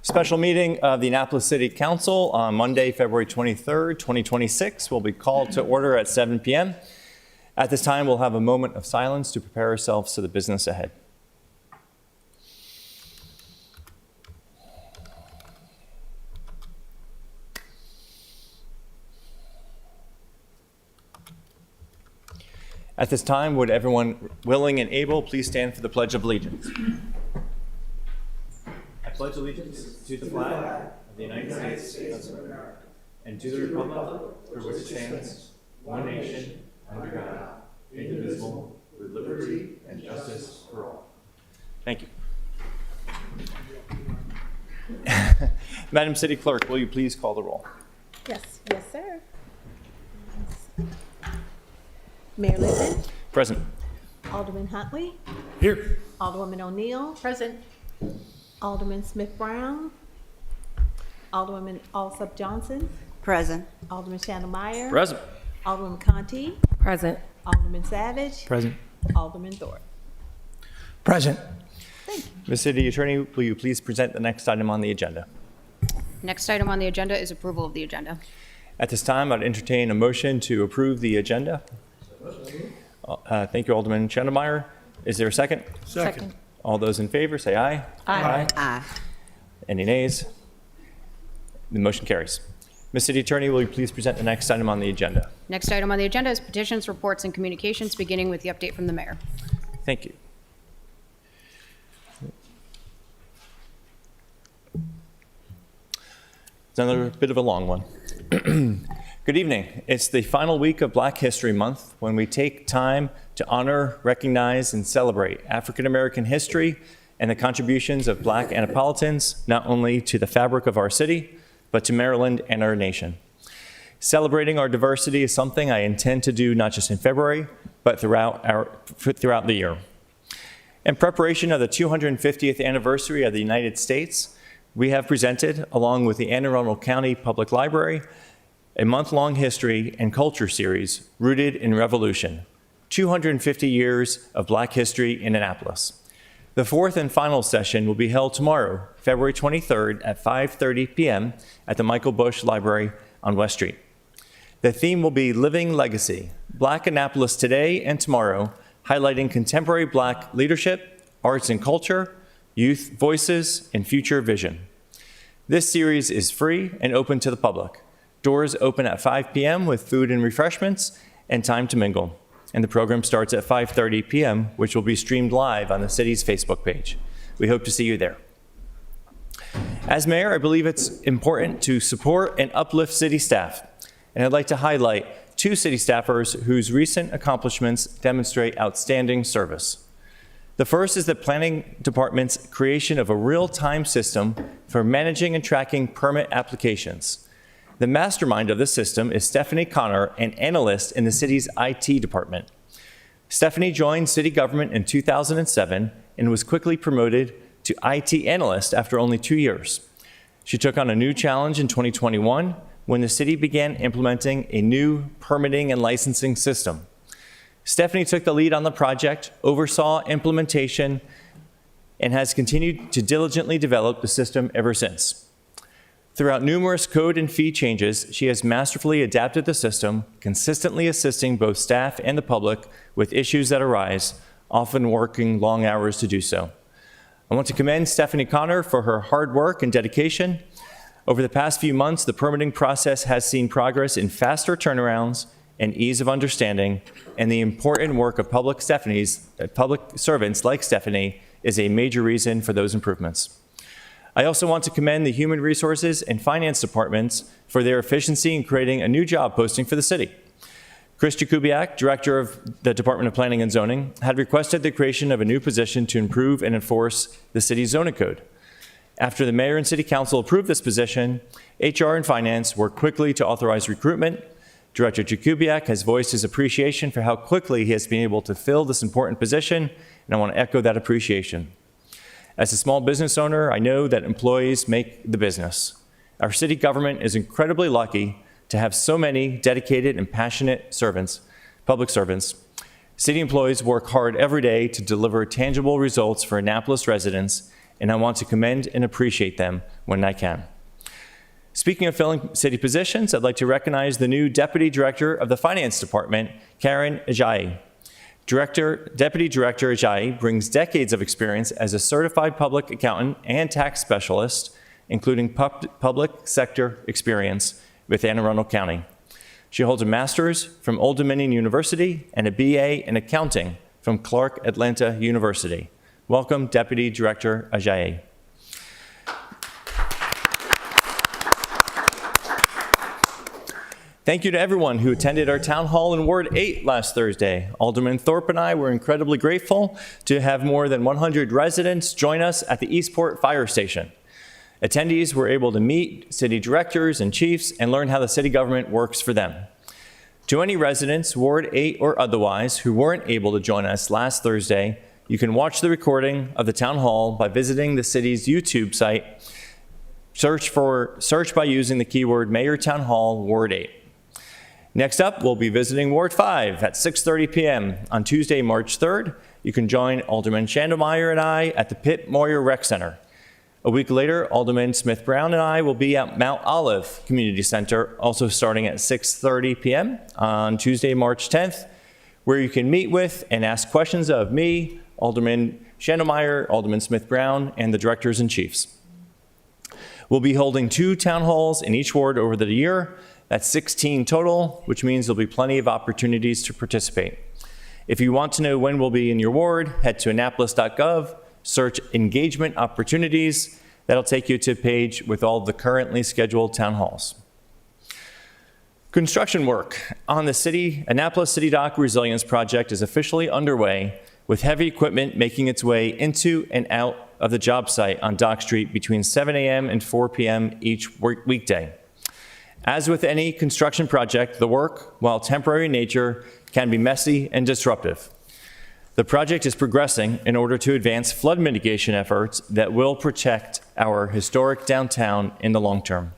Special meeting of the Annapolis City Council on Monday, February 23rd, 2026 will be called to order at 7 p.m. At this time, we'll have a moment of silence to prepare ourselves for the business ahead. At this time, would everyone willing and able please stand for the Pledge of Allegiance? I pledge allegiance to the flag of the United States of America and to the republic for which it stands, one nation, under God, indivisible, with liberty and justice for all. Thank you. Madam City Clerk, will you please call the roll? Yes, sir. Mayor Lippin. Present. Alderman Huntley. Here. Alderwoman O'Neill. Present. Alderman Smith-Brown. Alderwoman Alsop Johnson. Present. Alderman Shannon-Meyer. Present. Alderwoman Conti. Present. Alderman Savage. Present. Alderman Thorpe. Present. Thank you. Ms. City Attorney, will you please present the next item on the agenda? Next item on the agenda is approval of the agenda. At this time, I'd entertain a motion to approve the agenda. Thank you, Alderman Schneidermeyer. Is there a second? Second. All those in favor, say aye. Aye. Aye. Any nays? The motion carries. Ms. City Attorney, will you please present the next item on the agenda? Next item on the agenda is petitions, reports, and communications, beginning with the update from the mayor. Thank you. It's another bit of a long one. Good evening. It's the final week of Black History Month when we take time to honor, recognize, and celebrate African American history and the contributions of Black Annapolitans, not only to the fabric of our city, but to Maryland and our nation. Celebrating our diversity is something I intend to do not just in February, but throughout the year. In preparation of the 250th anniversary of the United States, we have presented, along with the Anne Arundel County Public Library, a month-long history and culture series rooted in revolution, 250 years of Black history in Annapolis. The fourth and final session will be held tomorrow, February 23rd at 5:30 p.m. at the Michael Bush Library on West Street. The theme will be Living Legacy, Black Annapolis Today and Tomorrow, highlighting contemporary Black leadership, arts and culture, youth voices, and future vision. This series is free and open to the public. Doors open at 5 p.m. with food and refreshments and time to mingle. And the program starts at 5:30 p.m., which will be streamed live on the city's Facebook page. We hope to see you there. As mayor, I believe it's important to support and uplift city staff. And I'd like to highlight two city staffers whose recent accomplishments demonstrate outstanding service. The first is the Planning Department's creation of a real-time system for managing and tracking permit applications. The mastermind of this system is Stephanie Connor, an analyst in the city's IT department. Stephanie joined city government in 2007 and was quickly promoted to IT analyst after only 2 years. She took on a new challenge in 2021 when the city began implementing a new permitting and licensing system. Stephanie took the lead on the project, oversaw implementation, and has continued to diligently develop the system ever since. Throughout numerous code and fee changes, she has masterfully adapted the system, consistently assisting both staff and the public with issues that arise, often working long hours to do so. I want to commend Stephanie Connor for her hard work and dedication. Over the past few months, the permitting process has seen progress in faster turnarounds and ease of understanding, and the important work of public servants like Stephanie is a major reason for those improvements. I also want to commend the Human Resources and Finance departments for their efficiency in creating a new job posting for the city. Chris Jakubiak, Director of the Department of Planning and Zoning, had requested the creation of a new position to improve and enforce the city's zoning code. After the mayor and city council approved this position, HR and Finance worked quickly to authorize recruitment. Director Jakubiak has voiced his appreciation for how quickly he has been able to fill this important position, and I want to echo that appreciation. As a small business owner, I know that employees make the business. Our city government is incredibly lucky to have so many dedicated and passionate public servants. City employees work hard every day to deliver tangible results for Annapolis residents, and I want to commend and appreciate them when I can. Speaking of filling city positions, I'd like to recognize the new Deputy Director of the Finance Department, Karen Ajayi. Deputy Director Ajayi brings decades of experience as a certified public accountant and tax specialist, including public sector experience with Anne Arundel County. She holds a master's from Old Dominion University and a BA in accounting from Clark Atlanta University. Welcome, Deputy Director Ajayi. Thank you to everyone who attended our town hall in Ward 8 last Thursday. Alderman Thorpe and I were incredibly grateful to have more than 100 residents join us at the Eastport Fire Station. Attendees were able to meet city directors and chiefs and learn how the city government works for them. To any residents, Ward 8 or otherwise, who weren't able to join us last Thursday, you can watch the recording of the town hall by visiting the city's YouTube site. Search by using the keyword Mayor Town Hall Ward 8. Next up, we'll be visiting Ward 5 at 6:30 p.m. on Tuesday, March 3rd. You can join Alderman Schandelmeyer and I at the Pitt Moyer Rec Center. A week later, Alderman Smith-Brown and I will be at Mount Olive Community Center, also starting at 6:30 p.m. on Tuesday, March 10th, where you can meet with and ask questions of me, Alderman Schandelmeyer, Alderman Smith-Brown, and the directors and chiefs. We'll be holding 2 town halls in each ward over the year. That's 16 total, which means there'll be plenty of opportunities to participate. If you want to know when we'll be in your ward, head to annapolis.gov, search engagement opportunities. That'll take you to a page with all the currently scheduled town halls. Construction work on the Annapolis City Dock Resilience Project is officially underway, with heavy equipment making its way into and out of the job site on Dock Street between 7 a.m. and 4 p.m. each weekday. As with any construction project, the work, while temporary in nature, can be messy and disruptive. The project is progressing in order to advance flood mitigation efforts that will protect our historic downtown in the long term.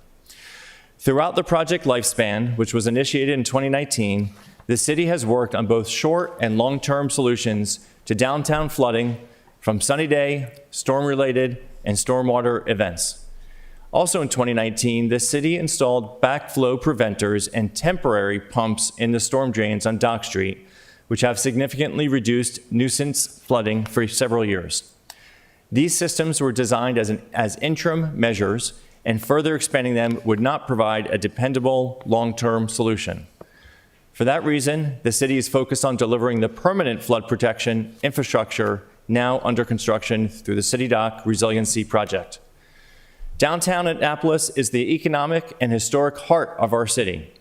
Throughout the project lifespan, which was initiated in 2019, the city has worked on both short and long-term solutions to downtown flooding from sunny day, storm-related, and stormwater events. Also in 2019, the city installed backflow preventers and temporary pumps in the storm drains on Dock Street, which have significantly reduced nuisance flooding for several years. These systems were designed as interim measures, and further expanding them would not provide a dependable long-term solution. For that reason, the city is focused on delivering the permanent flood protection infrastructure now under construction through the City Dock Resiliency Project. Downtown Annapolis is the economic and historic heart of our city.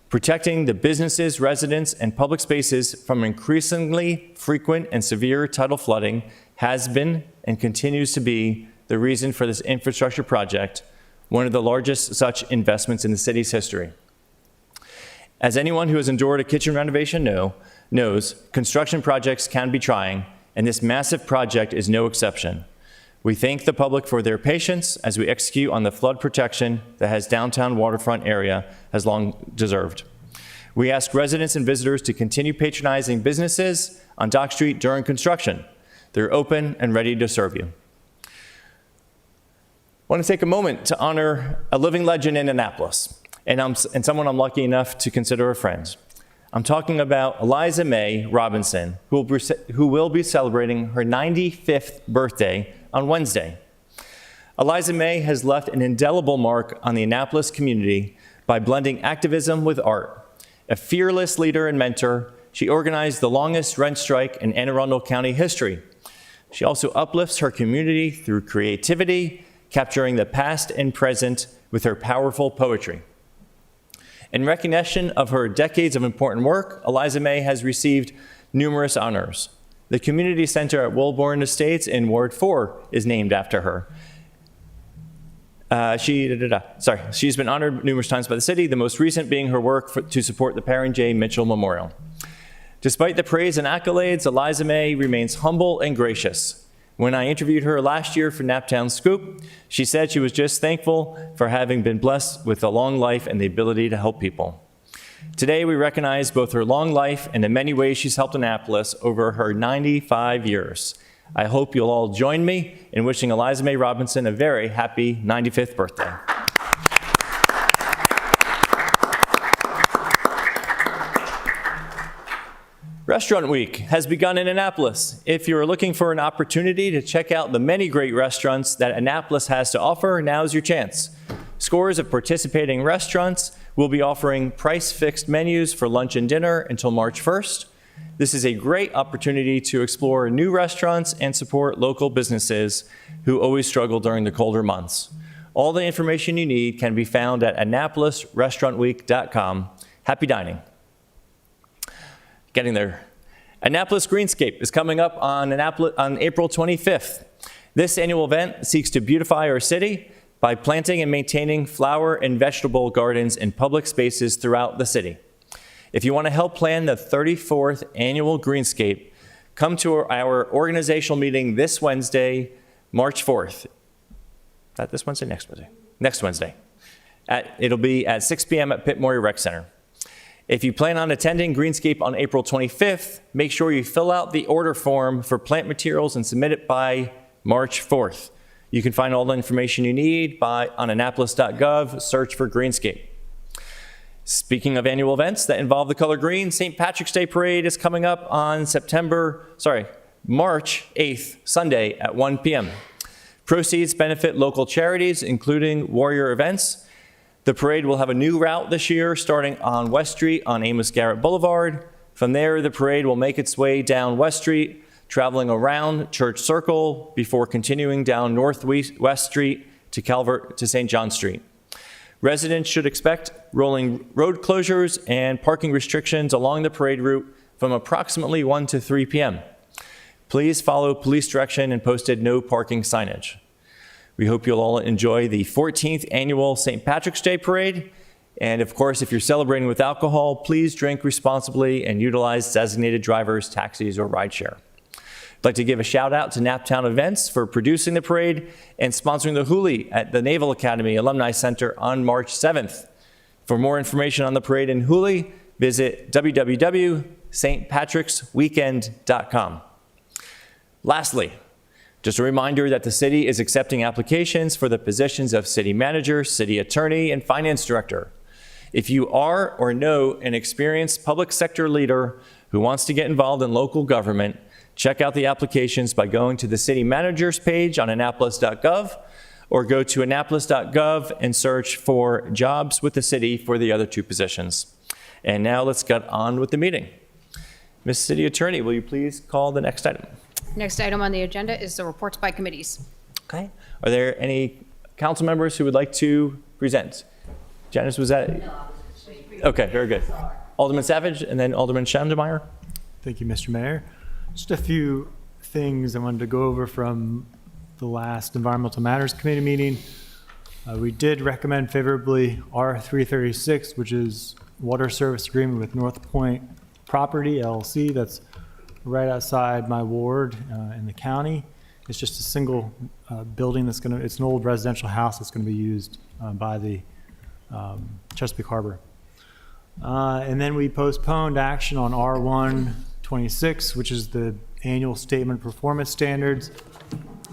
Protecting the businesses, residents, and public spaces from increasingly frequent and severe tidal flooding has been and continues to be the reason for this infrastructure project, one of the largest such investments in the city's history. As anyone who has endured a kitchen renovation knows, construction projects can be trying, and this massive project is no exception. We thank the public for their patience as we execute on the flood protection that downtown waterfront area has long deserved. We ask residents and visitors to continue patronizing businesses on Dock Street during construction. They're open and ready to serve you. I want to take a moment to honor a living legend in Annapolis, and someone I'm lucky enough to consider a friend. I'm talking about Eliza May Robinson, who will be celebrating her 95th birthday on Wednesday. Eliza May has left an indelible mark on the Annapolis community by blending activism with art. A fearless leader and mentor, she organized the longest rent strike in Anne Arundel County history. She also uplifts her community through creativity, capturing the past and present with her powerful poetry. In recognition of her decades of important work, Eliza May has received numerous honors. The community center at Wilborn Estates in Ward 4 is named after her. She's been honored numerous times by the city, the most recent being her work to support the Perrin J. Mitchell Memorial. Despite the praise and accolades, Eliza May remains humble and gracious. When I interviewed her last year for Naptown Scoop, she said she was just thankful for having been blessed with a long life and the ability to help people. Today, we recognize both her long life and the many ways she's helped Annapolis over her 95 years. I hope you'll all join me in wishing Eliza May Robinson a very happy 95th birthday. Restaurant Week has begun in Annapolis. If you're looking for an opportunity to check out the many great restaurants that Annapolis has to offer, now's your chance. Scores of participating restaurants will be offering price-fixed menus for lunch and dinner until March 1st. This is a great opportunity to explore new restaurants and support local businesses who always struggle during the colder months. All the information you need can be found at AnnapolisRestaurantWeek.com. Happy dining. Getting there. Annapolis Greenscape is coming up on April 25th. This annual event seeks to beautify our city by planting and maintaining flower and vegetable gardens in public spaces throughout the city. If you want to help plan the 34th annual Greenscape, come to our organizational meeting this Wednesday, March 4th. Is that this Wednesday? Next Wednesday? Next Wednesday. It'll be at 6 p.m. at Pitt Maury Rec Center. If you plan on attending Greenscape on April 25th, make sure you fill out the order form for plant materials and submit it by March 4th. You can find all the information you need on annapolis.gov, search for Greenscape. Speaking of annual events that involve the color green, St. Patrick's Day Parade is coming up on March 8th, Sunday at 1 p.m. Proceeds benefit local charities, including Warrior Events. The parade will have a new route this year, starting on West Street on Amos Garrett Boulevard. From there, the parade will make its way down West Street, traveling around Church Circle before continuing down Northwest Street to St. John Street. Residents should expect rolling road closures and parking restrictions along the parade route from approximately 1 to 3 p.m. Please follow police direction and posted no parking signage. We hope you'll all enjoy the 14th annual St. Patrick's Day Parade. And of course, if you're celebrating with alcohol, please drink responsibly and utilize designated drivers, taxis, or rideshare. I'd like to give a shout out to Naptown Events for producing the parade and sponsoring the Huli at the Naval Academy Alumni Center on March 7th. For more information on the parade in Huli, visit www.stpatricksweekend.com. Lastly, just a reminder that the city is accepting applications for the positions of city manager, city attorney, and finance director. If you are or know an experienced public sector leader who wants to get involved in local government, check out the applications by going to the city manager's page on annapolis.gov or go to annapolis.gov and search for jobs with the city for the other two positions. And now let's get on with the meeting. Ms. City Attorney, will you please call the next item? Next item on the agenda is the reports by committees. Okay. Are there any council members who would like to present? Janice, was that? No, okay, very good. Alderman Savage and then Alderman Schandemeyer. Thank you, Mr. Mayor. Just a few things I wanted to go over from the last Environmental Matters Committee meeting. We did recommend favorably R336, which is water service agreement with North Point Property, LLC. That's right outside my ward in the county. It's just a single building it's an old residential house that's going to be used by the Chesapeake Harbor. And then we postponed action on R126, which is the annual statement of performance standards.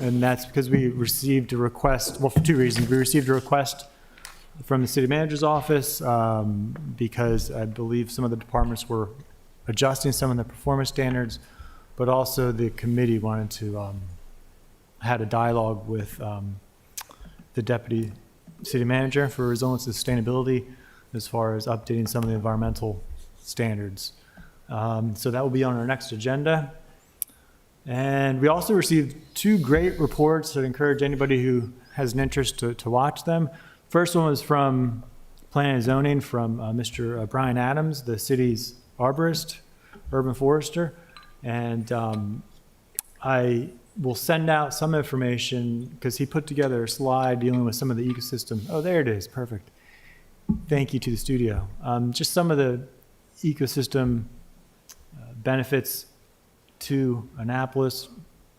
And that's because we received a request, well, for two reasons. We received a request from the city manager's office because I believe some of the departments were adjusting some of the performance standards, but also the committee wanted to had a dialogue with the deputy city manager for resilience and sustainability as far as updating some of the environmental standards. So that will be on our next agenda. And we also received two great reports that encourage anybody who has an interest to watch them. First one was from Planning and Zoning from Mr. Brian Adams, the city's arborist, urban forester. And I will send out some information because he put together a slide dealing with some of the ecosystem. Oh, there it is. Perfect. Thank you to the studio. Just some of the ecosystem benefits to Annapolis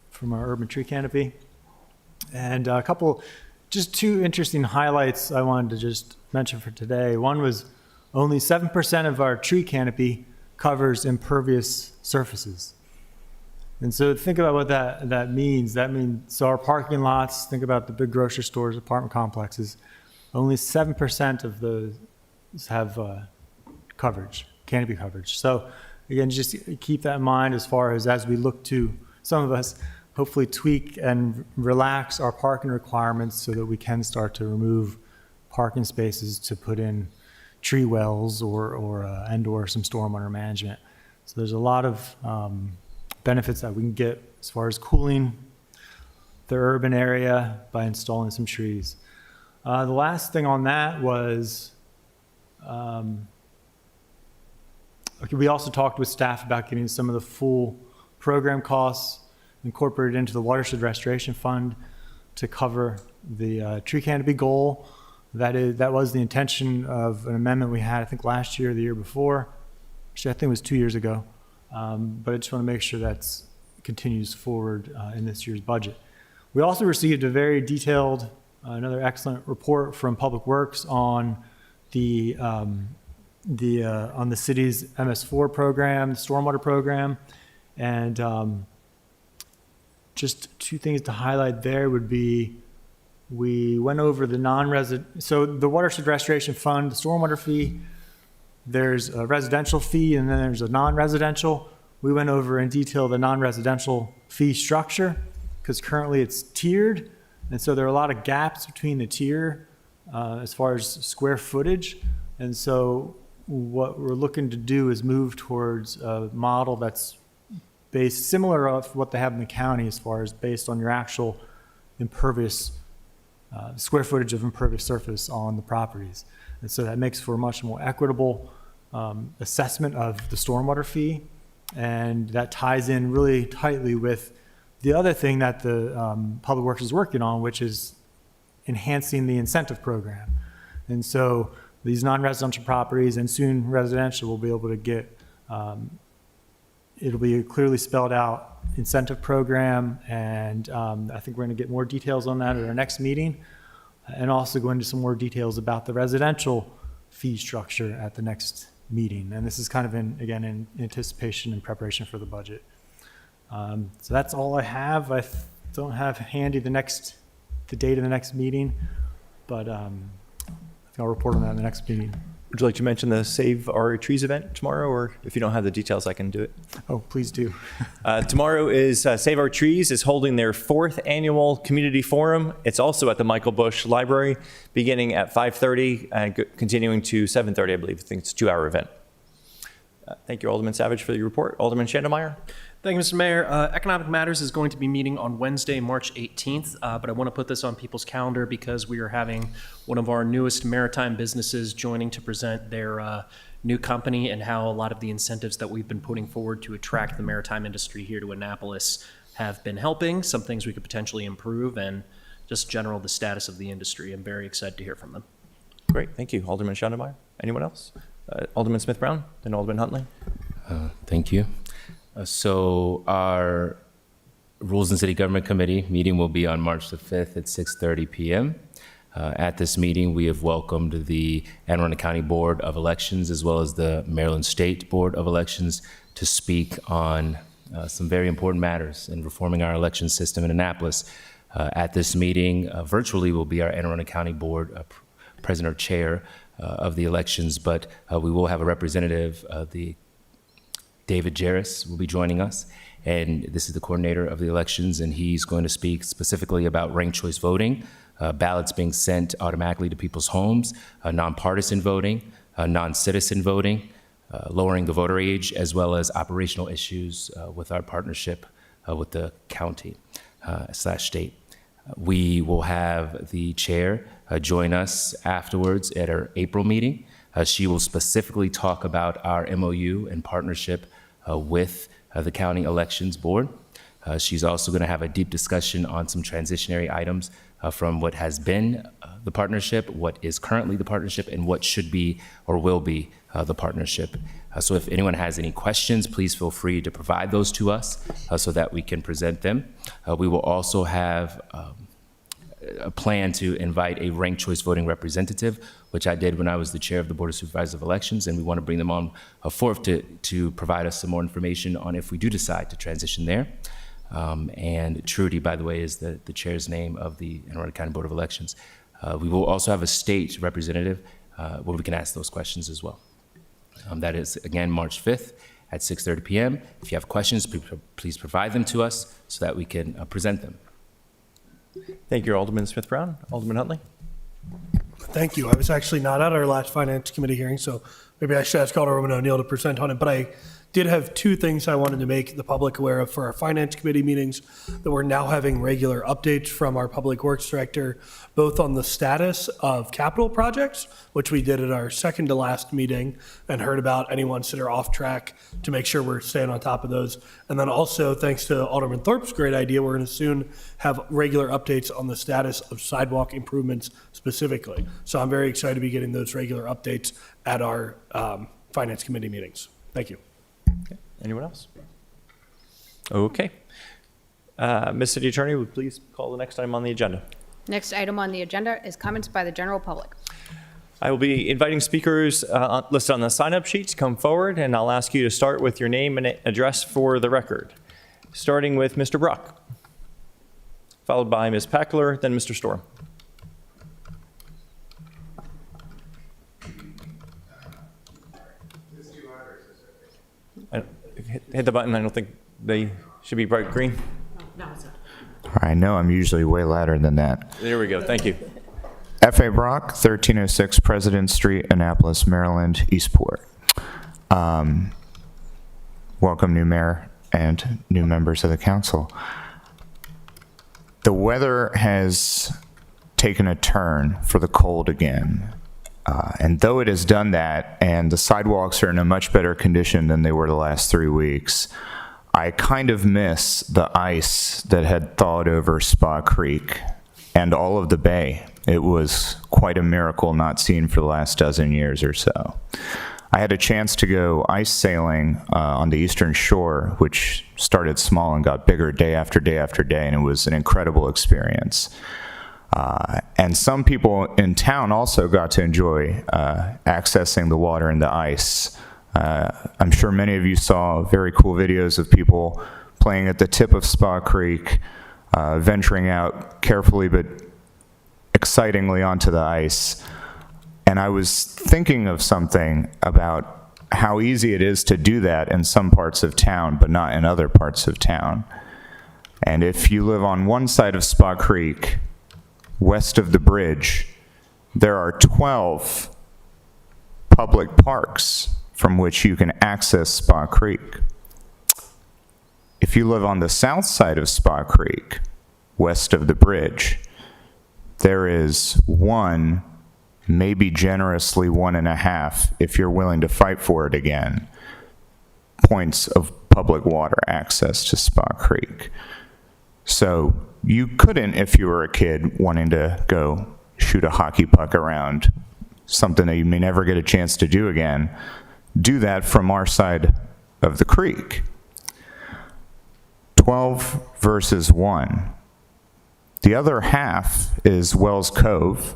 from our urban tree canopy. And a couple, just two interesting highlights I wanted to just mention for today. One was only 7% of our tree canopy covers impervious surfaces. And so think about what that means. That means, so our parking lots, think about the big grocery stores, apartment complexes, only 7% of those have coverage, canopy coverage. So again, just keep that in mind as we look to, some of us, hopefully tweak and relax our parking requirements so that we can start to remove parking spaces to put in tree wells or some stormwater management. So there's a lot of benefits that we can get as far as cooling the urban area by installing some trees. The last thing on that was, we also talked with staff about getting some of the full program costs incorporated into the watershed restoration fund to cover the tree canopy goal. That was the intention of an amendment we had, I think last year or the year before. Actually, I think it was 2 years ago. But I just want to make sure that continues forward in this year's budget. We also received a very detailed, another excellent report from Public Works on the city's MS4 program, the stormwater program, and just two things to highlight there would be, we went over the non-resident, so the watershed restoration fund, the stormwater fee, there's a residential fee and then there's a non-residential. We went over in detail the non-residential fee structure because currently it's tiered. And so there are a lot of gaps between the tier as far as square footage. And so what we're looking to do is move towards a model that's based similar of what they have in the county as far as based on your actual impervious, square footage of impervious surface on the properties. And so that makes for a much more equitable assessment of the stormwater fee. And that ties in really tightly with the other thing that the Public Works is working on, which is enhancing the incentive program. And so these non-residential properties and soon residential will be able to get, it'll be a clearly spelled out incentive program. And I think we're going to get more details on that at our next meeting, and also go into some more details about the residential fee structure at the next meeting. And this is kind of in anticipation and preparation for the budget. So that's all I have. I don't have handy the date of the next meeting, but I think I'll report on that in the next meeting. Would you like to mention the Save Our Trees event tomorrow, or if you don't have the details, I can do it? Oh, please do. Tomorrow is Save Our Trees is holding their 4th annual community forum. It's also at the Michael Bush Library, beginning at 5:30 and continuing to 7:30, I believe. I think it's a 2-hour event. Thank you, Alderman Savage, for the report. Alderman Schandemeyer. Thank you, Mr. Mayor. Economic Matters is going to be meeting on Wednesday, March 18th, but I want to put this on people's calendar because we are having one of our newest maritime businesses joining to present their new company and how a lot of the incentives that we've been putting forward to attract the maritime industry here to Annapolis have been helping, some things we could potentially improve, and just general the status of the industry. I'm very excited to hear from them. Great, thank you. Alderman Schandemeyer. Anyone else? Alderman Smith-Brown, then Alderman Huntley. Thank you. So our Rules and City Government Committee meeting will be on March the 5th at 6:30 p.m. At this meeting, we have welcomed the Anne Arundel County Board of Elections as well as the Maryland State Board of Elections to speak on some very important matters in reforming our election system in Annapolis. At this meeting, virtually will be our Anne Arundel County Board President or Chair of the elections, but we will have a representative, the David Jarris will be joining us, and this is the coordinator of the elections, and he's going to speak specifically about ranked choice voting, ballots being sent automatically to people's homes, nonpartisan voting, non-citizen voting, lowering the voter age, as well as operational issues with our partnership with the county / state. We will have the chair join us afterwards at our April meeting. She will specifically talk about our MOU and partnership with the County Elections Board. She's also going to have a deep discussion on some transitionary items from what has been the partnership, what is currently the partnership, and what should be or will be the partnership. So if anyone has any questions, please feel free to provide those to us so that we can present them. We will also have a plan to invite a ranked choice voting representative, which I did when I was the chair of the Board of Supervisors of Elections, and we want to bring them on forth to provide us some more information on if we do decide to transition there. And Trudy, by the way, is the chair's name of the Anne Arundel County Board of Elections. We will also have a state representative where we can ask those questions as well. That is, again, March 5th at 6:30 p.m. If you have questions, please provide them to us so that we can present them. Thank you, Alderman Smith-Brown. Alderman Huntley? Thank you. I was actually not at our last Finance Committee hearing, so maybe I should ask Alderman O'Neill to present on it. But I did have two things I wanted to make the public aware of for our Finance Committee meetings, that we're now having regular updates from our Public Works Director, both on the status of capital projects, which we did at our second to last meeting, and heard about any ones that are off track to make sure we're staying on top of those. And then also, thanks to Alderman Thorpe's great idea, we're going to soon have regular updates on the status of sidewalk improvements specifically. So I'm very excited to be getting those regular updates at our Finance Committee meetings. Thank you. Okay. Anyone else? Okay. Ms. City Attorney, would you please call the next item on the agenda? Next item on the agenda is comments by the general public. I will be inviting speakers listed on the sign-up sheet to come forward, and I'll ask you to start with your name and address for the record. Starting with Mr. Brock, followed by Ms. Packler, then Mr. Storm. Hit the button. I don't think they should be bright green. I know I'm usually way louder than that. There we go. Thank you. F.A. Brock, 1306 President Street, Annapolis, Maryland, Eastport. Welcome, new mayor and new members of the council. The weather has taken a turn for the cold again. And though it has done that, and the sidewalks are in a much better condition than they were the last 3 weeks, I kind of miss the ice that had thawed over Spa Creek and all of the bay. It was quite a miracle not seen for the last dozen years or so. I had a chance to go ice sailing on the eastern shore, which started small and got bigger day after day after day, and it was an incredible experience. And some people in town also got to enjoy accessing the water and the ice. I'm sure many of you saw very cool videos of people playing at the tip of Spa Creek, venturing out carefully but excitingly onto the ice. And I was thinking of something about how easy it is to do that in some parts of town, but not in other parts of town. And if you live on one side of Spa Creek, west of the bridge, there are 12 public parks from which you can access Spa Creek. If you live on the south side of Spa Creek, west of the bridge, there is one, maybe generously 1.5, if you're willing to fight for it again, points of public water access to Spa Creek. So you couldn't, if you were a kid wanting to go shoot a hockey puck around, something that you may never get a chance to do again, do that from our side of the creek. 12 versus 1. The other half is Wells Cove.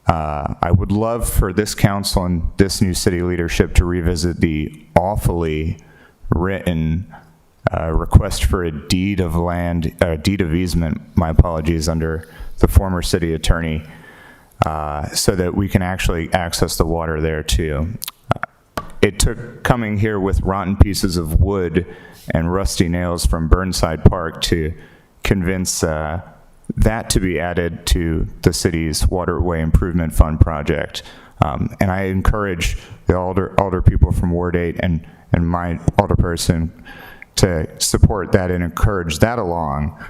I would love for this council and this new city leadership to revisit the awfully written request for a deed of land, deed of easement, my apologies, under the former city attorney, so that we can actually access the water there too. It took coming here with rotten pieces of wood and rusty nails from Burnside Park to convince that to be added to the city's Waterway Improvement Fund project. And I encourage the alder people from Ward 8 and my alderperson to support that and encourage that along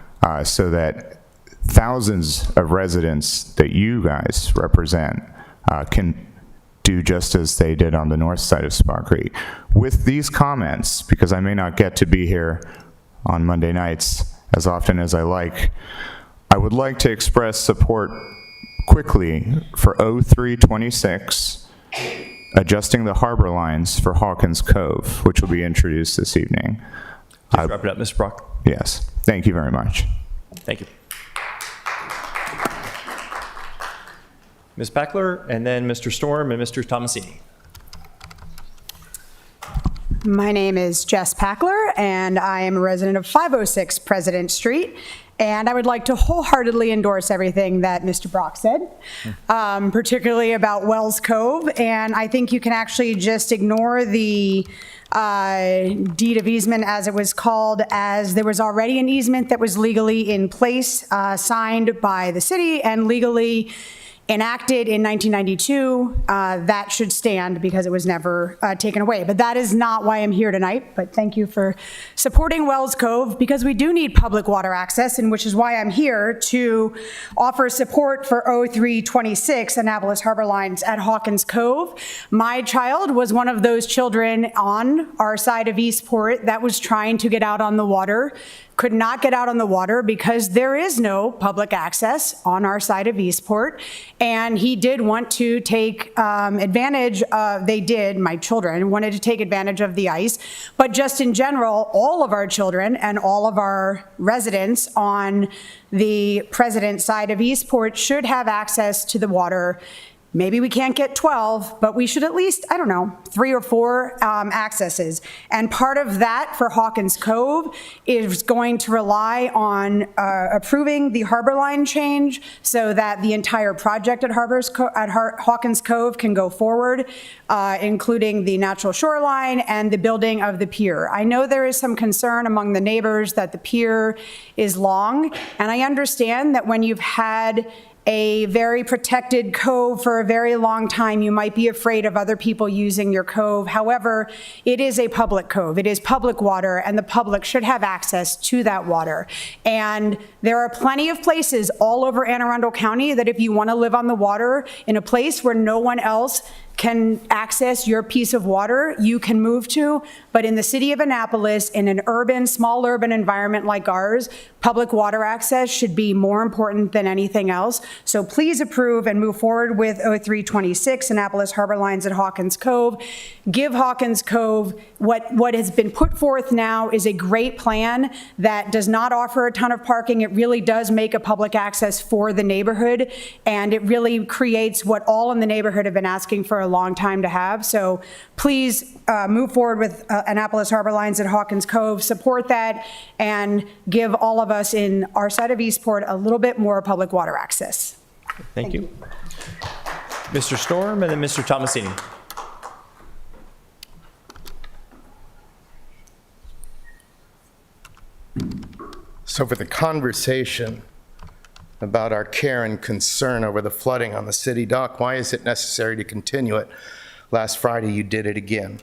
so that thousands of residents that you guys represent can do just as they did on the north side of Spa Creek. With these comments, because I may not get to be here on Monday nights as often as I like, I would like to express support quickly for 0326, adjusting the harbor lines for Hawkins Cove, which will be introduced this evening. Just wrap it up, Mr. Brock. Yes, thank you very much. Thank you. Ms. Packler, and then Mr. Storm and Mr. Tomasini. My name is Jess Packler, and I am a resident of 506 President Street. And I would like to wholeheartedly endorse everything that Mr. Brock said, particularly about Wells Cove. And I think you can actually just ignore the deed of easement, as it was called, as there was already an easement that was legally in place, signed by the city and legally enacted in 1992. That should stand because it was never taken away. But that is not why I'm here tonight. But thank you for supporting Wells Cove, because we do need public water access, and which is why I'm here to offer support for 0326 Annapolis Harbor Lines at Hawkins Cove. My child was one of those children on our side of Eastport that was trying to get out on the water, could not get out on the water because there is no public access on our side of Eastport. And he did want to take advantage of, my children wanted to take advantage of the ice. But just in general, all of our children and all of our residents on the President side of Eastport should have access to the water. Maybe we can't get 12, but we should at least, 3 or 4 accesses. And part of that for Hawkins Cove is going to rely on approving the harbor line change so that the entire project at Hawkins Cove can go forward, including the natural shoreline and the building of the pier. I know there is some concern among the neighbors that the pier is long, and I understand that when you've had a very protected cove for a very long time, you might be afraid of other people using your cove. However, it is a public cove. It is public water, and the public should have access to that water. And there are plenty of places all over Anne Arundel County that if you want to live on the water in a place where no one else can access your piece of water, you can move to. But in the city of Annapolis, in an small urban environment like ours, public water access should be more important than anything else. So please approve and move forward with 0326 Annapolis Harbor Lines at Hawkins Cove. Give Hawkins Cove what has been put forth now is a great plan that does not offer a ton of parking. It really does make a public access for the neighborhood, and it really creates what all in the neighborhood have been asking for a long time to have. So please move forward with Annapolis Harbor Lines at Hawkins Cove, support that, and give all of us in our side of Eastport a little bit more public water access. Thank you. Mr. Storm and then Mr. Tomasini. So for the conversation about our care and concern over the flooding on the city dock, why is it necessary to continue it? Last Friday, you did it again.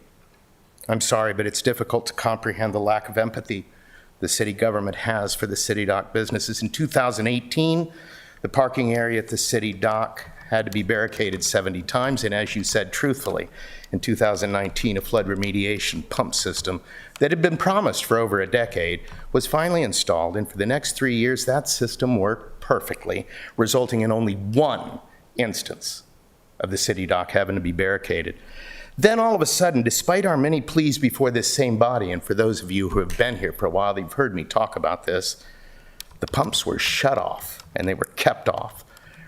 I'm sorry, but it's difficult to comprehend the lack of empathy the city government has for the city dock businesses. In 2018, the parking area at the city dock had to be barricaded 70 times, and as you said truthfully, in 2019, a flood remediation pump system that had been promised for over a decade was finally installed, and for the next 3 years, that system worked perfectly, resulting in only one instance of the city dock having to be barricaded. Then all of a sudden, despite our many pleas before this same body, and for those of you who have been here for a while, you've heard me talk about this, the pumps were shut off and they were kept off,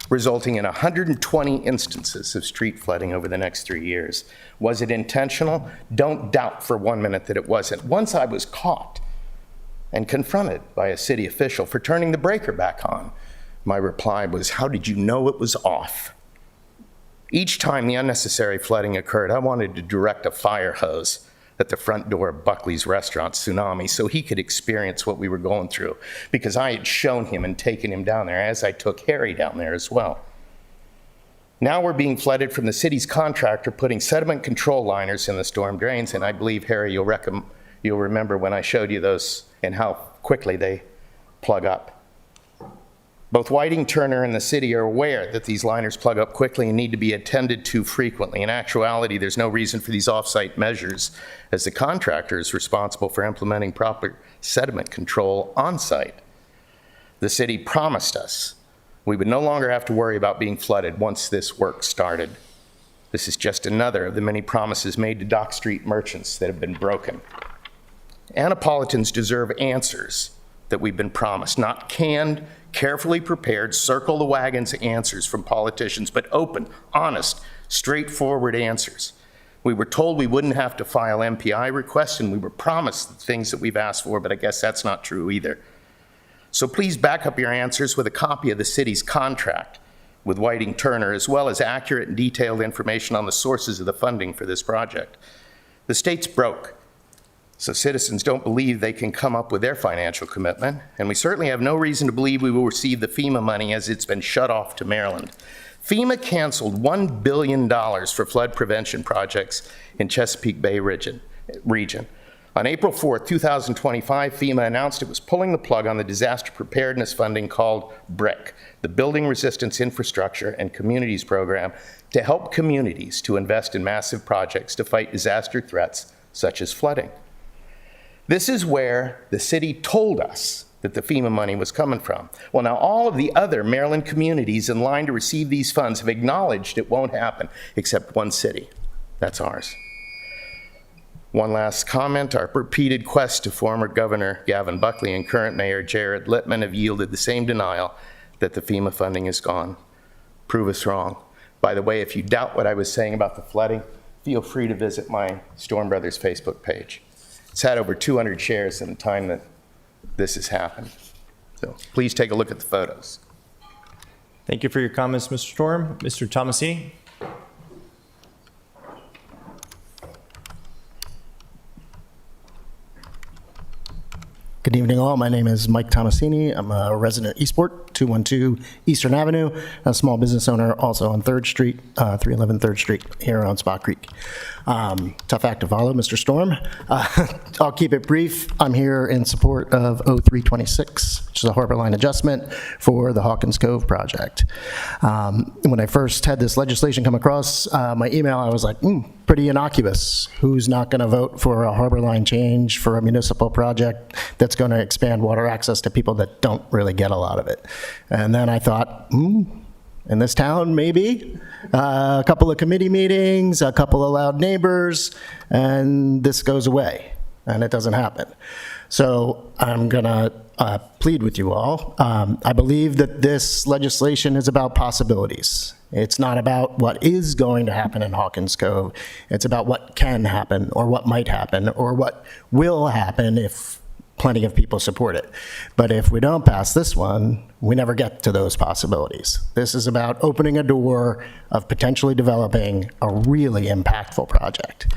resulting in 120 instances of street flooding over the next 3 years. Was it intentional? Don't doubt for 1 minute that it wasn't. Once I was caught and confronted by a city official for turning the breaker back on, my reply was, "How did you know it was off?" Each time the unnecessary flooding occurred, I wanted to direct a fire hose at the front door of Buckley's restaurant, Tsunami, so he could experience what we were going through, because I had shown him and taken him down there, as I took Harry down there as well. Now we're being flooded from the city's contractor putting sediment control liners in the storm drains, and I believe, Harry, you'll remember when I showed you those and how quickly they plug up. Both Whiting, Turner, and the city are aware that these liners plug up quickly and need to be attended to frequently. In actuality, there's no reason for these off-site measures, as the contractor is responsible for implementing proper sediment control on-site. The city promised us we would no longer have to worry about being flooded once this work started. This is just another of the many promises made to Dock Street merchants that have been broken. Annapolitans deserve answers that we've been promised, not canned, carefully prepared, circle the wagons answers from politicians, but open, honest, straightforward answers. We were told we wouldn't have to file MPI requests, and we were promised the things that we've asked for, but I guess that's not true either. So please back up your answers with a copy of the city's contract with Whiting Turner, as well as accurate and detailed information on the sources of the funding for this project. The state's broke, so citizens don't believe they can come up with their financial commitment, and we certainly have no reason to believe we will receive the FEMA money as it's been shut off to Maryland. FEMA canceled $1 billion for flood prevention projects in Chesapeake Bay region. On April 4th, 2025, FEMA announced it was pulling the plug on the disaster preparedness funding called BRIC, the Building Resistance Infrastructure and Communities Program, to help communities to invest in massive projects to fight disaster threats such as flooding. This is where the city told us that the FEMA money was coming from. Well, now all of the other Maryland communities in line to receive these funds have acknowledged it won't happen, except one city. That's ours. One last comment. Our repeated quest to former Governor Gavin Buckley and current Mayor Jared Littman have yielded the same denial that the FEMA funding is gone. Prove us wrong. By the way, if you doubt what I was saying about the flooding, feel free to visit my Storm Brothers Facebook page. It's had over 200 shares in the time that this has happened. So please take a look at the photos. Thank you for your comments, Mr. Storm. Mr. Tomasini? Good evening, all. My name is Mike Tomasini. I'm a resident of Eastport, 212 Eastern Avenue, a small business owner also on 3rd Street, 311 3rd Street here on Spot Creek. Tough act to follow, Mr. Storm. I'll keep it brief. I'm here in support of 0326, which is a harbor line adjustment for the Hawkins Cove project. When I first had this legislation come across my email, I was like, pretty innocuous. Who's not going to vote for a harbor line change for a municipal project that's going to expand water access to people that don't really get a lot of it? And then I thought, in this town, maybe. A couple of committee meetings, a couple of loud neighbors, and this goes away, and it doesn't happen. So I'm going to plead with you all. I believe that this legislation is about possibilities. It's not about what is going to happen in Hawkins Cove. It's about what can happen, or what might happen, or what will happen if plenty of people support it. But if we don't pass this one, we never get to those possibilities. This is about opening a door of potentially developing a really impactful project.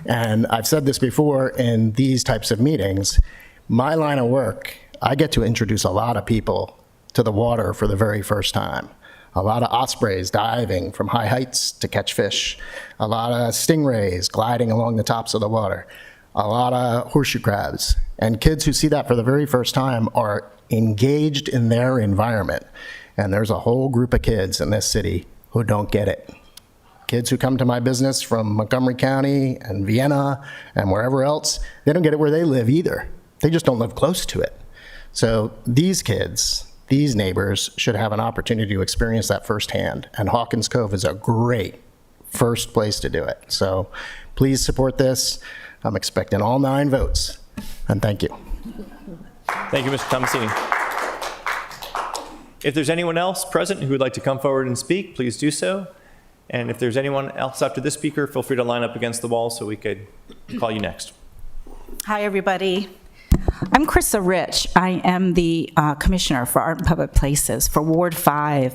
And I've said this before in these types of meetings, my line of work, I get to introduce a lot of people to the water for the very first time. A lot of ospreys diving from high heights to catch fish. A lot of stingrays gliding along the tops of the water. A lot of horseshoe crabs. And kids who see that for the very first time are engaged in their environment. And there's a whole group of kids in this city who don't get it. Kids who come to my business from Montgomery County and Vienna and wherever else, they don't get it where they live either. They just don't live close to it. So these kids, these neighbors should have an opportunity to experience that firsthand. And Hawkins Cove is a great first place to do it. So please support this. I'm expecting all 9 votes. And thank you. Thank you, Mr. Tomasini. If there's anyone else present who would like to come forward and speak, please do so. And if there's anyone else after this speaker, feel free to line up against the wall so we could call you next. Hi, everybody. I'm Krista Rich. I am the Commissioner for Art and Public Places for Ward 5.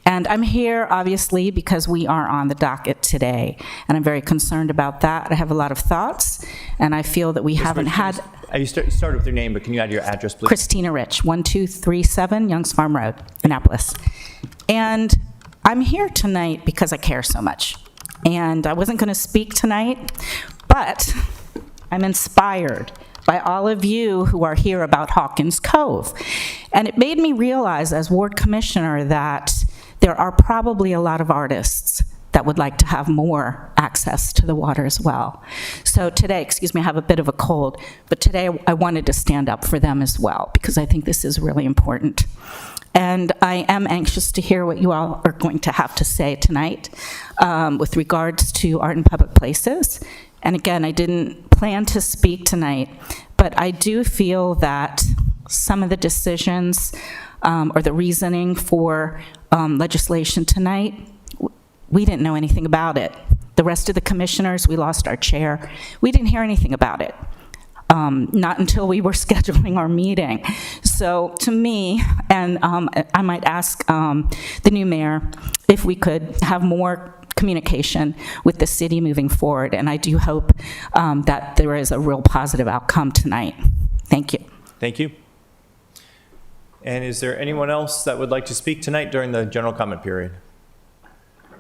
And I'm here, obviously, because we are on the docket today. And I'm very concerned about that. I have a lot of thoughts, and I feel that we haven't had... You started with your name, but can you add your address, please? Christina Rich, 1237 Youngs Farm Road, Annapolis. And I'm here tonight because I care so much. And I wasn't going to speak tonight, but I'm inspired by all of you who are here about Hawkins Cove. And it made me realize as ward commissioner that there are probably a lot of artists that would like to have more access to the water as well. So today, excuse me, I have a bit of a cold, but today I wanted to stand up for them as well because I think this is really important. And I am anxious to hear what you all are going to have to say tonight with regards to art and public places. And again, I didn't plan to speak tonight, but I do feel that some of the decisions or the reasoning for legislation tonight, we didn't know anything about it. The rest of the commissioners, we lost our chair. We didn't hear anything about it. Not until we were scheduling our meeting. So to me, and I might ask the new mayor if we could have more communication with the city moving forward, and I do hope that there is a real positive outcome tonight. Thank you. Thank you. And is there anyone else that would like to speak tonight during the general comment period?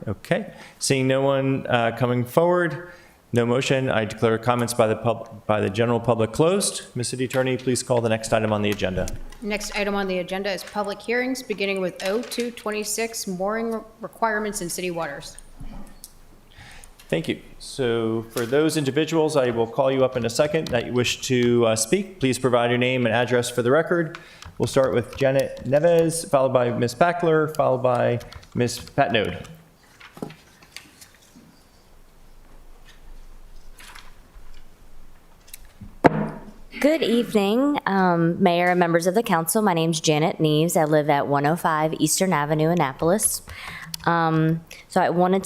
Okay, seeing no one coming forward, no motion, I declare comments by the general public closed. Ms. City Attorney, please call the next item on the agenda. Next item on the agenda is public hearings, beginning with O226, mooring requirements in city waters. Thank you. So for those individuals, I will call you up in a second that you wish to speak. Please provide your name and address for the record. We'll start with Janet Neves, followed by Ms. Packler, followed by Ms. Patnode. Good evening, Mayor and members of the council. My name's Janet Neves. I live at 105 Eastern Avenue, Annapolis. So I wanted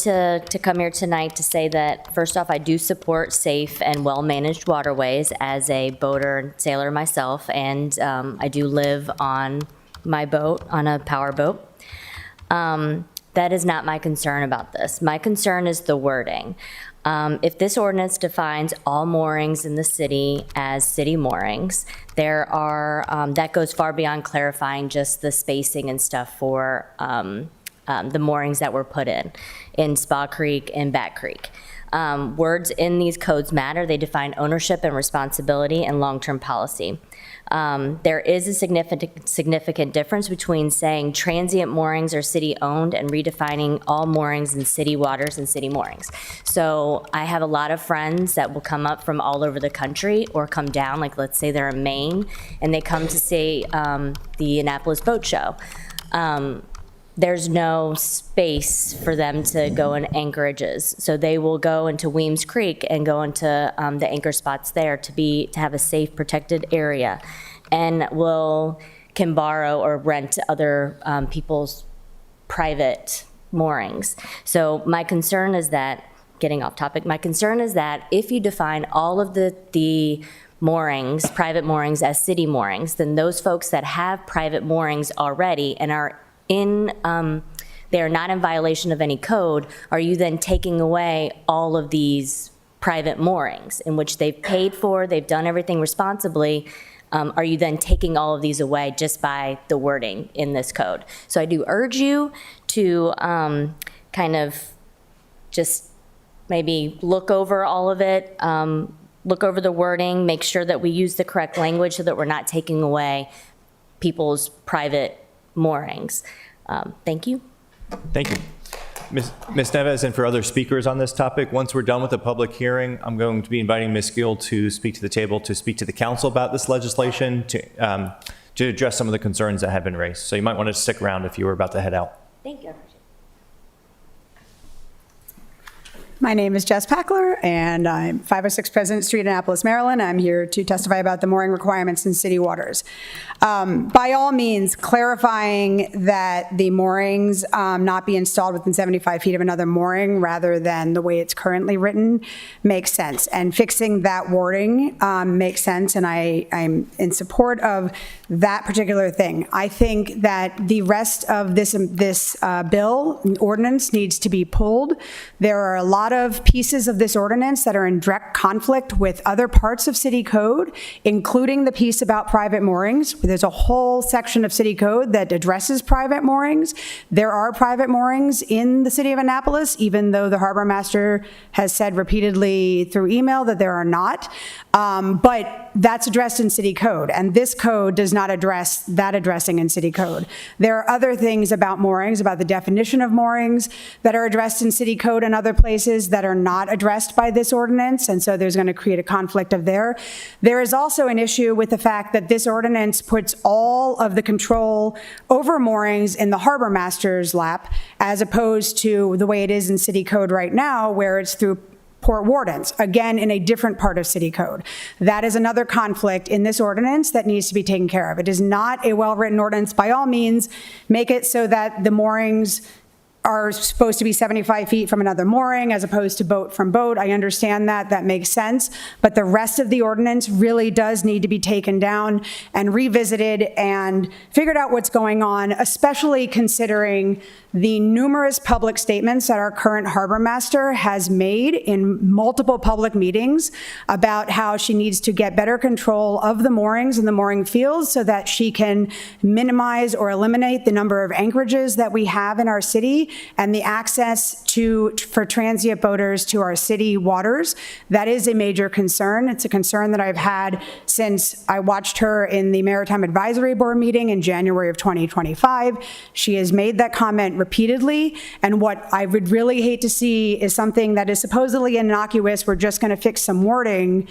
to come here tonight to say that, first off, I do support safe and well-managed waterways as a boater and sailor myself, and I do live on my boat, on a power boat. That is not my concern about this. My concern is the wording. If this ordinance defines all moorings in the city as city moorings, there are, that goes far beyond clarifying just the spacing and stuff for the moorings that were put in Spa Creek and Bat Creek. Words in these codes matter. They define ownership and responsibility and long-term policy. There is a significant difference between saying transient moorings are city-owned and redefining all moorings in city waters and city moorings. So I have a lot of friends that will come up from all over the country or come down, like let's say they're in Maine, and they come to see the Annapolis Boat Show. There's no space for them to go in anchorages. So they will go into Weems Creek and go into the anchor spots there to have a safe, protected area, and can borrow or rent other people's private moorings. So my concern is that, getting off topic, my concern is that if you define all of the moorings, private moorings, as city moorings, then those folks that have private moorings already and are they are not in violation of any code, are you then taking away all of these private moorings in which they've paid for, they've done everything responsibly? Are you then taking all of these away just by the wording in this code? So I do urge you to kind of just maybe look over all of it, look over the wording, make sure that we use the correct language so that we're not taking away people's private moorings. Thank you. Thank you. Ms. Neves, and for other speakers on this topic, once we're done with the public hearing, I'm going to be inviting Ms. Gill to speak to the table, to speak to the council about this legislation, to address some of the concerns that have been raised. So you might want to stick around if you were about to head out. Thank you. My name is Jess Packler, and I'm 506 President Street, Annapolis, Maryland. I'm here to testify about the mooring requirements in city waters. By all means, clarifying that the moorings not be installed within 75 feet of another mooring rather than the way it's currently written makes sense. And fixing that wording makes sense, and I'm in support of that particular thing. I think that the rest of this bill, ordinance, needs to be pulled. There are a lot of pieces of this ordinance that are in direct conflict with other parts of city code, including the piece about private moorings. There's a whole section of city code that addresses private moorings. There are private moorings in the city of Annapolis, even though the harbor master has said repeatedly through email that there are not. But that's addressed in city code, and this code does not address that addressing in city code. There are other things about moorings, about the definition of moorings, that are addressed in city code and other places that are not addressed by this ordinance, and so there's going to create a conflict of there. There is also an issue with the fact that this ordinance puts all of the control over moorings in the harbor master's lap, as opposed to the way it is in city code right now, where it's through port wardens, again, in a different part of city code. That is another conflict in this ordinance that needs to be taken care of. It is not a well-written ordinance. By all means, make it so that the moorings are supposed to be 75 feet from another mooring as opposed to boat from boat. I understand that. That makes sense. But the rest of the ordinance really does need to be taken down and revisited and figured out what's going on, especially considering the numerous public statements that our current harbor master has made in multiple public meetings about how she needs to get better control of the moorings and the mooring fields so that she can minimize or eliminate the number of anchorages that we have in our city and the access for transient boaters to our city waters. That is a major concern. It's a concern that I've had since I watched her in the Maritime Advisory Board meeting in January of 2025. She has made that comment repeatedly, and what I would really hate to see is something that is supposedly innocuous, we're just going to fix some wording,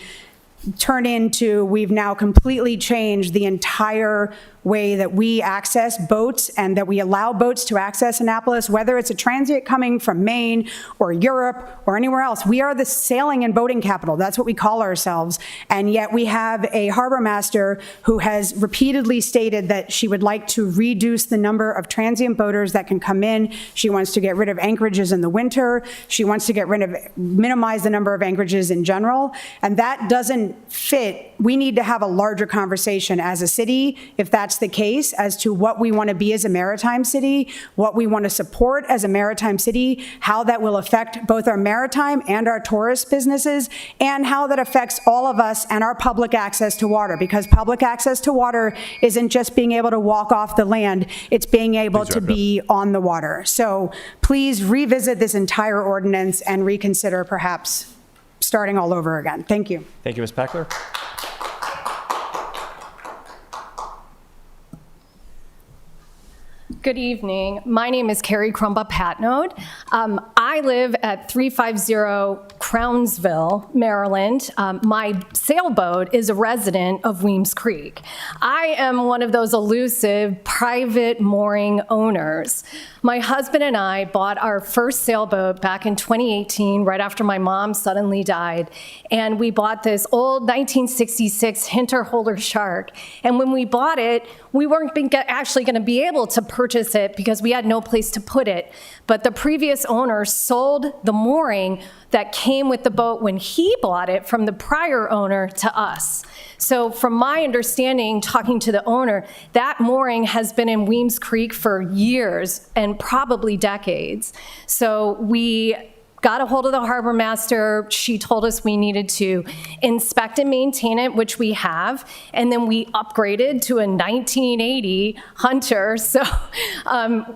turn into we've now completely changed the entire way that we access boats and that we allow boats to access Annapolis, whether it's a transient coming from Maine or Europe or anywhere else. We are the sailing and boating capital. That's what we call ourselves. And yet we have a harbor master who has repeatedly stated that she would like to reduce the number of transient boaters that can come in. She wants to get rid of anchorages in the winter. She wants to minimize the number of anchorages in general. And that doesn't fit. We need to have a larger conversation as a city, if that's the case, as to what we want to be as a maritime city, what we want to support as a maritime city, how that will affect both our maritime and our tourist businesses, and how that affects all of us and our public access to water, because public access to water isn't just being able to walk off the land, it's being able to be on the water. So please revisit this entire ordinance and reconsider perhaps starting all over again. Thank you. Thank you, Ms. Packler. Good evening. My name is Carrie Crumba Patnode. I live at 350 Crownsville, Maryland. My sailboat is a resident of Weems Creek. I am one of those elusive private mooring owners. My husband and I bought our first sailboat back in 2018, right after my mom suddenly died. And we bought this old 1966 Hinterholder Shark. And when we bought it, we weren't actually going to be able to purchase it because we had no place to put it. But the previous owner sold the mooring that came with the boat when he bought it from the prior owner to us. So from my understanding, talking to the owner, that mooring has been in Weems Creek for years and probably decades. So we got a hold of the harbor master. She told us we needed to inspect and maintain it, which we have. And then we upgraded to a 1980 Hunter. So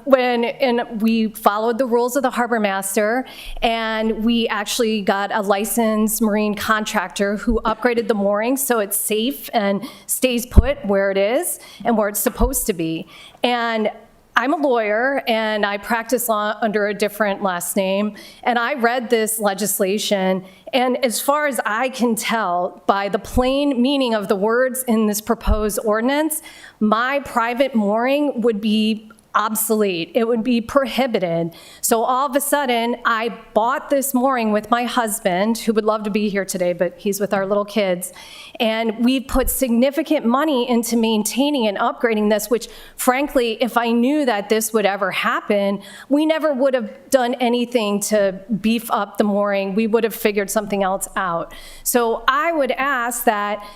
we followed the rules of the harbor master, and we actually got a licensed marine contractor who upgraded the mooring so it's safe and stays put where it is and where it's supposed to be. And I'm a lawyer, and I practice law under a different last name, and I read this legislation, and as far as I can tell, by the plain meaning of the words in this proposed ordinance, my private mooring would be obsolete. It would be prohibited. So all of a sudden, I bought this mooring with my husband, who would love to be here today, but he's with our little kids. And we put significant money into maintaining and upgrading this, which frankly, if I knew that this would ever happen, we never would have done anything to beef up the mooring. We would have figured something else out. So I would ask that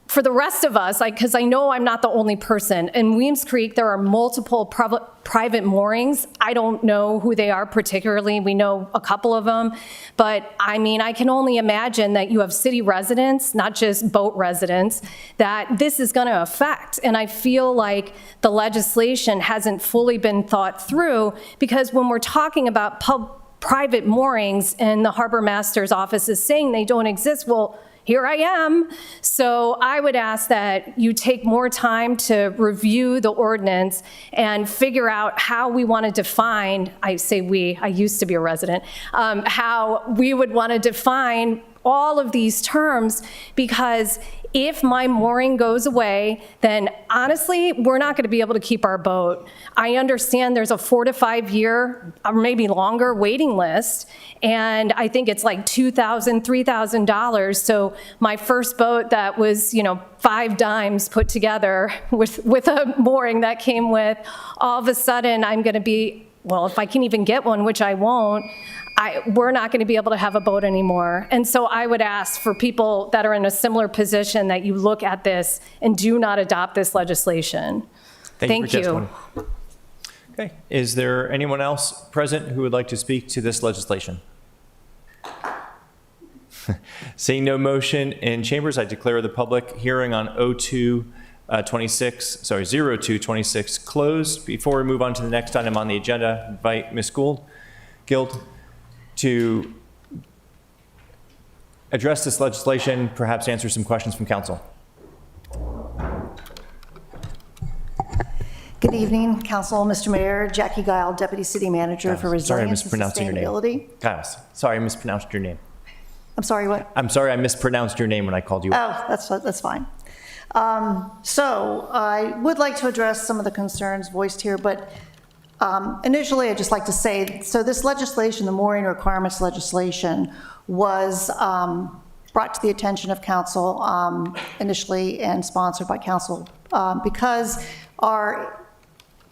for the rest of us, because I know I'm not the only person, in Weems Creek there are multiple private moorings. I don't know who they are particularly. We know a couple of them. But I mean, I can only imagine that you have city residents, not just boat residents, that this is going to affect. And I feel like the legislation hasn't fully been thought through, because when we're talking about private moorings and the harbor master's office is saying they don't exist, well, here I am. So I would ask that you take more time to review the ordinance and figure out how we want to define, I say we, I used to be a resident, how we would want to define all of these terms, because if my mooring goes away, then honestly, we're not going to be able to keep our boat. I understand there's a 4 to 5 year, or maybe longer waiting list, and I think it's like $2,000, $3,000. So my first boat that was, $5 dimes put together with a mooring that came with, all of a sudden I'm going to be, well, if I can even get one, which I won't, we're not going to be able to have a boat anymore. And so I would ask for people that are in a similar position that you look at this and do not adopt this legislation. Thank you. Okay. Is there anyone else present who would like to speak to this legislation? Seeing no motion in chambers, I declare the public hearing on 0226 closed. Before we move on to the next item on the agenda, I invite Ms. Guild to address this legislation, perhaps answer some questions from council. Good evening, Council, Mr. Mayor, Jackie Guile, Deputy City Manager for Resilience and Sustainability. Giles, sorry, I mispronounced your name. I'm sorry, what? I'm sorry, I mispronounced your name when I called you. Oh, that's fine. So I would like to address some of the concerns voiced here, but initially I'd just like to say, so this legislation, the mooring requirements legislation, was brought to the attention of council initially and sponsored by council because our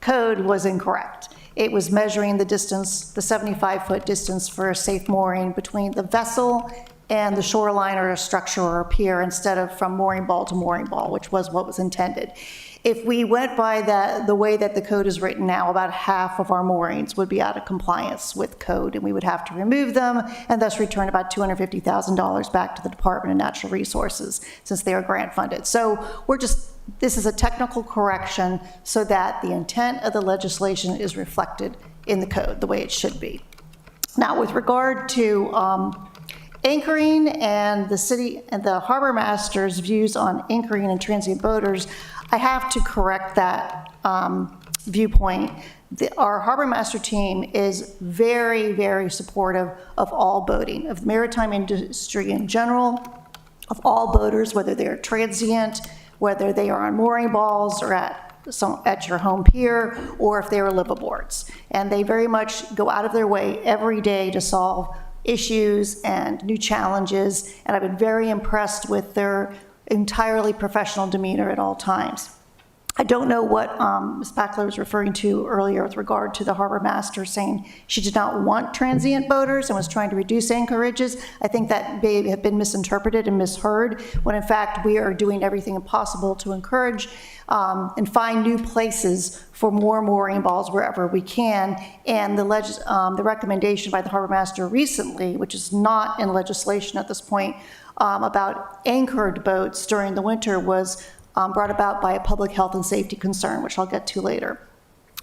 code was incorrect. It was measuring the distance, the 75-foot distance for a safe mooring between the vessel and the shoreline or a structure or a pier instead of from mooring ball to mooring ball, which was what was intended. If we went by the way that the code is written now, about half of our moorings would be out of compliance with code, and we would have to remove them and thus return about $250,000 back to the Department of Natural Resources since they are grant funded. So this is a technical correction so that the intent of the legislation is reflected in the code the way it should be. Now, with regard to anchoring and the city and the harbor master's views on anchoring and transient boaters, I have to correct that viewpoint. Our harbor master team is very, very supportive of all boating, of the maritime industry in general, of all boaters, whether they're transient, whether they are on mooring balls or at your home pier, or if they are liveaboards. And they very much go out of their way every day to solve issues and new challenges, and I've been very impressed with their entirely professional demeanor at all times. I don't know what Ms. Packler was referring to earlier with regard to the harbor master saying she did not want transient boaters and was trying to reduce anchorages. I think that may have been misinterpreted and misheard, when in fact we are doing everything possible to encourage and find new places for more mooring balls wherever we can. And the recommendation by the harbor master recently, which is not in legislation at this point, about anchored boats during the winter was brought about by a public health and safety concern, which I'll get to later.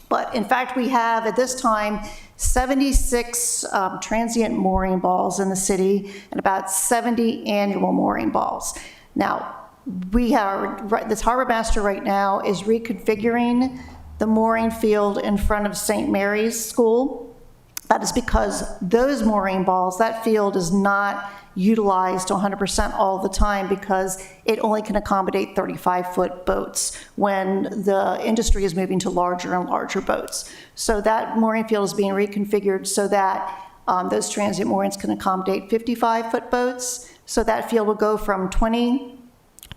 But in fact, we have at this time 76 transient mooring balls in the city and about 70 annual mooring balls. Now, this harbor master right now is reconfiguring the mooring field in front of St. Mary's School. That is because those mooring balls, that field is not utilized 100% all the time because it only can accommodate 35-foot boats when the industry is moving to larger and larger boats. So that mooring field is being reconfigured so that those transient moorings can accommodate 55-foot boats. So that field will go from 20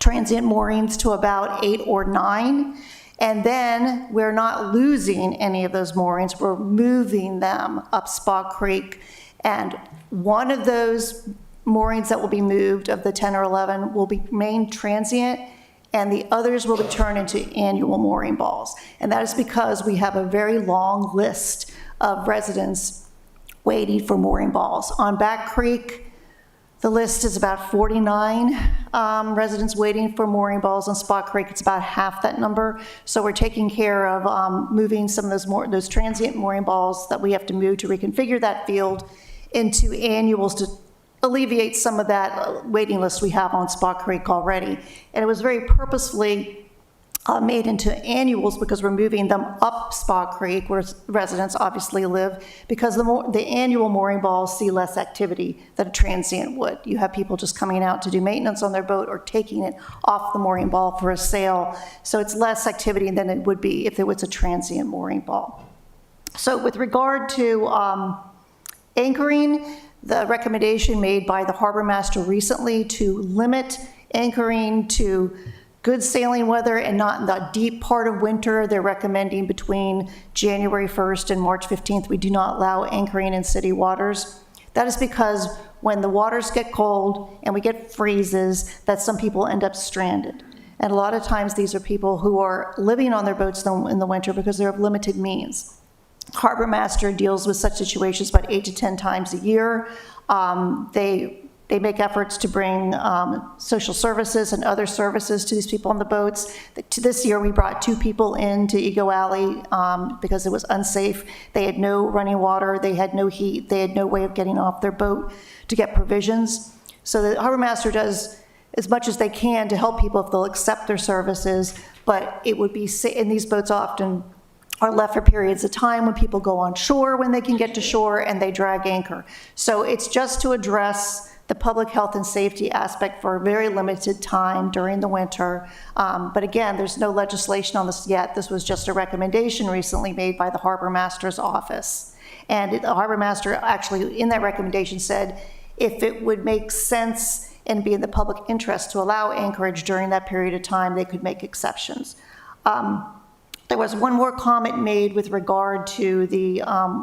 transient moorings to about 8 or 9. And then we're not losing any of those moorings, we're moving them up Spa Creek. And one of those moorings that will be moved of the 10 or 11 will be remain transient, and the others will be turned into annual mooring balls. And that is because we have a very long list of residents waiting for mooring balls. On Back Creek, the list is about 49 residents waiting for mooring balls. On Spot Creek, it's about half that number. So we're taking care of moving some of those transient mooring balls that we have to move to reconfigure that field into annuals to alleviate some of that waiting list we have on Spot Creek already. And it was very purposefully made into annuals because we're moving them up Spa Creek, where residents obviously live, because the annual mooring balls see less activity than a transient would. You have people just coming out to do maintenance on their boat or taking it off the mooring ball for a sail. So it's less activity than it would be if it was a transient mooring ball. So with regard to anchoring, the recommendation made by the harbor master recently to limit anchoring to good sailing weather and not in the deep part of winter. They're recommending between January 1st and March 15th, we do not allow anchoring in city waters. That is because when the waters get cold and we get freezes, that some people end up stranded. And a lot of times these are people who are living on their boats in the winter because they're of limited means. Harbor master deals with such situations about 8 to 10 times a year. They make efforts to bring social services and other services to these people on the boats. This year, we brought 2 people into Ego Alley because it was unsafe. They had no running water, they had no heat, they had no way of getting off their boat to get provisions. So the harbor master does as much as they can to help people if they'll accept their services, but it would be, and these boats often are left for periods of time when people go on shore, when they can get to shore, and they drag anchor. So it's just to address the public health and safety aspect for a very limited time during the winter. But again, there's no legislation on this yet. This was just a recommendation recently made by the harbor master's office. And the harbor master actually in that recommendation said if it would make sense and be in the public interest to allow anchorage during that period of time, they could make exceptions. There was one more comment made with regard to the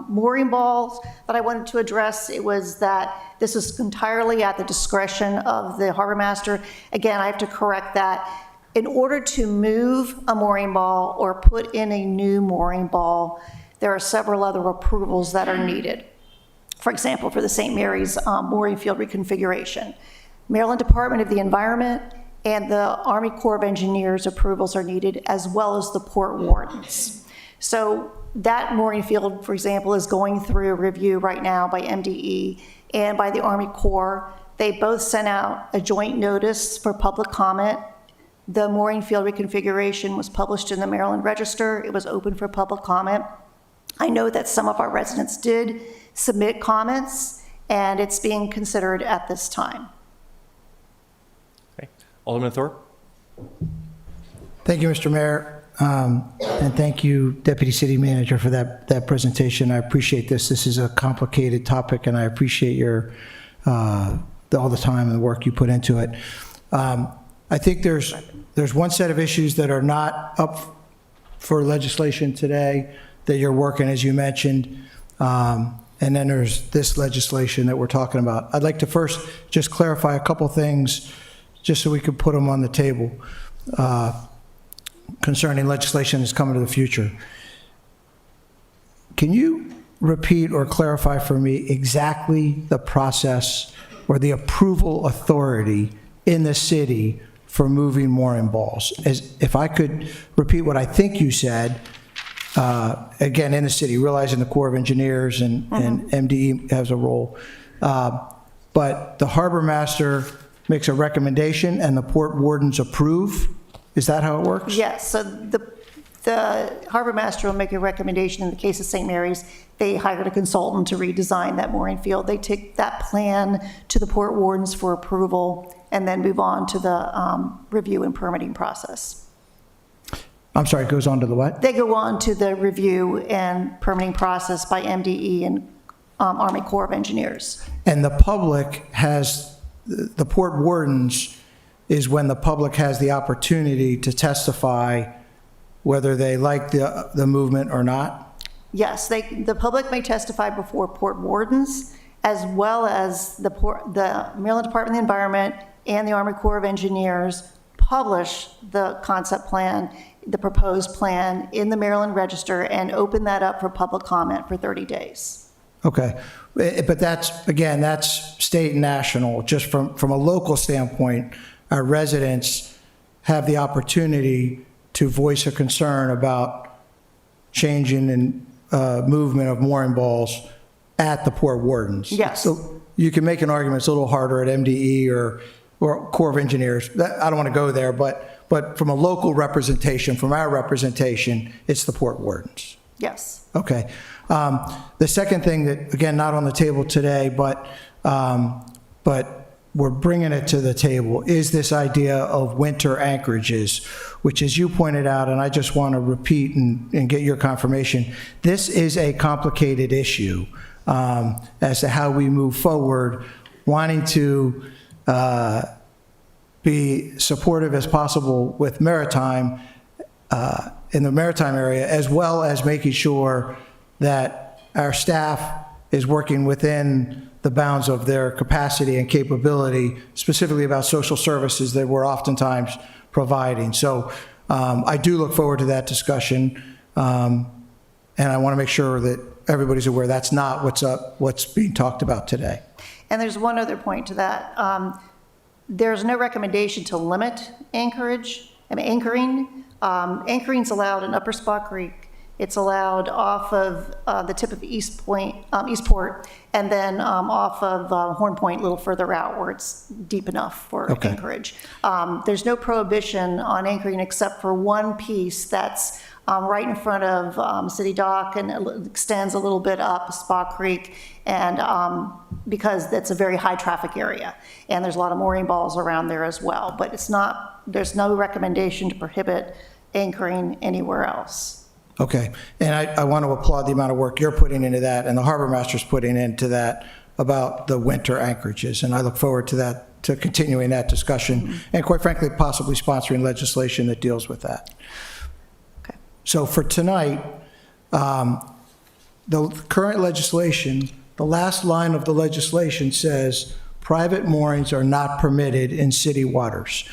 mooring balls that I wanted to address. It was that this is entirely at the discretion of the harbor master. Again, I have to correct that. In order to move a mooring ball or put in a new mooring ball, there are several other approvals that are needed. For example, for the St. Mary's mooring field reconfiguration, Maryland Department of the Environment and the Army Corps of Engineers approvals are needed, as well as the port wardens. So that mooring field, for example, is going through a review right now by MDE and by the Army Corps. They both sent out a joint notice for public comment. The mooring field reconfiguration was published in the Maryland Register. It was open for public comment. I know that some of our residents did submit comments, and it's being considered at this time. Alderman Thorpe. Thank you, Mr. Mayor. And thank you, Deputy City Manager, for that presentation. I appreciate this. This is a complicated topic, and I appreciate your all the time and the work you put into it. I think there's one set of issues that are not up for legislation today that you're working, as you mentioned, and then there's this legislation that we're talking about. I'd like to first just clarify a couple things just so we could put them on the table concerning legislation that's coming to the future. Can you repeat or clarify for me exactly the process or the approval authority in the city for moving mooring balls? If I could repeat what I think you said, again, in the city, realizing the Corps of Engineers and MDE has a role, but the harbor master makes a recommendation and the port wardens approve? Is that how it works? Yes, so the harbor master will make a recommendation. In the case of St. Mary's, they hired a consultant to redesign that mooring field. They take that plan to the port wardens for approval and then move on to the review and permitting process. I'm sorry, it goes on to the what? They go on to the review and permitting process by MDE and Army Corps of Engineers. And the public has, the port wardens is when the public has the opportunity to testify whether they like the movement or not? Yes, the public may testify before port wardens, as well as the Maryland Department of the Environment and the Army Corps of Engineers publish the concept plan, the proposed plan in the Maryland Register and open that up for public comment for 30 days. Okay, but that's, again, that's state and national. Just from a local standpoint, our residents have the opportunity to voice a concern about changing and movement of mooring balls at the port wardens. Yes. So you can make an argument it's a little harder at MDE or or Corps of Engineers. I don't want to go there, but from a local representation, from our representation, it's the port wardens. Yes. Okay. The second thing that, again, not on the table today, but we're bringing it to the table, is this idea of winter anchorages, which, as you pointed out, and I just want to repeat and get your confirmation, this is a complicated issue as to how we move forward, wanting to be supportive as possible with maritime, in the maritime area, as well as making sure that our staff is working within the bounds of their capacity and capability, specifically about social services that we're oftentimes providing. So I do look forward to that discussion, and I want to make sure that everybody's aware that's not what's being talked about today. And there's one other point to that. There's no recommendation to limit anchoring. Anchoring's allowed in Upper Spa Creek. It's allowed off of the tip of Eastport, and then off of Horn Point a little further out where it's deep enough for anchorage. There's no prohibition on anchoring except for one piece that's right in front of City Dock, and it extends a little bit up Spa Creek, and because that's a very high traffic area, and there's a lot of mooring balls around there as well. But there's no recommendation to prohibit anchoring anywhere else. Okay, and I want to applaud the amount of work you're putting into that and the harbor master's putting into that about the winter anchorages, and I look forward to that, to continuing that discussion, and quite frankly, possibly sponsoring legislation that deals with that. Okay. So for tonight, the current legislation, the last line of the legislation says, private moorings are not permitted in city waters.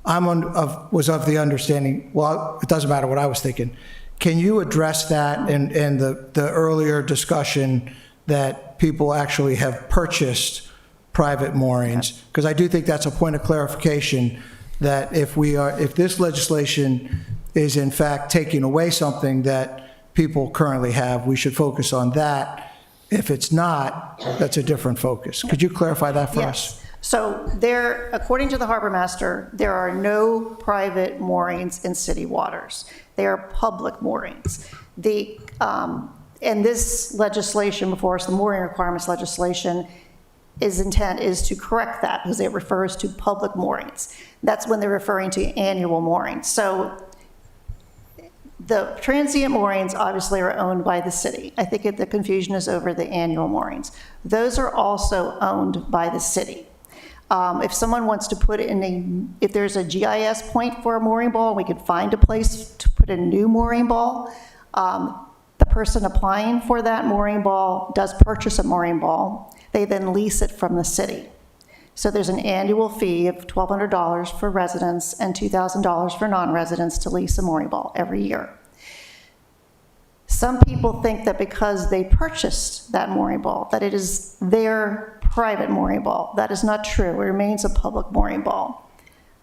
Was of the understanding, well, it doesn't matter what I was thinking. Can you address that in the earlier discussion that people actually have purchased private moorings? Because I do think that's a point of clarification, that if this legislation is in fact taking away something that people currently have, we should focus on that. If it's not, that's a different focus. Could you clarify that for us? So according to the harbor master, there are no private moorings in city waters. They are public moorings. And this legislation before us, the mooring requirements legislation, intent is to correct that because it refers to public moorings. That's when they're referring to annual moorings. So the transient moorings obviously are owned by the city. I think the confusion is over the annual moorings. Those are also owned by the city. If someone wants to put in if there's a GIS point for a mooring ball, we could find a place to put a new mooring ball. The person applying for that mooring ball does purchase a mooring ball. They then lease it from the city. So there's an annual fee of $1,200 for residents and $2,000 for non-residents to lease a mooring ball every year. Some people think that because they purchased that mooring ball, that it is their private mooring ball. That is not true. It remains a public mooring ball.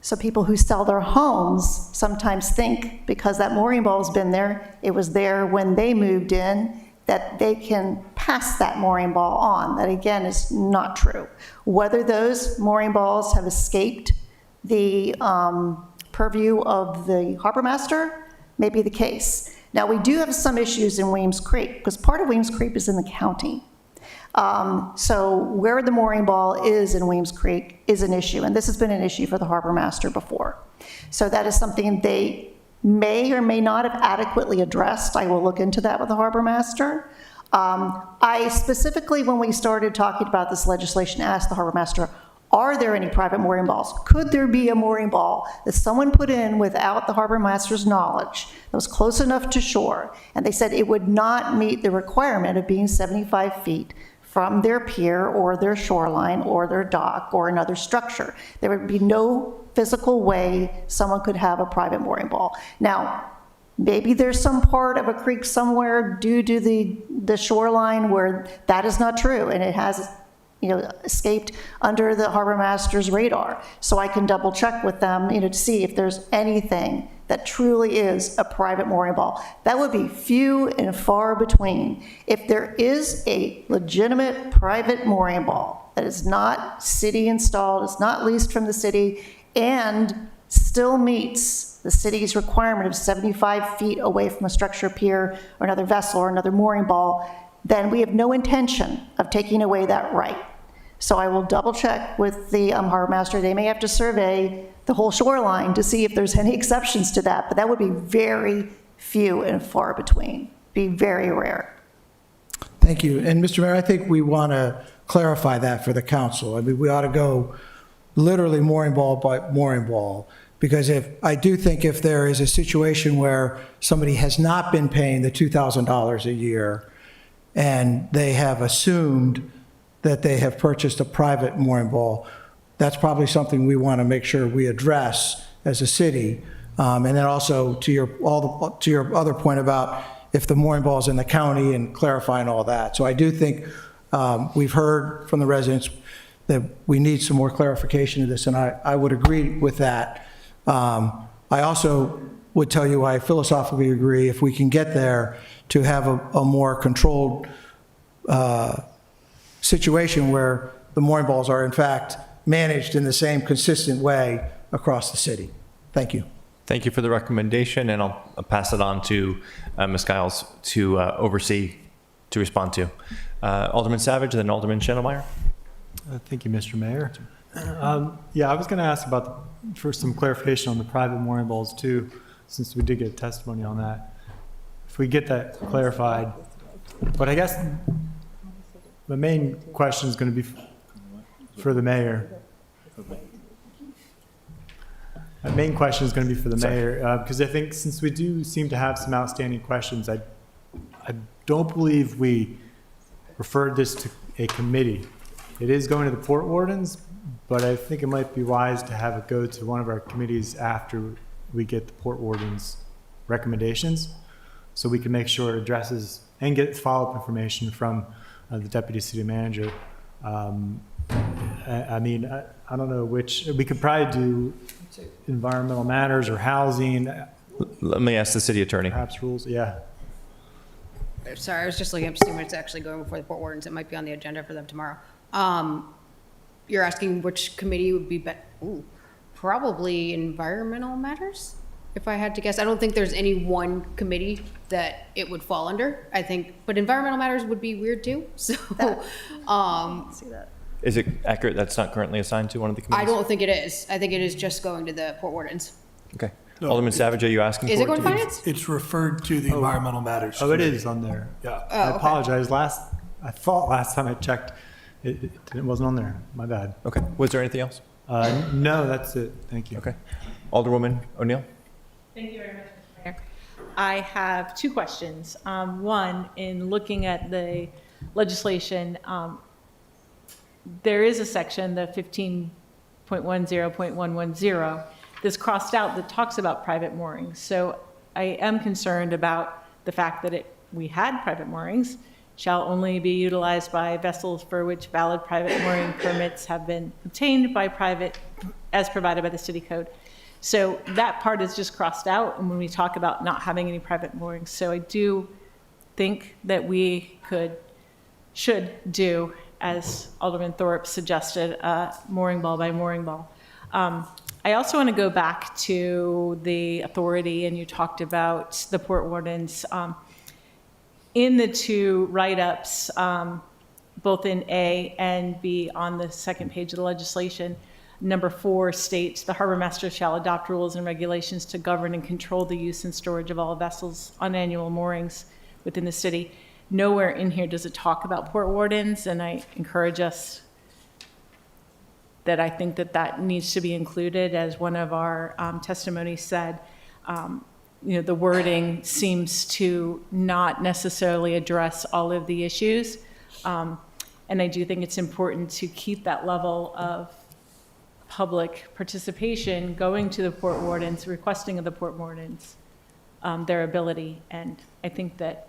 So people who sell their homes sometimes think because that mooring ball has been there, it was there when they moved in, that they can pass that mooring ball on. That again is not true. Whether those mooring balls have escaped the purview of the harbor master may be the case. Now, we do have some issues in Weems Creek, because part of Weems Creek is in the county. So where the mooring ball is in Weems Creek is an issue, and this has been an issue for the harbor master before. So that is something they may or may not have adequately addressed. I will look into that with the harbor master. I specifically, when we started talking about this legislation, asked the harbor master, are there any private mooring balls? Could there be a mooring ball that someone put in without the harbor master's knowledge that was close enough to shore? And they said it would not meet the requirement of being 75 feet from their pier or their shoreline or their dock or another structure. There would be no physical way someone could have a private mooring ball. Now, maybe there's some part of a creek somewhere due to the shoreline where that is not true, and it has escaped under the harbor master's radar. So I can double check with them, to see if there's anything that truly is a private mooring ball. That would be few and far between. If there is a legitimate private mooring ball that is not city installed, is not leased from the city, and still meets the city's requirement of 75 feet away from a structure, pier, or another vessel, or another mooring ball, then we have no intention of taking away that right. So I will double check with the harbor master. They may have to survey the whole shoreline to see if there's any exceptions to that, but that would be very few and far between, be very rare. Thank you. And Mr. Mayor, I think we want to clarify that for the council. I mean, we ought to go literally mooring ball by mooring ball, because I do think if there is a situation where somebody has not been paying the $2,000 a year and they have assumed that they have purchased a private mooring ball, that's probably something we want to make sure we address as a city. And then also to your other point about if the mooring ball is in the county and clarifying all that. So I do think we've heard from the residents that we need some more clarification of this, and I would agree with that. I also would tell you I philosophically agree if we can get there to have a more controlled situation where the mooring balls are in fact managed in the same consistent way across the city. Thank you. Thank you for the recommendation, and I'll pass it on to Ms. Giles to oversee, to respond to. Alderman Savage, then Alderman Schendelmeyer. Thank you, Mr. Mayor. Yeah, I was going to ask for some clarification on the private mooring balls too, since we did get testimony on that. If we get that clarified, but I guess the main question is going to be for the mayor. My main question is going to be for the mayor, because I think since we do seem to have some outstanding questions, I don't believe we referred this to a committee. It is going to the port wardens, but I think it might be wise to have it go to one of our committees after we get the port wardens' recommendations, so we can make sure it addresses and get follow-up information from the deputy city manager. I mean, I don't know which, we could probably do environmental matters or housing. Let me ask the city attorney. Perhaps rules, yeah. Sorry, I was just looking up to see when it's actually going before the port wardens. It might be on the agenda for them tomorrow. You're asking which committee would be probably environmental matters, if I had to guess. I don't think there's any one committee that it would fall under, I think, but environmental matters would be weird too, so. See that. Is it accurate that's not currently assigned to one of the committees? I don't think it is. I think it is just going to the port wardens. Okay. No, Alderman Savage, are you asking is for it going to finance? It's referred to the environmental matters. Oh, it is on there. Yeah. Oh, I apologize. I thought last time I checked, it wasn't on there. My bad. Okay. Was there anything else? No, that's it. Thank you. Okay. Alderwoman O'Neill. Thank you very much, Mr. Mayor. I have two questions. One, in looking at the legislation, there is a section, the 15.10.110, that's crossed out that talks about private moorings. So I am concerned about the fact that we had private moorings shall only be utilized by vessels for which valid private mooring permits have been obtained by private, as provided by the city code. So that part is just crossed out when we talk about not having any private moorings. So I do think that we should do, as Alderman Thorpe suggested, mooring ball by mooring ball. I also want to go back to the authority, and you talked about the port wardens. In the two write-ups, both in A and B on the second page of the legislation, number 4 states the harbor master shall adopt rules and regulations to govern and control the use and storage of all vessels on annual moorings within the city. Nowhere in here does it talk about port wardens, and I encourage us that I think that needs to be included. As one of our testimonies said, the wording seems to not necessarily address all of the issues. And I do think it's important to keep that level of public participation going to the port wardens, requesting of the port wardens their ability. And I think that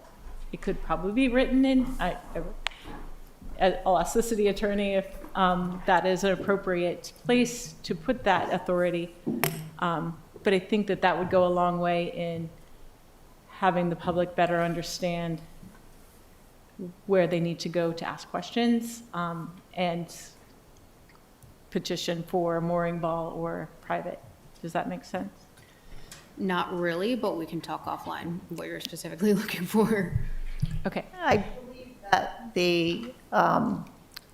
it could probably be written in, I'll ask the city attorney if that is an appropriate place to put that authority. But but I think that that would go a long way in having the public better understand where they need to go to ask questions and petition for a mooring ball or private. Does that make sense? Not really, but we can talk offline, what you're specifically looking for. Okay. I believe that the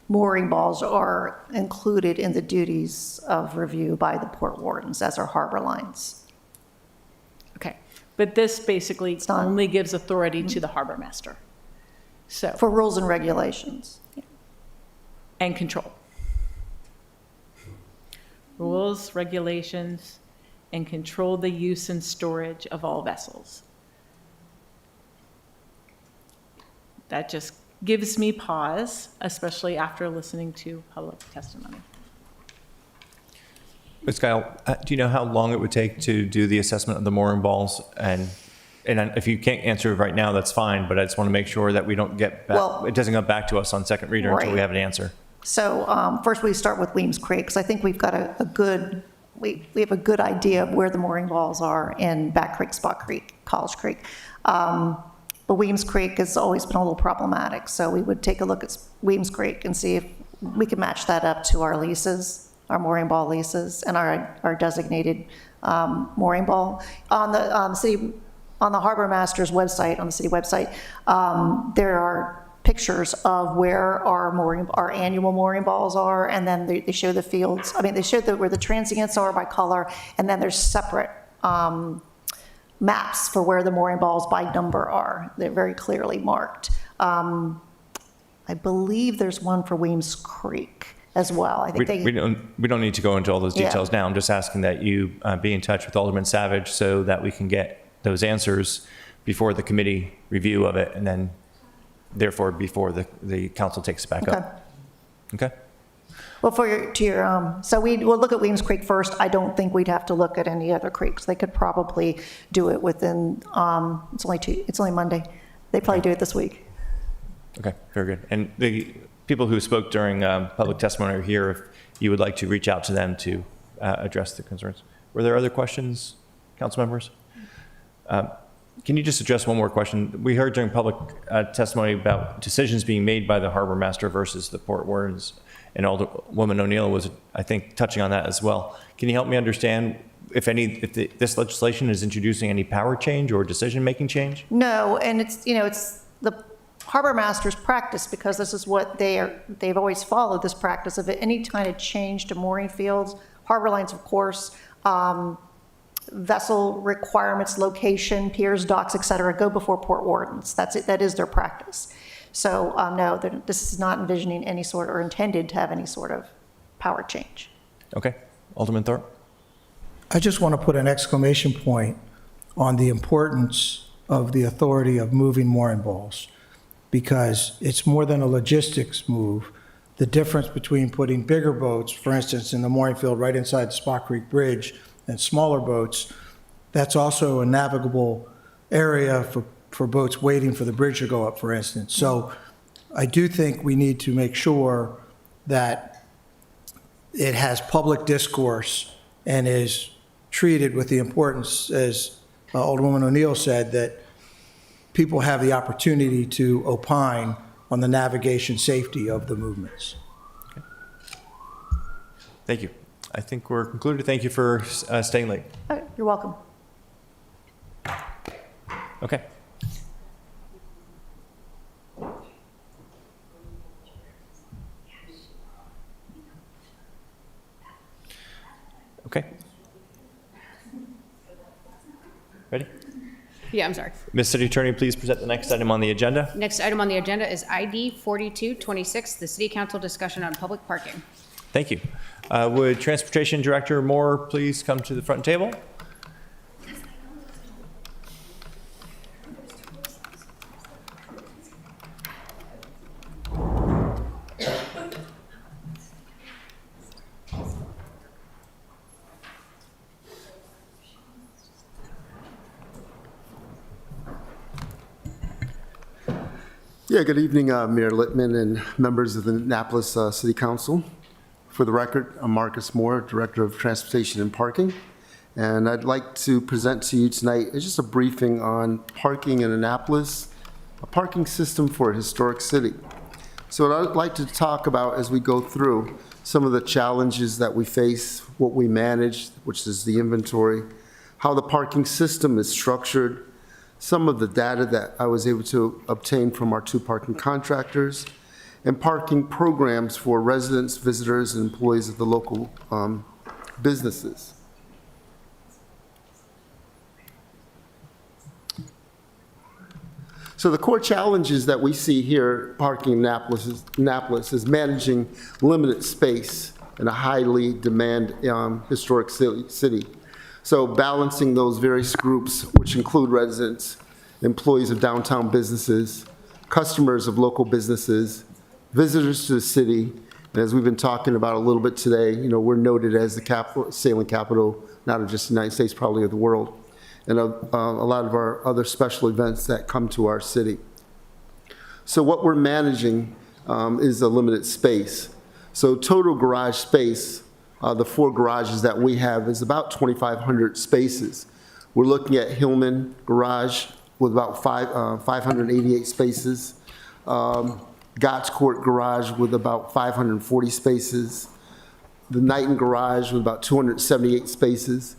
mooring balls are included in the duties of review by the port wardens, as are harbor lines. Okay. But this basically only gives authority to the harbor master. So. For rules and regulations. And control. Rules, regulations, and control the use and storage of all vessels. That just gives me pause, especially after listening to public testimony. Ms. Kyle, do you know how long it would take to do the assessment of the mooring balls? And if you can't answer right now, that's fine, but I just want to make sure that we don't get back, it doesn't come back to us on second reader until we have an answer. So first we start with Weems Creek, because I think we've got a good, we have a good idea of where the mooring balls are in Back Creek, Spot Creek, College Creek. But Weems Creek has always been a little problematic, so we would take a look at Weems Creek and see if we can match that up to our leases, our mooring ball leases, and our designated mooring ball. On the Harbor Master's website, on the city website, there are pictures of where our annual mooring balls are, and then they show the fields. I mean, they show where the transients are by color, and then there's separate maps for where the mooring balls by number are. They're very clearly marked. I believe there's one for Weems Creek as well. I think we don't need to go into all those details now. I'm just asking that you be in touch with Alderman Savage so that we can get those answers before the committee review of it, and then therefore before the council takes it back up. Okay. Well, so we'll look at Weems Creek first. I don't think we'd have to look at any other creeks. They could probably do it within, it's only Monday. They probably do it this week. Okay, very good. And the people who spoke during public testimony are here if you would like to reach out to them to address the concerns. Were there other questions, council members? Can you just address one more question? We heard during public testimony about decisions being made by the harbor master versus the port wardens, and Alderwoman O'Neill was, I think, touching on that as well. Can you help me understand if this legislation is introducing any power change or decision-making change? No, and it's the harbor master's practice, because this is what they've always followed, this practice of any kind of change to mooring fields, harbor lines, of course, vessel requirements, location, piers, docks, et cetera, go before port wardens. That's it. That is their practice. So no, this is not envisioning any sort or intended to have any sort of power change. Okay. Alderman Thorpe? I just want to put an exclamation point on the importance of the authority of moving mooring balls, because it's more than a logistics move. The difference between putting bigger boats, for instance, in the mooring field right inside the Spot Creek Bridge, and smaller boats, that's also a navigable area for boats waiting for the bridge to go up, for instance. So I do think we need to make sure that it has public discourse and is treated with the importance, as Alderwoman O'Neill said, that people have the opportunity to opine on the navigation safety of the movements. Okay. Thank you. I think we're concluded. Thank you for staying late. You're welcome. Okay. Okay. Ready? Yeah, I'm sorry. Ms. City Attorney, please present the next item on the agenda. Next item on the agenda is ID 4226, the City Council discussion on public parking. Thank you. Would Transportation Director Moore please come to the front table? Yeah, good evening, Mayor Littman and members of the Annapolis City Council. For the record, I'm Marcus Moore, Director of Transportation and Parking, And I'd like to present to you tonight just a briefing on parking in Annapolis, a parking system for a historic city. So what I'd like to talk about as we go through some of the challenges that we face, what we manage, which is the inventory, how the parking system is structured, some of the data that I was able to obtain from our 2 parking contractors, and parking programs for residents, visitors, and employees of the local businesses. So the core challenges that we see here parking in Annapolis is managing limited space in a highly demand historic city. So balancing those various groups, which include residents, employees of downtown businesses, customers of local businesses, visitors to the city, and as we've been talking about a little bit today, you know, we're noted as the sailing capital, not of just the United States, probably of the world, and a lot of our other special events that come to our city. So what we're managing is a limited space. So total garage space, the 4 garages that we have is about 2,500 spaces. We're looking at Hillman Garage with about 588 spaces, Gotts Court Garage with about 540 spaces, the Knighton Garage with about 278 spaces,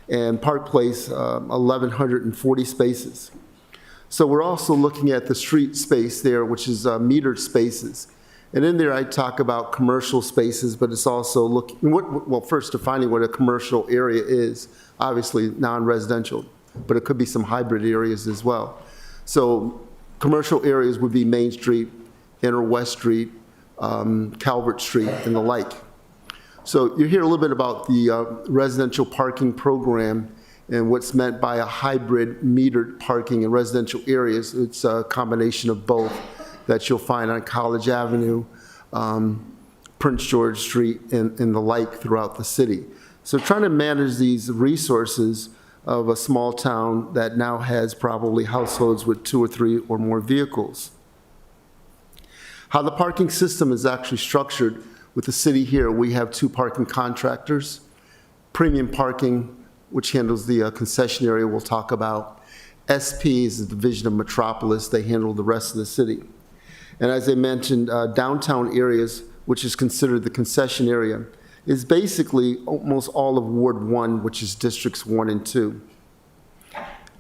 and Park Place, 1,140 spaces. So we're also looking at the street space there, which is metered spaces. And in there, I talk about commercial spaces, but it's also well, first defining what a commercial area is, obviously non-residential, but it could be some hybrid areas as well. So commercial areas would be Main Street, Inner West Street, Calvert Street, and the like. So you hear a little bit about the residential parking program and what's meant by a hybrid metered parking in residential areas. It's a combination of both that you'll find on College Avenue, Prince George Street, and the like throughout the city. So trying to manage these resources of a small town that now has probably households with 2 or 3 or more vehicles. How the parking system is actually structured with the city here, we have 2 parking contractors. Premium Parking, which handles the concession area we'll talk about. SP is the division of Metropolis. They handle the rest of the city. And as I mentioned, downtown areas, which is considered the concession area, is basically almost all of Ward 1, which is Districts 1 and 2.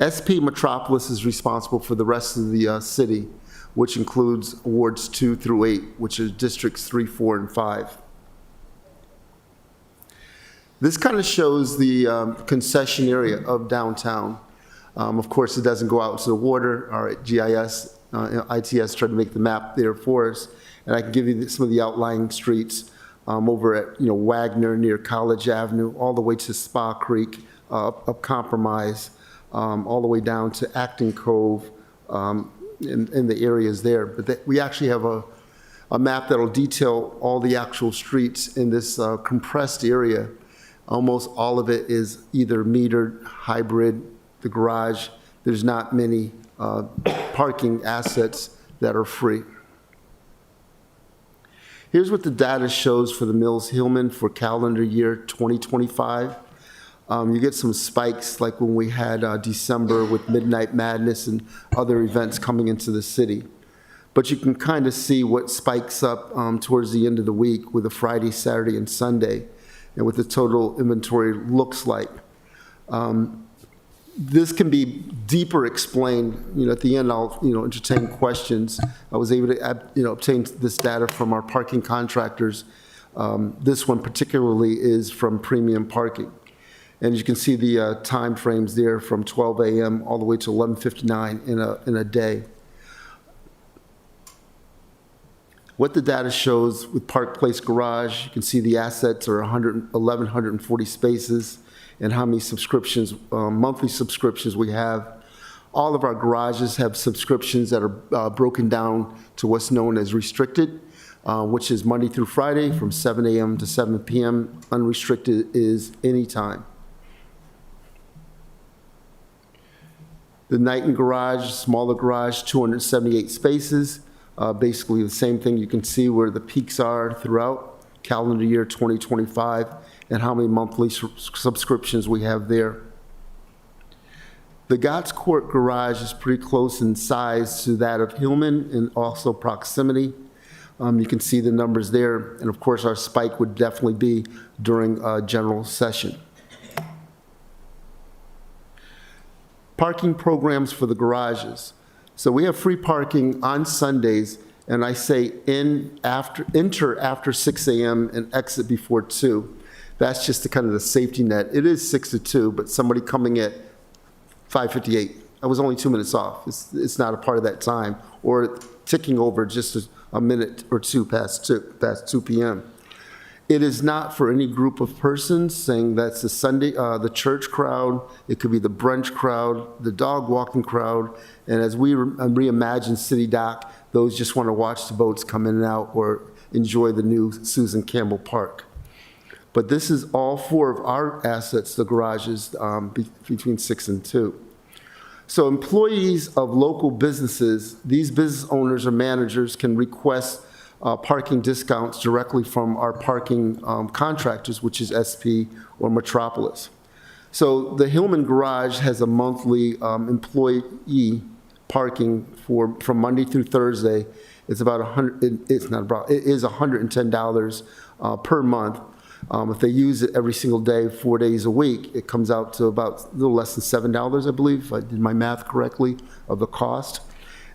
SP Metropolis is responsible for the rest of the city, which includes Wards 2 through 8, which are Districts 3, 4, and 5. This kind of shows the concession area of downtown. Of course, it doesn't go out to the water. Our GIS, ITS tried to make the map there for us. And I can give you some of the outlying streets over at Wagner near College Avenue, all the way to Spa Creek, up Compromise, all the way down to Acton Cove, in the areas there. But we actually have a map that'll detail all the actual streets in this compressed area. Almost all of it is either metered, hybrid, the garage. There's not many parking assets that are free. Here's what the data shows for the Mills Hillman for calendar year 2025. You get some spikes like when we had December with Midnight Madness and other events coming into the city. But you can kind of see what spikes up towards the end of the week with a Friday, Saturday, and Sunday, and what the total inventory looks like. This can be deeper explained. At the end, I'll entertain questions. I was able to obtain this data from our parking contractors. This one particularly is from Premium Parking. And you can see the time frames there from 12 a.m. all the way to 11:59 in a day. What the data shows with Park Place Garage, you can see the assets are 1,140 spaces and how many subscriptions, monthly subscriptions we have. All of our garages have subscriptions that are broken down to what's known as restricted, which is Monday through Friday from 7 a.m. to 7 p.m. Unrestricted is anytime. The Knighton Garage, smaller garage, 278 spaces. Basically the same thing. You can see where the peaks are throughout calendar year 2025 and how many monthly subscriptions we have there. The Gotts Court garage is pretty close in size to that of Hillman and also proximity. You can see the numbers there, and of course our spike would definitely be during general session. Parking programs for the garages. So we have free parking on Sundays, and I say enter after 6 a.m. and exit before 2. That's just the kind of the safety net. It is 6 to 2, but somebody coming at 5:58, I was only 2 minutes off. It's not a part of that time, or ticking over just a minute or two past 2 p.m. It is not for any group of persons, saying that's the Sunday, the church crowd, it could be the brunch crowd, the dog walking crowd, and as we reimagine City Dock, those just want to watch the boats come in and out or enjoy the new Susan Campbell Park. But this is all 4 of our assets, the garages, between 6 and 2. So employees of local businesses, these business owners or managers can request parking discounts directly from our parking contractors, which is SP or Metropolis. So the Hillman garage has a monthly employee parking from Monday through Thursday. It's about it is $110 per month. If they use it every single day, 4 days a week, it comes out to about a little less than $7, I believe, if I did my math correctly, of the cost.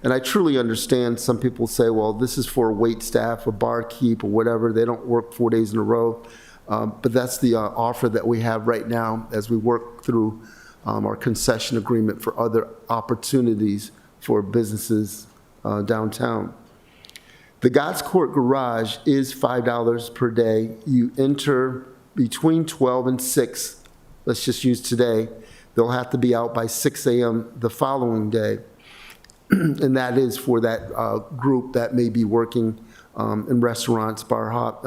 And I truly understand some people say, well, this is for wait staff, a barkeep, or whatever. They don't work 4 days in a row. But that's the offer that we have right now as we work through our concession agreement for other opportunities for businesses downtown. The Gotts Court garage is $5 per day. You enter between 12 and 6. Let's just use today. They'll have to be out by 6 a.m. the following day. And that is for that group that may be working in restaurants, bar hop,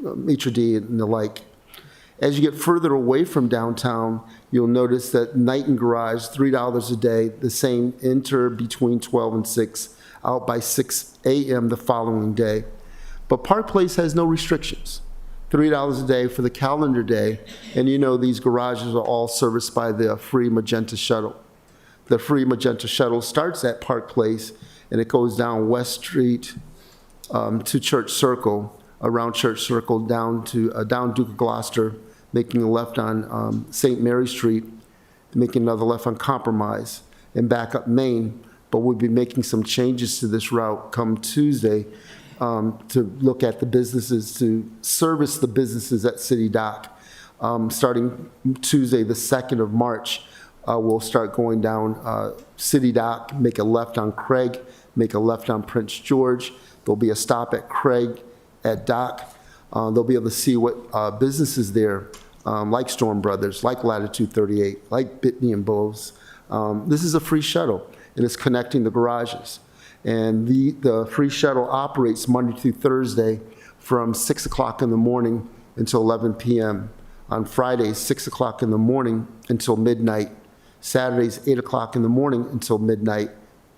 maitre d' and the like. As you get further away from downtown, you'll notice that night and garage, $3 a day, the same, enter between 12 and 6, out by 6 a.m. the following day. But Park Place has no restrictions. $3 a day for the calendar day, and you know these garages are all serviced by the free Magenta Shuttle. The free Magenta Shuttle starts at Park Place, and it goes down West Street to Church Circle, around Church Circle, down Duke of Gloucester, making a left on St. Mary Street, making another left on Compromise, and back up Main. But we'll be making some changes to this route come Tuesday to look at the businesses, to service the businesses at City Dock. Starting Tuesday, the 2nd of March, we'll start going down City Dock, make a left on Craig, make a left on Prince George. There'll be a stop at Craig, at Dock. They'll be able to see what businesses there, like Storm Brothers, like Latitude 38, like Bitney and Bowes. This is a free shuttle, and it's connecting the garages. And the free shuttle operates Monday through Thursday from 6 o'clock in the morning until 11 p.m. On Fridays, 6 o'clock in the morning until midnight. Saturdays, 8 o'clock in the morning until midnight.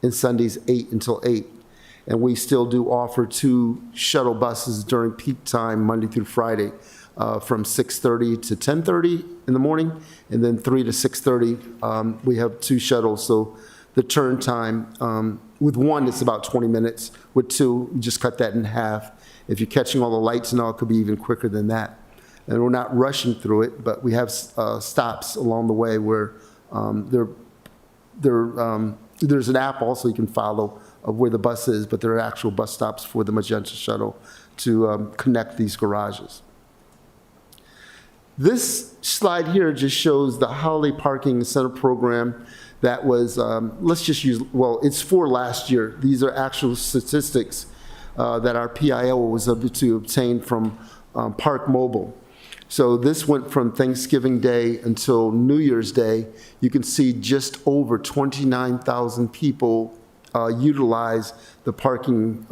And Sundays, 8 until 8. And we still do offer 2 shuttle buses during peak time, Monday through Friday, from 6:30 to 10:30 in the morning, and then 3 to 6:30. We have 2 shuttles, so the turn time, with one, it's about 20 minutes. With 2, you just cut that in half. If you're catching all the lights and all, it could be even quicker than that. And we're not rushing through it, but we have stops along the way where there's an app also you can follow of where the bus is, but there are actual bus stops for the Magenta Shuttle to connect these garages. This slide here just shows the holiday parking incentive program that was, let's just use, well, it's for last year. These are actual statistics that our PIO was able to obtain from Park Mobile. So this went from Thanksgiving Day until New Year's Day. You can see just over 29,000 people utilize the parking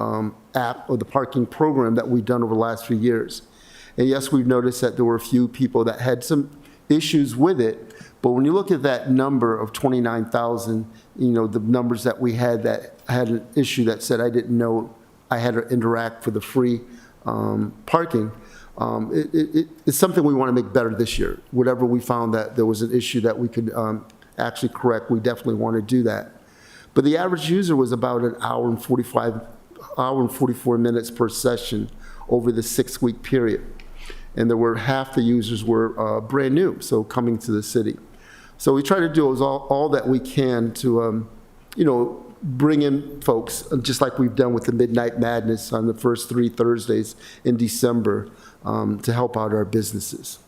app or the parking program that we've done over the last few years. And yes, we've noticed that there were a few people that had some issues with it, but when you look at that number of 29,000, you know, the numbers that we had that had an issue that said I didn't know I had to interact for the free parking, It's something we want to make better this year. Whatever we found that there was an issue that we could actually correct, we definitely want to do that. But the average user was about an hour and 44 minutes per session over the 6-week period. And there were half the users were brand new, so coming to the city. So we try to do all that we can to, bring in folks, just like we've done with the Midnight Madness on the first 3 Thursdays in December, to help out our businesses.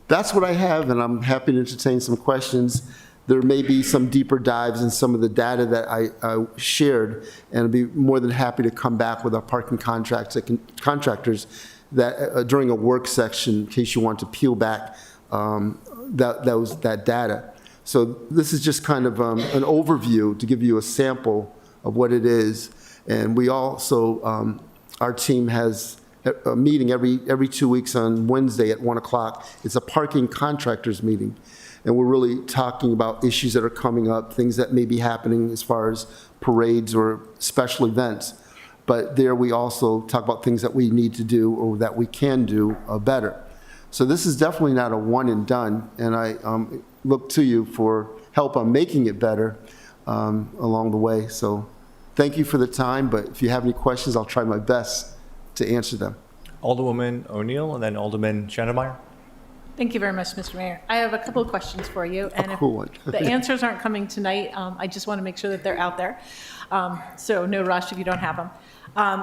That's what I have, and I'm happy to entertain some questions. There may be some deeper dives in some of the data that I shared, and I'd be more than happy to come back with our parking contractors that during a work section, in case you want to peel back that data. So this is just kind of an overview to give you a sample of what it is. And we also, our team has a meeting every 2 weeks on Wednesday at 1 o'clock. It's a parking contractors meeting. And we're really talking about issues that are coming up, things that may be happening as far as parades or special events. But there we also talk about things that we need to do or that we can do better. So this is definitely not a one and done, and I look to you for help on making it better along the way. So thank you for the time, but if you have any questions, I'll try my best to answer them. Alderwoman O'Neill and then Alderman Schneidermeyer. Thank you very much, Mr. Mayor. I have a couple of questions for you. And if cool one. the answers aren't coming tonight, I just want to make sure that they're out there. So no rush if you don't have them.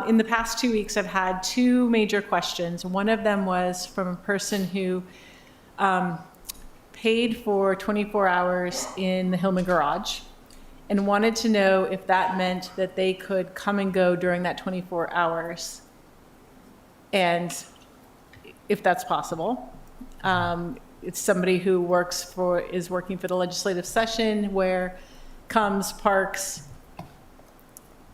In the past 2 weeks, I've had 2 major questions. One of them was from a person who paid for 24 hours in the Hillman Garage and wanted to know if that meant that they could come and go during that 24 hours and if that's possible. It's somebody who is working for the legislative session where comes, parks,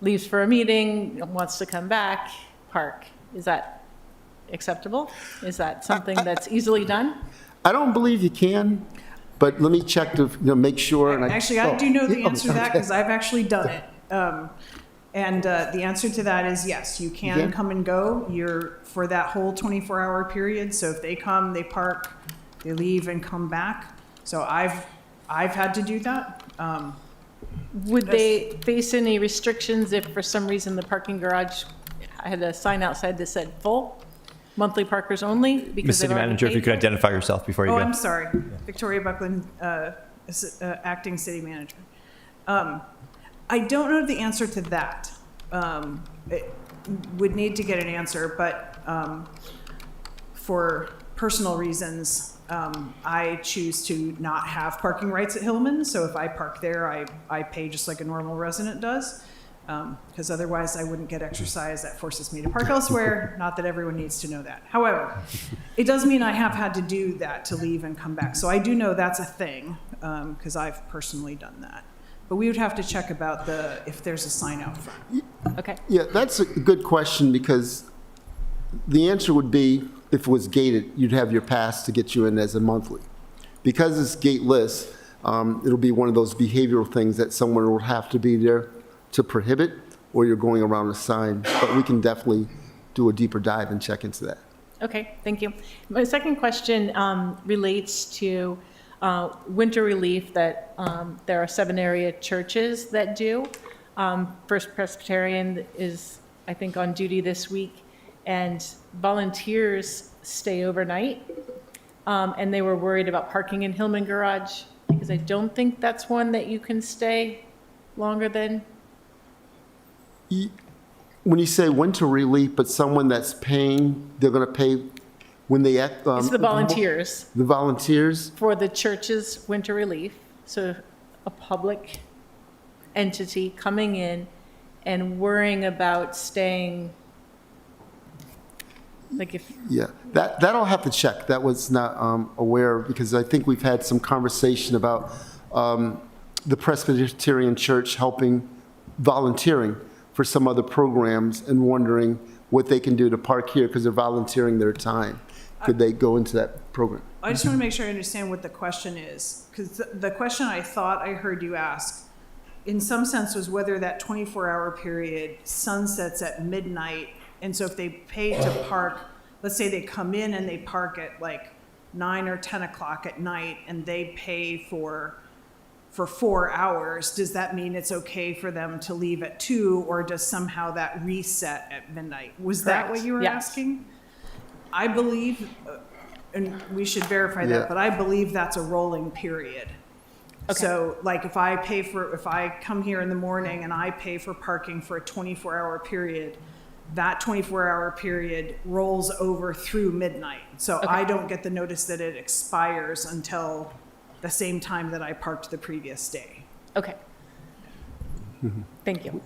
leaves for a meeting, wants to come back, park. Is that acceptable? Is that something that's easily done? I don't believe you can, but let me check to make sure. And Actually, I do know the answer to that because I've actually done it. And the answer to that is yes, you can come and go. You're for that whole 24-hour period. So if they come, they park, they leave and come back. So I've had to do that. Would they face any restrictions if for some reason the parking garage had a sign outside that said full, monthly parkers only? Because Ms. City Manager, if you could identify yourself before you go. Oh, I'm sorry. Victoria Buckland, Acting City Manager. I don't know the answer to that. It would need to get an answer, but for personal reasons, I choose to not have parking rights at Hillman. So if I park there, I pay just like a normal resident does, because otherwise I wouldn't get exercise. That forces me to park elsewhere. Not that everyone needs to know that. However, it does mean I have had to do that to leave and come back. So I do know that's a thing, because I've personally done that. But we would have to check about if there's a sign out front. Okay. Yeah, that's a good question because the answer would be if it was gated, you'd have your pass to get you in as a monthly. Because it's gateless, it'll be one of those behavioral things that someone will have to be there to prohibit, or you're going around a sign. But we can definitely do a deeper dive and check into that. Okay, thank you. My second question relates to winter relief that there are 7 area churches that do. First Presbyterian is, I think, on duty this week, and volunteers stay overnight. And they were worried about parking in Hillman Garage because I don't think that's one that you can stay longer than. When you say winter relief, but someone that's paying, they're going to pay when they act. It's the volunteers. The volunteers? For the church's winter relief. So a public entity coming in and worrying about staying, like if. Yeah, that I'll have to check. That was not aware, because I think we've had some conversation about the Presbyterian Church volunteering for some other programs and wondering what they can do to park here because they're volunteering their time. Could they go into that program? I just want to make sure I understand what the question is, because the question I thought I heard you ask, in some sense, was whether that 24-hour period sunsets at midnight And so if they pay to park, let's say they come in and they park at like 9 or 10 o'clock at night and they pay for 4 hours, does that mean it's okay for them to leave at 2, or does somehow that reset at midnight? Was that Correct. what you were Yes. asking? I believe, and we should verify Yeah. that, but I believe that's a rolling period. So like if I come here in the morning and I pay for parking for a 24-hour period, that 24-hour period rolls over through midnight. So I don't get the notice that it expires until the same time that I parked the previous day. Okay. Thank you.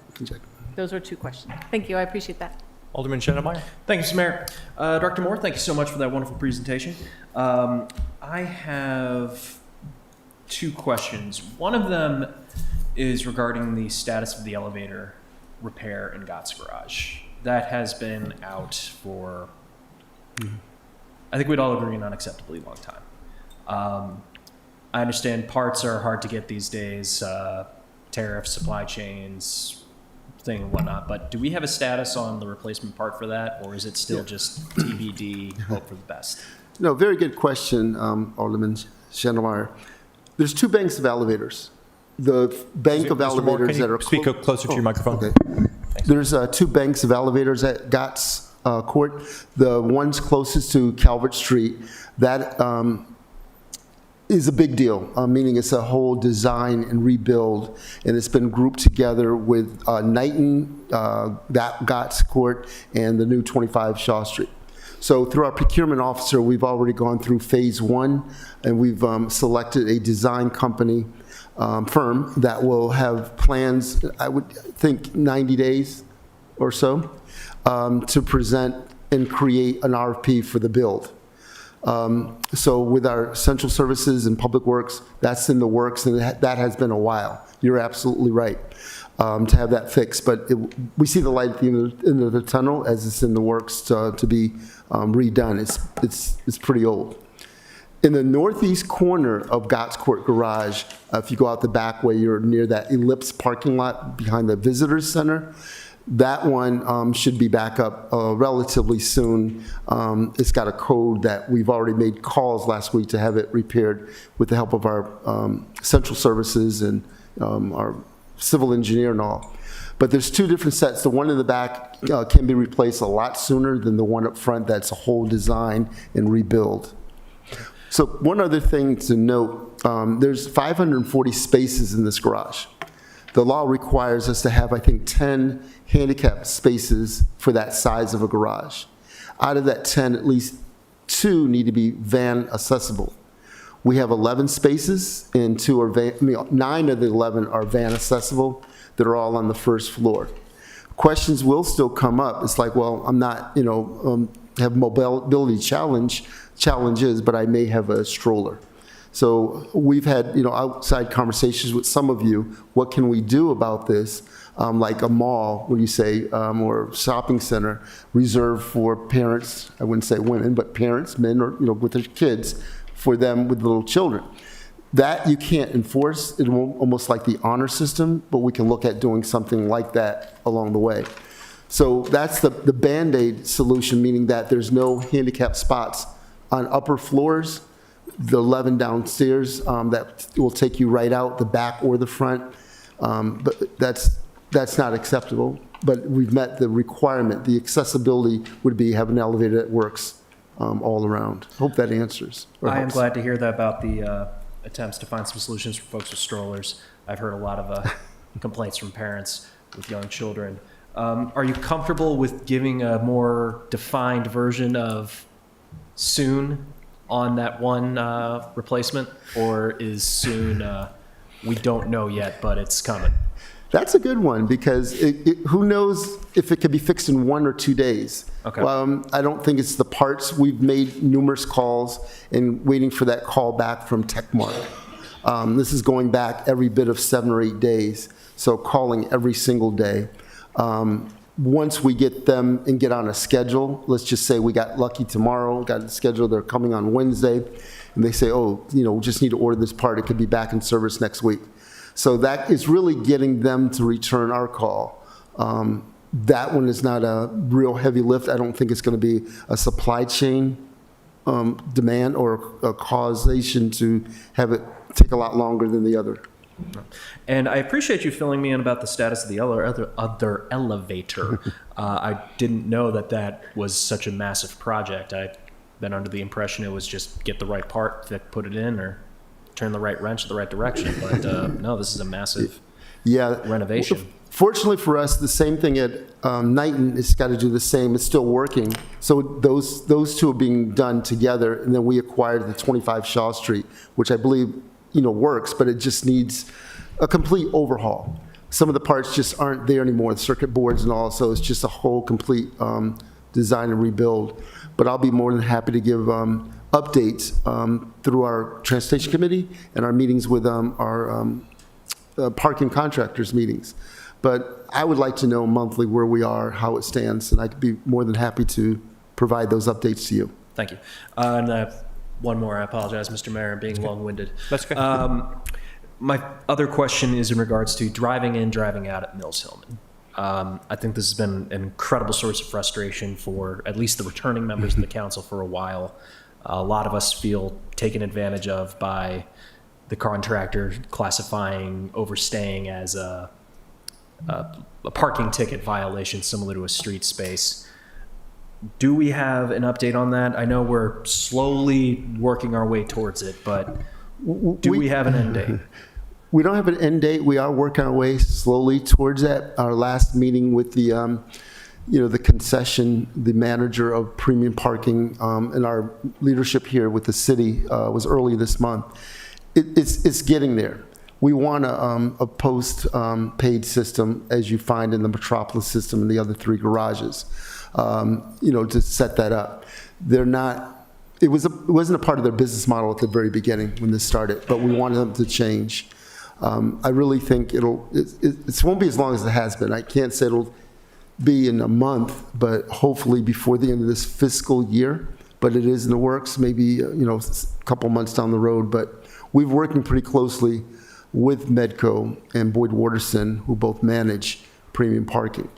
Those are 2 questions. Thank you, I appreciate that. Alderman Schneidermeyer. Thank you, Mr. Mayor. Dr. Moore, thank you so much for that wonderful presentation. I have 2 questions. One of them is regarding the status of the elevator repair in Gott's Garage. That has been out for, I think we'd all agree, an unacceptably long time. I understand parts are hard to get these days, tariffs, supply chains, thing and whatnot, but do we have a status on the replacement part for that, or is it still just TBD, hope for the best? No, very good question, Alderman Schneidermeyer. There's 2 banks of elevators. The bank of Mr. Moore, elevators can that you are speak up closer to your microphone? Okay. There's 2 banks of elevators at Gott's Court. The one's closest to Calvert Street. That is a big deal, meaning it's a whole design and rebuild, and it's been grouped together with Knighton, that Gott's Court, and the new 25 Shaw Street. So through our procurement officer, we've already gone through phase 1, and we've selected a design company firm that will have plans, I would think 90 days or so, to present and create an RFP for the build. So with our central services and public works, that's in the works, and that has been a while. You're absolutely right to have that fixed, but we see the light at the end of the tunnel as it's in the works to be redone. It's pretty old. In the northeast corner of Gott's Court Garage, if you go out the back way, you're near that ellipse parking lot behind the visitor's center. That one should be back up relatively soon. It's got a code that we've already made calls last week to have it repaired with the help of our central services and our civil engineer and all. But there's 2 different sets. The one in the back can be replaced a lot sooner than the one up front. That's a whole design and rebuild. So one other thing to note, there's 540 spaces in this garage. The law requires us to have, I think, 10 handicap spaces for that size of a garage. Out of that 10, at least 2 need to be van accessible. We have 11 spaces, and 9 of the 11 are van accessible that are all on the first floor. Questions will still come up. It's like, well, I'm not, have mobility challenges, but I may have a stroller. So we've had, outside conversations with some of you. What can we do about this? Like a mall, when you say, or shopping center, reserved for parents. I wouldn't say women, but parents, men, or with their kids, for them with little children. That you can't enforce. It's almost like the honor system, but we can look at doing something like that along the way. So that's the Band-Aid solution, meaning that there's no handicap spots on upper floors, the 11 downstairs that will take you right out the back or the front. But that's not acceptable. But we've met the requirement. The accessibility would be have an elevator that works all around. Hope that answers. I am glad to hear that about the attempts to find some solutions for folks with strollers. I've heard a lot of complaints from parents with young children. Are you comfortable with giving a more defined version of soon on that one replacement, or is soon we don't know yet, but it's coming? That's a good one, because who knows if it could be fixed in 1 or 2 days. Okay. I don't think it's the parts. We've made numerous calls and waiting for that call back from Techmark. This is going back every bit of 7 or 8 days, so calling every single day. Once we get them and get on a schedule, let's just say we got lucky tomorrow, got a schedule, they're coming on Wednesday, and they say, oh, we just need to order this part, it could be back in service next week. So that is really getting them to return our call. that one is not a real heavy lift. I don't think it's going to be a supply chain demand or a causation to have it take a lot longer than the other. And I appreciate you filling me in about the status of the other elevator. I didn't know that was such a massive project. I'd been under the impression it was just get the right part, put it in, or turn the right wrench in the right direction. But no, this is a massive renovation. Fortunately for us, the same thing at Knighton has got to do the same. It's still working. So those two are being done together, and then we acquired the 25 Shaw Street, which I believe works, but it just needs a complete overhaul. Some of the parts just aren't there anymore, the circuit boards and all, so it's just a whole complete design and rebuild. But I'll be more than happy to give updates through our transportation committee and our meetings with our parking contractors meetings. But I would like to know monthly where we are, how it stands, and I could be more than happy to provide those updates to you. Thank you. And one more. I apologize, Mr. Mayor, I'm being long-winded. That's okay. My other question is in regards to driving in, driving out at Mills Hillman. I think this has been an incredible source of frustration for at least the returning members of the council for a while. A lot of us feel taken advantage of by the contractor classifying overstaying as a parking ticket violation similar to a street space. Do we have an update on that? I know we're slowly working our way towards it, but do we have an end date? We don't have an end date. We are working our way slowly towards that. Our last meeting with the, the concession, the manager of premium parking, and our leadership here with the city was early this month. It's getting there. We want a post-paid system, as you find in the Metropolis system and the other 3 garages, to set that up. They're not. It wasn't a part of their business model at the very beginning when this started, but we wanted them to change. I really think it won't be as long as it has been. I can't say it'll be in a month, but hopefully before the end of this fiscal year. But it is in the works, maybe a couple months down the road. But we're working pretty closely with Medco and Boyd Waterson, who both manage premium parking.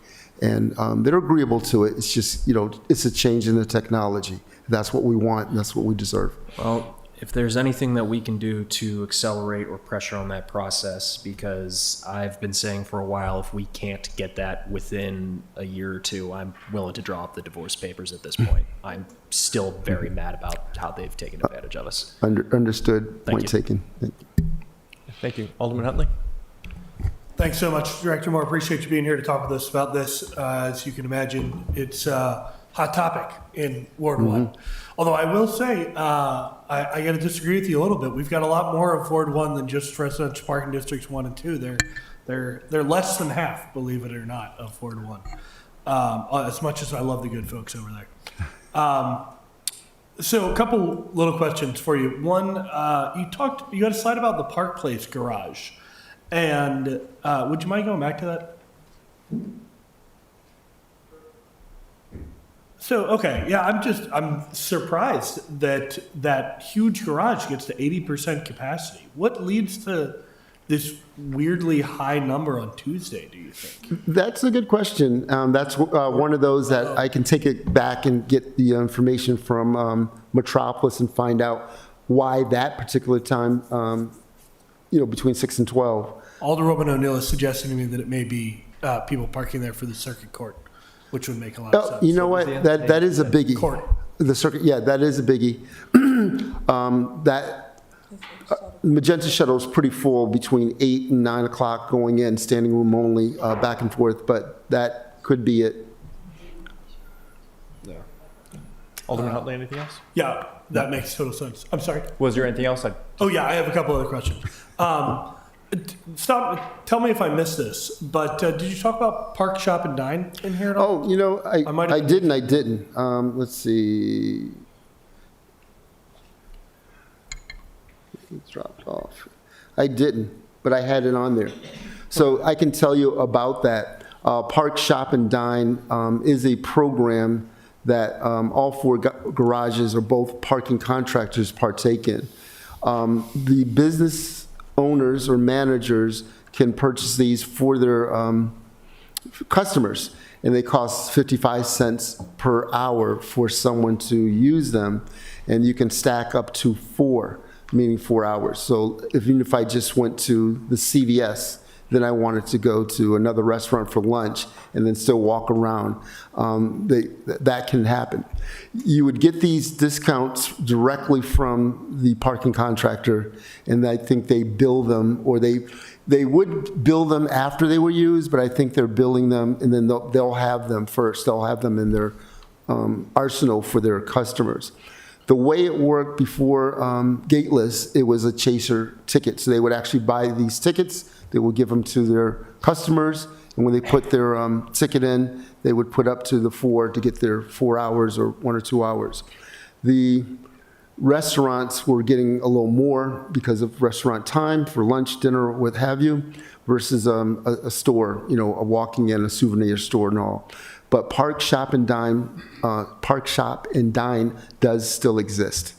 And they're agreeable to it. It's just, it's a change in the technology. That's what we want, and that's what we deserve. Well, if there's anything that we can do to accelerate or pressure on that process, because I've been saying for a while, if we can't get that within a year or two, I'm willing to draw up the divorce papers at this point. I'm still very mad about how they've taken advantage of us. Understood. Point taken. Thank you. Alderman Huntley. Thanks so much, Director Moore. Appreciate you being here to talk with us about this. As you can imagine, it's a hot topic in Ward 1. Although I will say, I got to disagree with you a little bit. We've got a lot more of Ward 1 than just residential parking districts 1 and 2. They're less than half, believe it or not, of Ward 1. As much as I love the good folks over there. So a couple little questions for you. One, you had a slide about the Park Place garage. And would you mind going back to that? So, okay, yeah, I'm surprised that that huge garage gets to 80% capacity. What leads to this weirdly high number on Tuesday, do you think? That's a good question. That's one of those that I can take it back and get the information from Metropolis and find out why that particular time, between 6 and 12. Alderwoman O'Neill is suggesting to me that it may be people parking there for the circuit court, which would make a lot of sense. You know what? That is a biggie. Court. The circuit, yeah, that is a biggie. Magenta shuttle is pretty full between 8 and 9 o'clock going in, standing room only, back and forth, but that could be it. Yeah. Alderman Huntley, anything else? Yeah, that makes total sense. I'm sorry. Was there anything else? Oh yeah, I have a couple other questions. Tell me if I missed this, but did you talk about Park, Shop, and Dine in here at all? Oh, I didn't. Let's see. It dropped off. I didn't, but I had it on there. So I can tell you about that. Park, Shop, and Dine is a program that all 4 garages or both parking contractors partake in. The business owners or managers can purchase these for their customers. and they cost 55 cents per hour for someone to use them, and you can stack up to 4, meaning 4 hours. So even if I just went to the CVS, then I wanted to go to another restaurant for lunch and then still walk around, that can happen. You would get these discounts directly from the parking contractor, and I think they bill them, or they would bill them after they were used, but I think they're billing them, and then they'll have them first. They'll have them in their arsenal for their customers. The way it worked before gateless, it was a chaser ticket. So they would actually buy these tickets, they would give them to their customers, and when they put their ticket in, they would put up to the 4 to get their 4 hours or 1 or 2 hours. The restaurants were getting a little more because of restaurant time for lunch, dinner, what have you, versus a store, you know, a walking in a souvenir store and all. But Park Shop and Dine does still exist.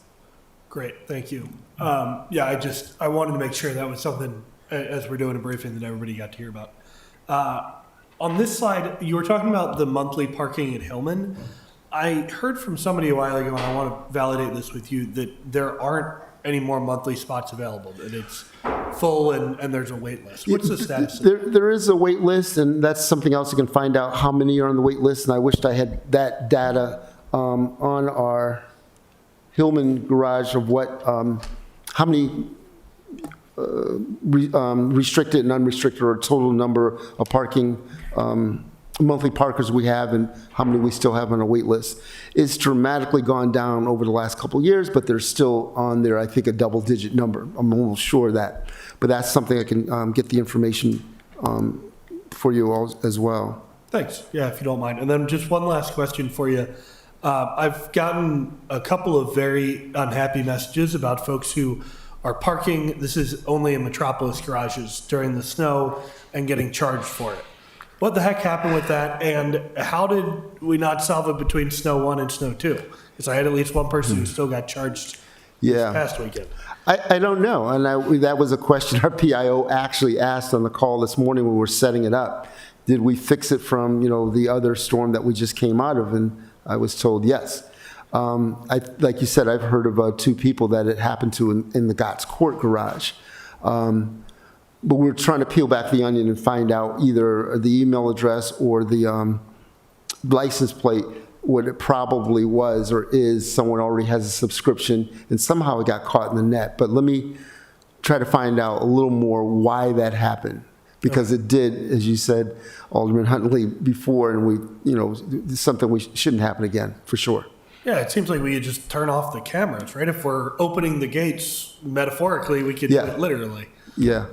Great, thank you. Yeah, I wanted to make sure that was something, as we're doing a briefing, that everybody got to hear about. On this slide, you were talking about the monthly parking at Hillman. I heard from somebody a while ago, and I want to validate this with you, that there aren't any more monthly spots available, that it's full and there's a wait list. What's the status? There is a wait list, and that's something else you can find out how many are on the wait list, and I wished I had that data on our Hillman garage of what, how many restricted and unrestricted, or total number of parking monthly parkers we have, and how many we still have on a wait list. It's dramatically gone down over the last couple of years, but they're still on there, I think, a double-digit number. I'm almost sure of that. But that's something I can get the information for you all as well. Thanks. Yeah, if you don't mind. And then just one last question for you. I've gotten a couple of very unhappy messages about folks who are parking, this is only in Metropolis garages, during the snow and getting charged for it. What the heck happened with that, and how did we not solve it between Snow 1 and Snow 2? Because I had at least one person who still got charged this past weekend. I don't know, and that was a question our PIO actually asked on the call this morning when we were setting it up. Did we fix it from, you know, the other storm that we just came out of? And I was told yes. Like you said, I've heard of 2 people that it happened to in the Gotts Court garage. But we're trying to peel back the onion and find out either the email address or the license plate, what it probably was or is. Someone already has a subscription, and somehow it got caught in the net. But let me try to find out a little more why that happened. Because it did, as you said, Alderman Huntley, before, and we, you know, something we shouldn't happen again, for sure. Yeah, it seems like we could just turn off the cameras, right? If we're opening the gates metaphorically, we could do it literally. Yeah.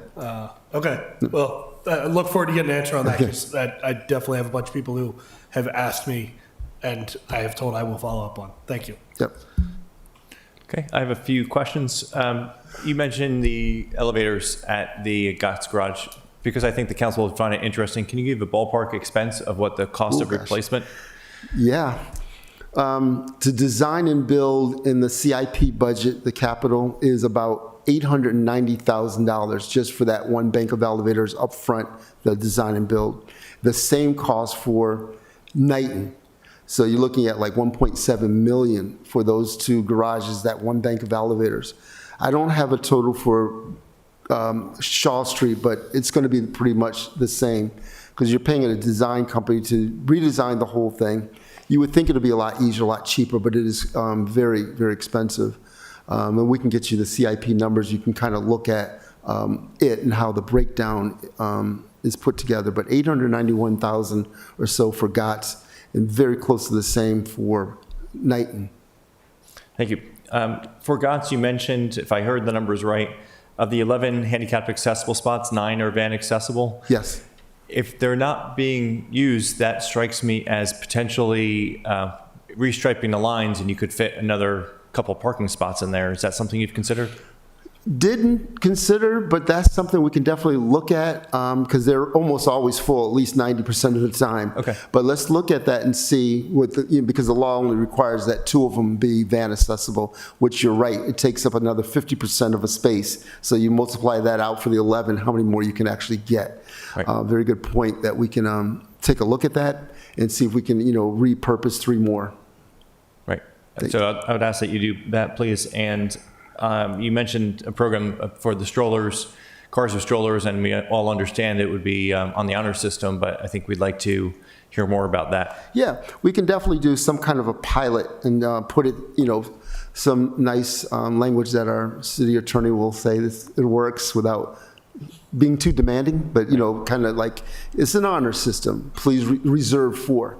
Okay. Well, I look forward to getting an answer on that, because I definitely have a bunch of people who have asked me, and I have told I will follow up on. Thank you. Yep. Okay, I have a few questions. You mentioned the elevators at the Gotts garage. Because I think the council will find it interesting, can you give a ballpark expense of what the cost of replacement? Yeah. To design and build in the CIP budget, the capital is about $890,000 just for that one bank of elevators up front, the design and build. The same cost for Knighton. So you're looking at like 1.7 million for those 2 garages, that one bank of elevators. I don't have a total for Shaw Street, but it's going to be pretty much the same, because you're paying a design company to redesign the whole thing. You would think it would be a lot easier, a lot cheaper, but it is very, very expensive. And we can get you the CIP numbers. You can kind of look at it and how the breakdown is put together. But 891,000 or so for Gotts, and very close to the same for Knighton. Thank you. For Gotts, you mentioned, if I heard the numbers right, of the 11 handicapped accessible spots, 9 are van accessible. Yes. If they're not being used, that strikes me as potentially restriping the lines, and you could fit another couple parking spots in there. Is that something you've considered? Didn't consider, but that's something we can definitely look at, because they're almost always full, at least 90% of the time. Okay. But let's look at that and see what because the law only requires that 2 of them be van accessible, which you're right, it takes up another 50% of a space. So you multiply that out for the 11, how many more you can actually get. Right. Very good point that we can take a look at that. and see if we can, repurpose 3 more. Right. So I would ask that you do that, please. And you mentioned a program for the strollers, cars with strollers, and we all understand it would be on the honor system, but I think we'd like to hear more about that. Yeah, we can definitely do some kind of a pilot and put it, some nice language that our city attorney will say this, it works without being too demanding, but, kind of like, it's an honor system, please reserve for.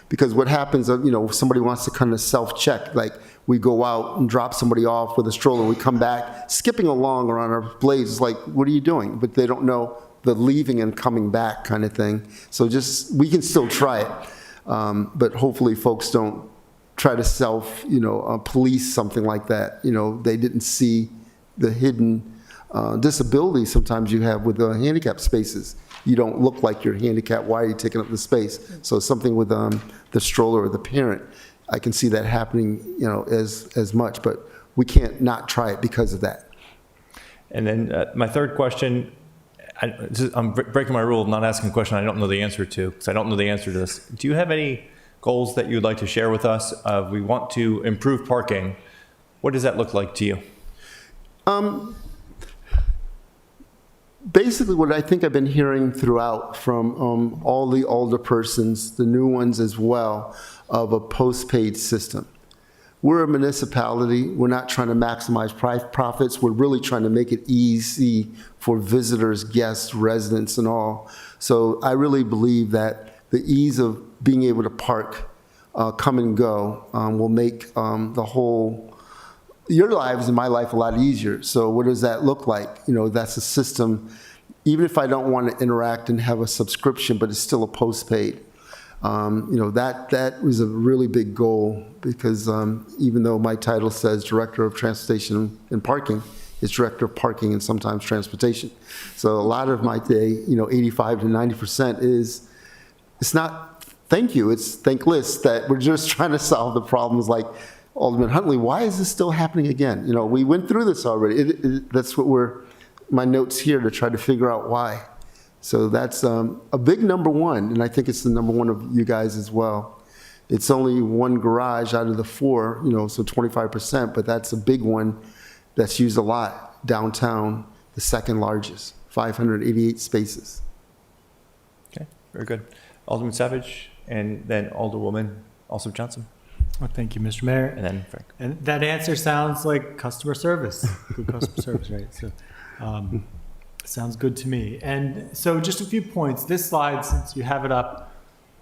Because what happens, somebody wants to kind of self-check, like we go out and drop somebody off with a stroller, we come back, skipping along around our blades, like, what are you doing? But they don't know the leaving and coming back kind of thing. So we can still try it. But hopefully folks don't try to police something like that. They didn't see the hidden disability sometimes you have with the handicap spaces. You don't look like you're handicapped. Why are you taking up the space? So something with the stroller or the parent, I can see that happening, as much, but we can't not try it because of that. And then my third question, I'm breaking my rule of not asking a question I don't know the answer to, because I don't know the answer to this. Do you have any goals that you'd like to share with us? We want to improve parking. What does that look like to you? Basically, what I think I've been hearing throughout from all the older persons, the new ones as well, of a post-paid system. We're a municipality. We're not trying to maximize profits. We're really trying to make it easy for visitors, guests, residents, and all. So I really believe that the ease of being able to park, come and go, will make your lives and my life a lot easier. So what does that look like? That's a system, even if I don't want to interact and have a subscription, but it's still a postpaid. That was a really big goal because even though my title says Director of Transportation and Parking, it's Director of Parking and sometimes Transportation. So a lot of my day, 85 to 90% it's not thank you, it's thankless that we're just trying to solve the problems like Alderman Huntley, why is this still happening again? We went through this already. That's what my notes here to try to figure out why. So that's a big number one, and I think it's the number one of you guys as well. It's only one garage out of the 4, so 25%, but that's a big one that's used a lot downtown, the second largest, 588 spaces. Okay, very good. Alderman Savage, and then Alderwoman Alsop Johnson. Well, thank you, Mr. Mayor. And then Frank. And that answer sounds like customer service, good customer service, right? So, sounds good to me. And so just a few points. This slide, since you have it up,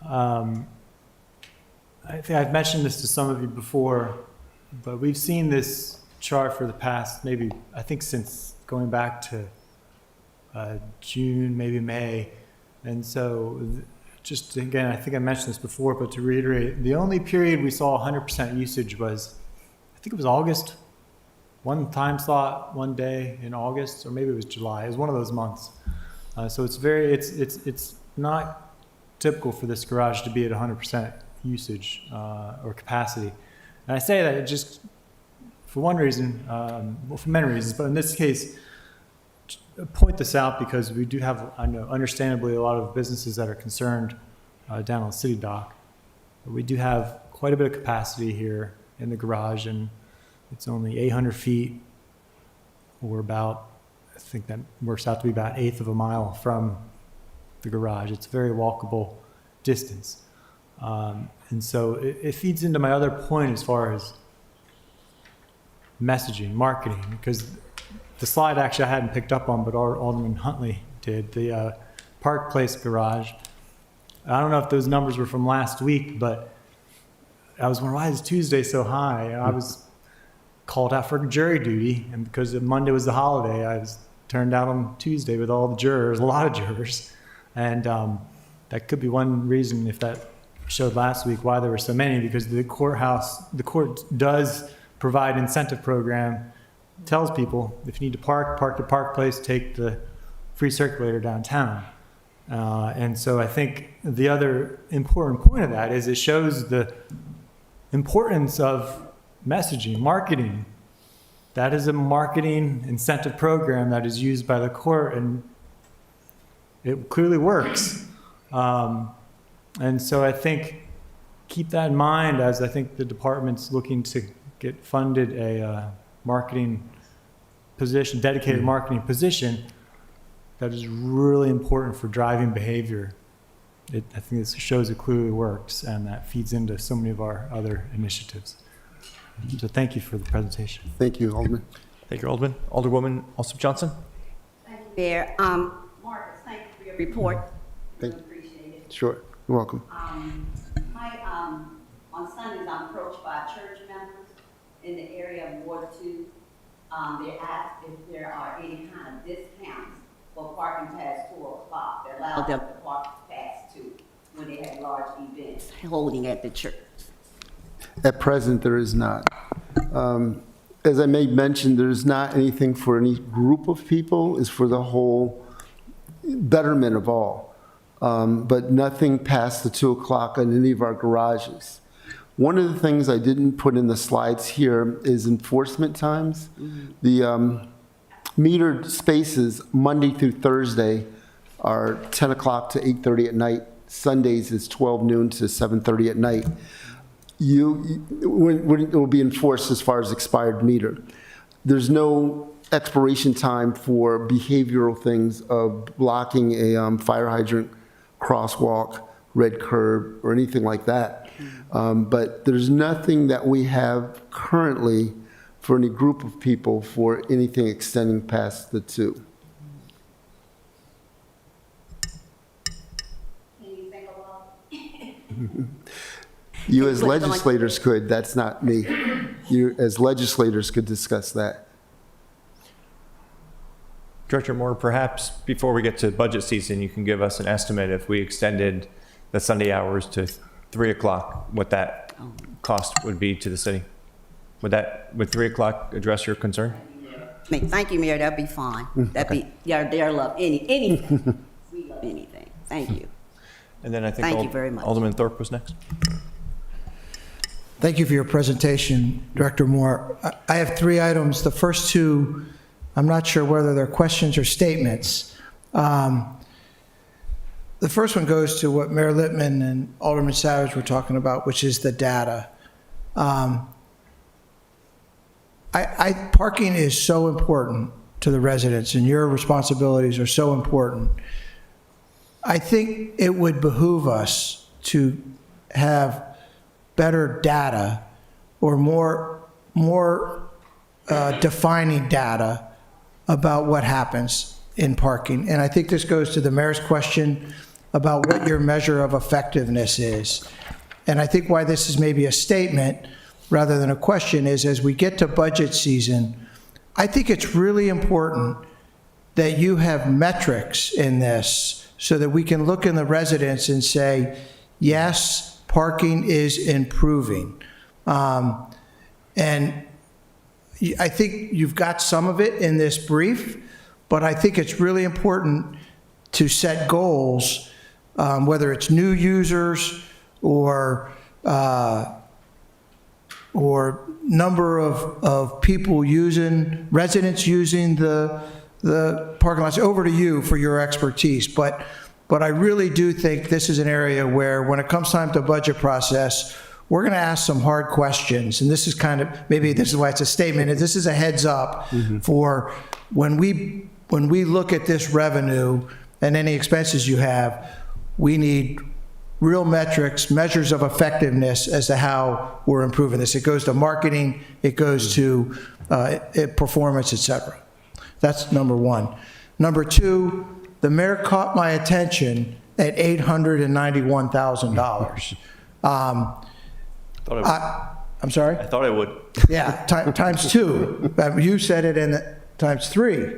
I think I've mentioned this to some of you before, but we've seen this chart for the past I think since going back to June, maybe May. And so just again, I think I mentioned this before, but to reiterate, the only period we saw 100% usage was, I think it was August. One time slot, one day in August, or maybe it was July. It was one of those months. So it's not typical for this garage to be at 100% usage or capacity. And I say that just for one reason, well, for many reasons, but in this case, point this out because we do have, I know, understandably, a lot of businesses that are concerned down on the city dock. But we do have quite a bit of capacity here in the garage, and it's only 800 feet, or about, I think that works out to be about 1/8 of a mile from the garage. It's a very walkable distance. And so it feeds into my other point as far as messaging, marketing, because the slide actually I hadn't picked up on, but Alderman Huntley did, the Park Place garage. I don't know if those numbers were from last week, but I was wondering, why is Tuesday so high? I was called out for jury duty, and because Monday was the holiday, I was turned out on Tuesday with all the jurors, a lot of jurors. And that could be one reason, if that showed last week, why there were so many, because the court does provide incentive program, tells people if you need to park at Park Place, take the free circulator downtown. And so I think the other important point of that is it shows the importance of messaging, marketing. That is a marketing incentive program that is used by the court, and it clearly works. And so I think, keep that in mind as I think the department's looking to get funded a marketing position, dedicated marketing position that is really important for driving behavior. I think this shows it clearly works, and that feeds into so many of our other initiatives. So thank you for the presentation. Thank you, Alderman. Thank you, Alderman. Alderwoman Alsop Johnson. Thank you, Mayor. Marcus, thank you for your report. Thank you. Appreciate it. Sure, you're welcome. On Sundays, I'm approached by church members in the area of Ward 2. They ask if there are any kind of discounts for parking past 4 o'clock. They allow them to park past 2 when they have large events holding at the church. At present, there is not. As I made mention, there's not anything for any group of people. It's for the whole betterment of all. But nothing past the 2 o'clock on any of our garages. One of the things I didn't put in the slides here is enforcement times. The metered spaces Monday through Thursday are 10 o'clock to 8:30 at night. Sundays is 12 noon to 7:30 at night. When it will be enforced as far as expired meter. There's no expiration time for behavioral things of blocking a fire hydrant, crosswalk, red curb, or anything like that. But there's nothing that we have currently for any group of people for anything extending past the 2. You as legislators could, that's not me. You as legislators could discuss that. Director Moore, perhaps before we get to budget season, you can give us an estimate if we extended the Sunday hours to 3 o'clock, what that cost would be to the city. Would 3 o'clock address your concern? Thank you, Mayor. That'd be fine. That'd be, their love, anything. We love anything. Thank you. And then I think Thank you very much. Alderman Thorpe was next. Thank you for your presentation, Director Moore. I have 3 items. The first 2, I'm not sure whether they're questions or statements. The first one goes to what Mayor Littman and Alderman Savage were talking about, which is the data. Parking is so important to the residents, and your responsibilities are so important. I think it would behoove us to have better data or more defining data about what happens in parking. And I think this goes to the mayor's question about what your measure of effectiveness is. And I think why this is maybe a statement rather than a question is, as we get to budget season, I think it's really important that you have metrics in this so that we can look in the residents and say, yes, parking is improving. And I think you've got some of it in this brief, but I think it's really important to set goals, whether it's new users or number of people using, residents using the parking lots. Over to you for your expertise. But I really do think this is an area where when it comes time to budget process, we're going to ask some hard questions. And this is kind of, maybe this is why it's a statement, this is a heads up for when we look at this revenue and any expenses you have, we need real metrics, measures of effectiveness as to how we're improving this. It goes to marketing, it goes to performance, et cetera. That's number one. Number two, the mayor caught my attention at $891,000. I'm sorry? I thought I would. Yeah, times 2. You said it in times 3.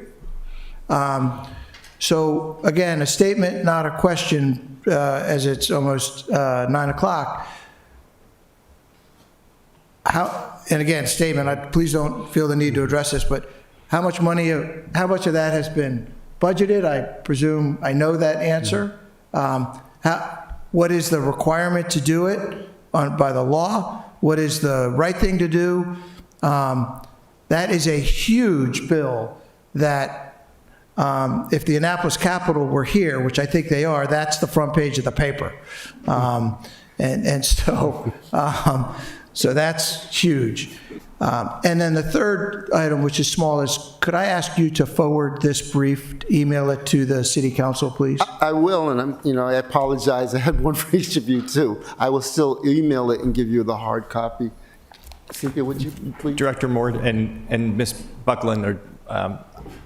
So again, a statement, not a question, as it's almost 9 o'clock. And again, statement, please don't feel the need to address this, but how much of that has been budgeted? I presume I know that answer. What is the requirement to do it by the law? What is the right thing to do? That is a huge bill that if the Annapolis Capital were here, which I think they are, that's the front page of the paper. So that's huge. And then the third item, which is small, is could I ask you to forward this brief, email it to the city council, please? I will, and I apologize. I had one for each of you too. I will still email it and give you the hard copy. Cynthia, would you please? Director Moore and Ms. Buckland,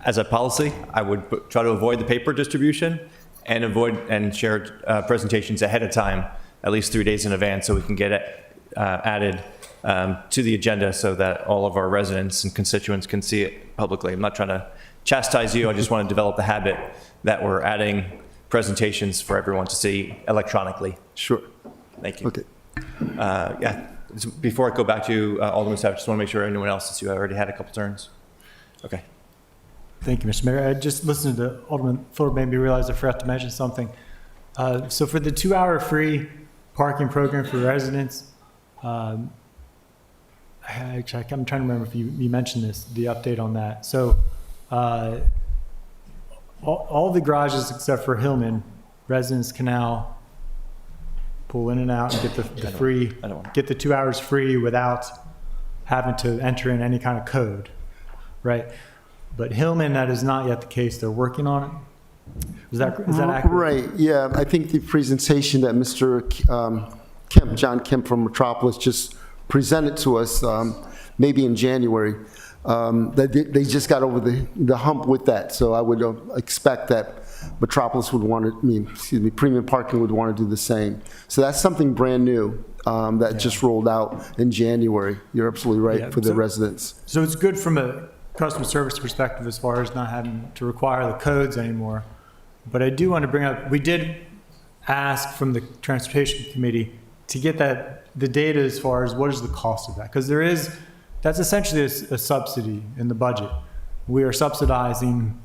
as a policy, I would try to avoid the paper distribution and share presentations ahead of time, at least 3 days in advance, so we can get it added to the agenda so that all of our residents and constituents can see it publicly. I'm not trying to chastise you. I just want to develop the habit that we're adding presentations for everyone to see electronically. Sure. Thank you. Okay. Yeah. Before I go back to you, Alderman Savage, just want to make sure anyone else, since you already had a couple turns. Okay. Thank you, Mr. Mayor. I just listened to Alderman Thorpe, made me realize I forgot to mention something. So for the 2-hour free parking program for residents, I'm trying to remember if you mentioned this, the update on that. So all the garages except for Hillman, residents can now pull in and out and get the 2 hours free without having to enter in any kind of code, right? But Hillman, that is not yet the case. They're working on it. Is that accurate? Right, yeah. I think the presentation that Mr. John Kemp from Metropolis just presented to us maybe in January, they just got over the hump with that. So I would expect that Metropolis would want to, Premium Parking would want to do the same. So that's something brand new that just rolled out in January. You're absolutely right, for the residents. So it's good from a customer service perspective as far as not having to require the codes anymore. But I do want to bring up, we did ask from the Transportation Committee to get the data as far as what is the cost of that, because that's essentially a subsidy in the budget. We are subsidizing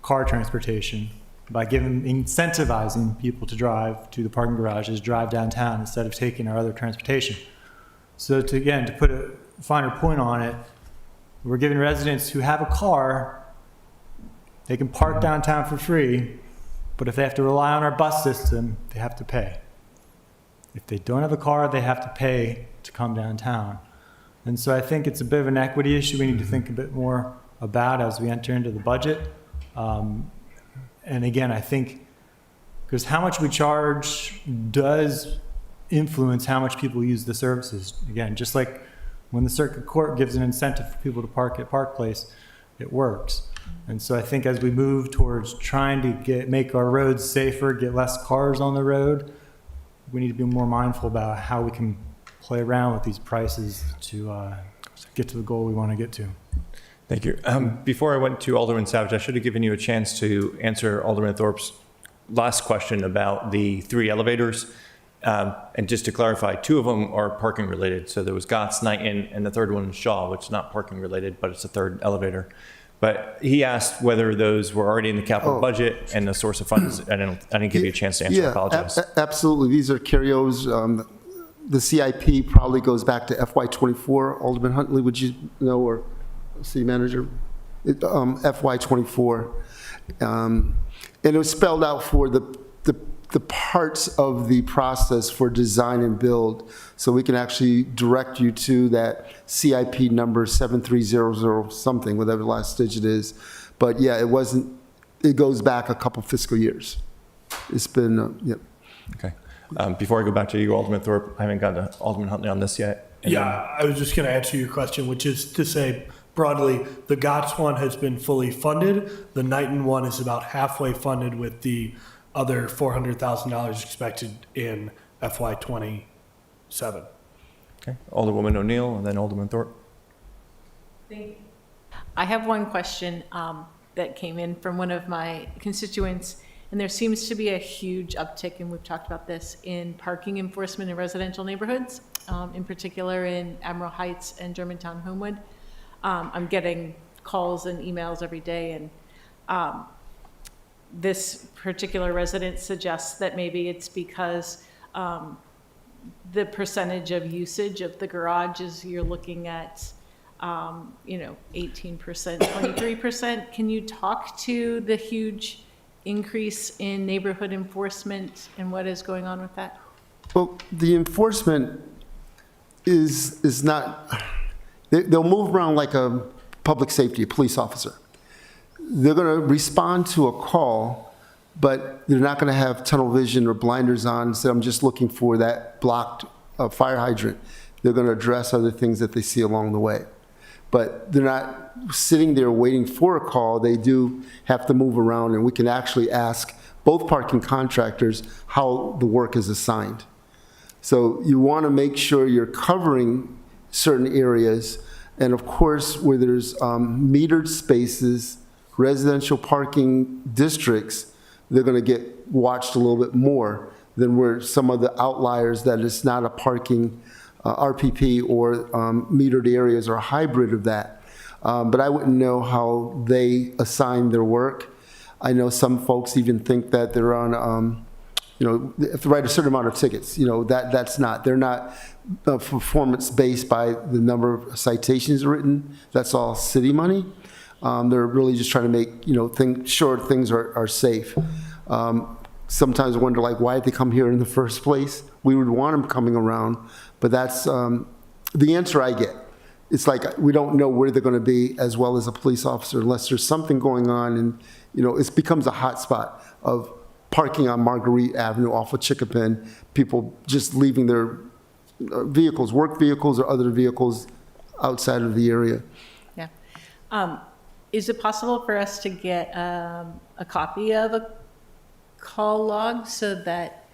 car transportation by incentivizing people to drive to the parking garages, drive downtown instead of taking our other transportation. So to put a finer point on it, we're giving residents who have a car, they can park downtown for free, but if they have to rely on our bus system, they have to pay. If they don't have a car, they have to pay to come downtown. And so I think it's a bit of an equity issue we need to think a bit more about as we enter into the budget. And again, I think, because how much we charge does influence how much people use the services. Again, just like when the circuit court gives an incentive for people to park at Park Place, it works. And so I think as we move towards trying to make our roads safer, get less cars on the road, we need to be more mindful about how we can play around with these prices to get to the goal we want to get to. Thank you. Before I went to Alderman Savage, I should have given you a chance to answer Alderman Thorpe's last question about the 3 elevators. And just to clarify, 2 of them are parking related. So there was Gott's, Knighton, and the third one is Shaw, which is not parking related, but it's a 3rd elevator. But he asked whether those were already in the capital budget and the source of funds. I didn't give you a chance to answer. I apologize. Absolutely. These are carryovers. The CIP probably goes back to FY24. Alderman Huntley, would you know, or city manager? FY24. And it was spelled out for the parts of the process for design and build, so we can actually direct you to that CIP number 7300 something, whatever the last digit is. But yeah, it goes back a couple fiscal years. It's been, yep. Okay. Before I go back to you, Alderman Thorpe, I haven't got to Alderman Huntley on this yet. I was just going to answer your question, which is to say, broadly, the GOTS one has been fully funded. The Knighton one is about halfway funded, with the other $400,000 expected in FY27. Okay. Alderwoman O'Neill and then Alderman Thorpe. Thank you. I have one question that came in from one of my constituents, and there seems to be a huge uptick, and we've talked about this, in parking enforcement in residential neighborhoods, in particular in Admiral Heights and Germantown Homewood. I'm getting calls and emails every day, and this particular resident suggests that maybe it's because the percentage of usage of the garage is, you're looking at 18%, 23%. Can you talk to the huge increase in neighborhood enforcement and what is going on with that? Well, the enforcement is not, they'll move around like a public safety, a police officer. They're going to respond to a call, but they're not going to have tunnel vision or blinders on and say, I'm just looking for that blocked fire hydrant. They're going to address other things that they see along the way. But they're not sitting there waiting for a call. They do have to move around, and we can actually ask both parking contractors how the work is assigned. So you want to make sure you're covering certain areas, and of course, where there's metered spaces, residential parking districts, they're going to get watched a little bit more than where some of the outliers that it's not a parking RPP or metered areas or a hybrid of that. But I wouldn't know how they assign their work. I know some folks even think that they're on, they have to write a certain amount of tickets. That's not. They're not performance-based by the number of citations written. That's all city money. They're really just trying to make, sure things are safe. Sometimes I wonder, why did they come here in the first place? We would want them coming around, but that's the answer I get. It's like we don't know where they're going to be as well as a police officer unless there's something going on, and it becomes a hot spot of parking on Marguerite Avenue off of Chickapin, people just leaving their vehicles, work vehicles or other vehicles outside of the area. Yeah. Is it possible for us to get a copy of a call log so that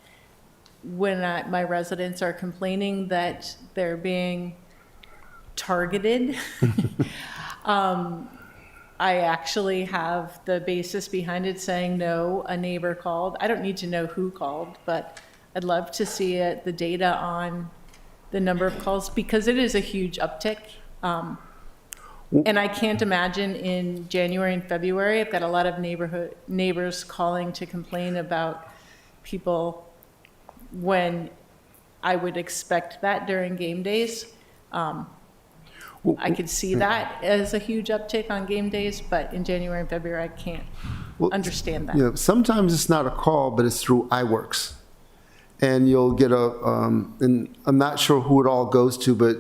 when my residents are complaining that they're being targeted, I actually have the basis behind it saying, no, a neighbor called. I don't need to know who called, but I'd love to see the data on the number of calls because it is a huge uptick. And I can't imagine in January and February, I've got a lot of neighbors calling to complain about people when I would expect that during game days. I could see that as a huge uptick on game days, but in January and February, I can't understand that. Sometimes it's not a call, but it's through iWorks. And you'll get and I'm not sure who it all goes to, but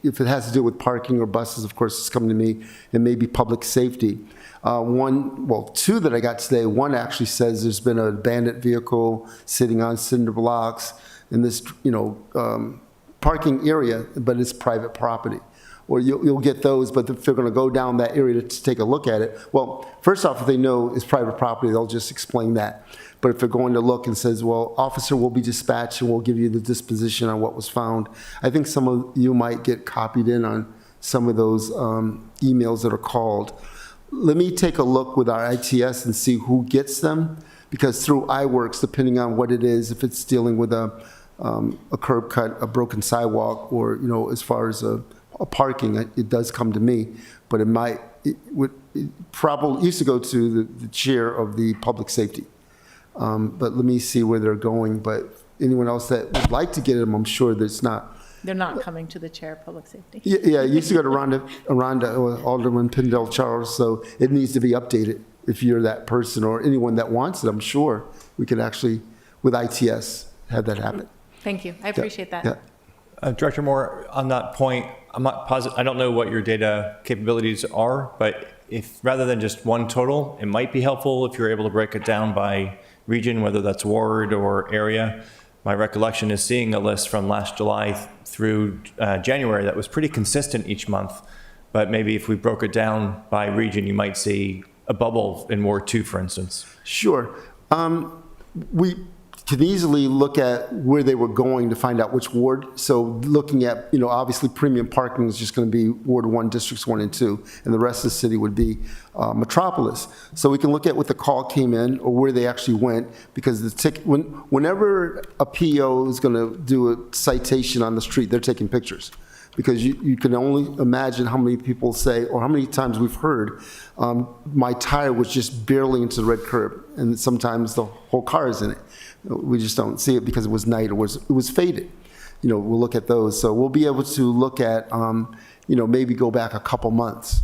if it has to do with parking or buses, of course, it's coming to me, and maybe public safety. Two that I got today, one actually says there's been an abandoned vehicle sitting on cinder blocks in this, parking area, but it's private property. Or you'll get those, but if they're going to go down that area to take a look at it, well, first off, if they know it's private property, they'll just explain that. But if they're going to look and says, well, officer will be dispatched and we'll give you the disposition on what was found, I think some of you might get copied in on some of those emails that are called. Let me take a look with our ITS and see who gets them, because through iWorks, depending on what it is, if it's dealing with a curb cut, a broken sidewalk, or as far as a parking, it does come to me, but it probably used to go to the chair of the public safety. But let me see where they're going. But anyone else that would like to get them, I'm sure there's not. They're not coming to the chair of public safety. Yeah, it used to go to Rhonda, Alderman Pindell Charles, so it needs to be updated. If you're that person or anyone that wants it, I'm sure we could actually, with ITS, have that happen. Thank you. I appreciate that. Yeah. Director Moore, on that point, I'm not positive, I don't know what your data capabilities are, but if rather than just one total, it might be helpful if you're able to break it down by region, whether that's ward or area. My recollection is seeing a list from last July through January that was pretty consistent each month, but maybe if we broke it down by region, you might see a bubble in Ward 2, for instance. Sure. We can easily look at where they were going to find out which ward. So looking at, obviously premium parking is just going to be Ward 1, Districts 1 and 2, and the rest of the city would be Metropolis. So we can look at what the call came in or where they actually went, because the ticket, whenever a PO is going to do a citation on the street, they're taking pictures. Because you can only imagine how many people say, or how many times we've heard, my tire was just barely into the red curb, and sometimes the whole car is in it. We just don't see it because it was night, or it was faded. we'll look at those. So we'll be able to look at, maybe go back a couple months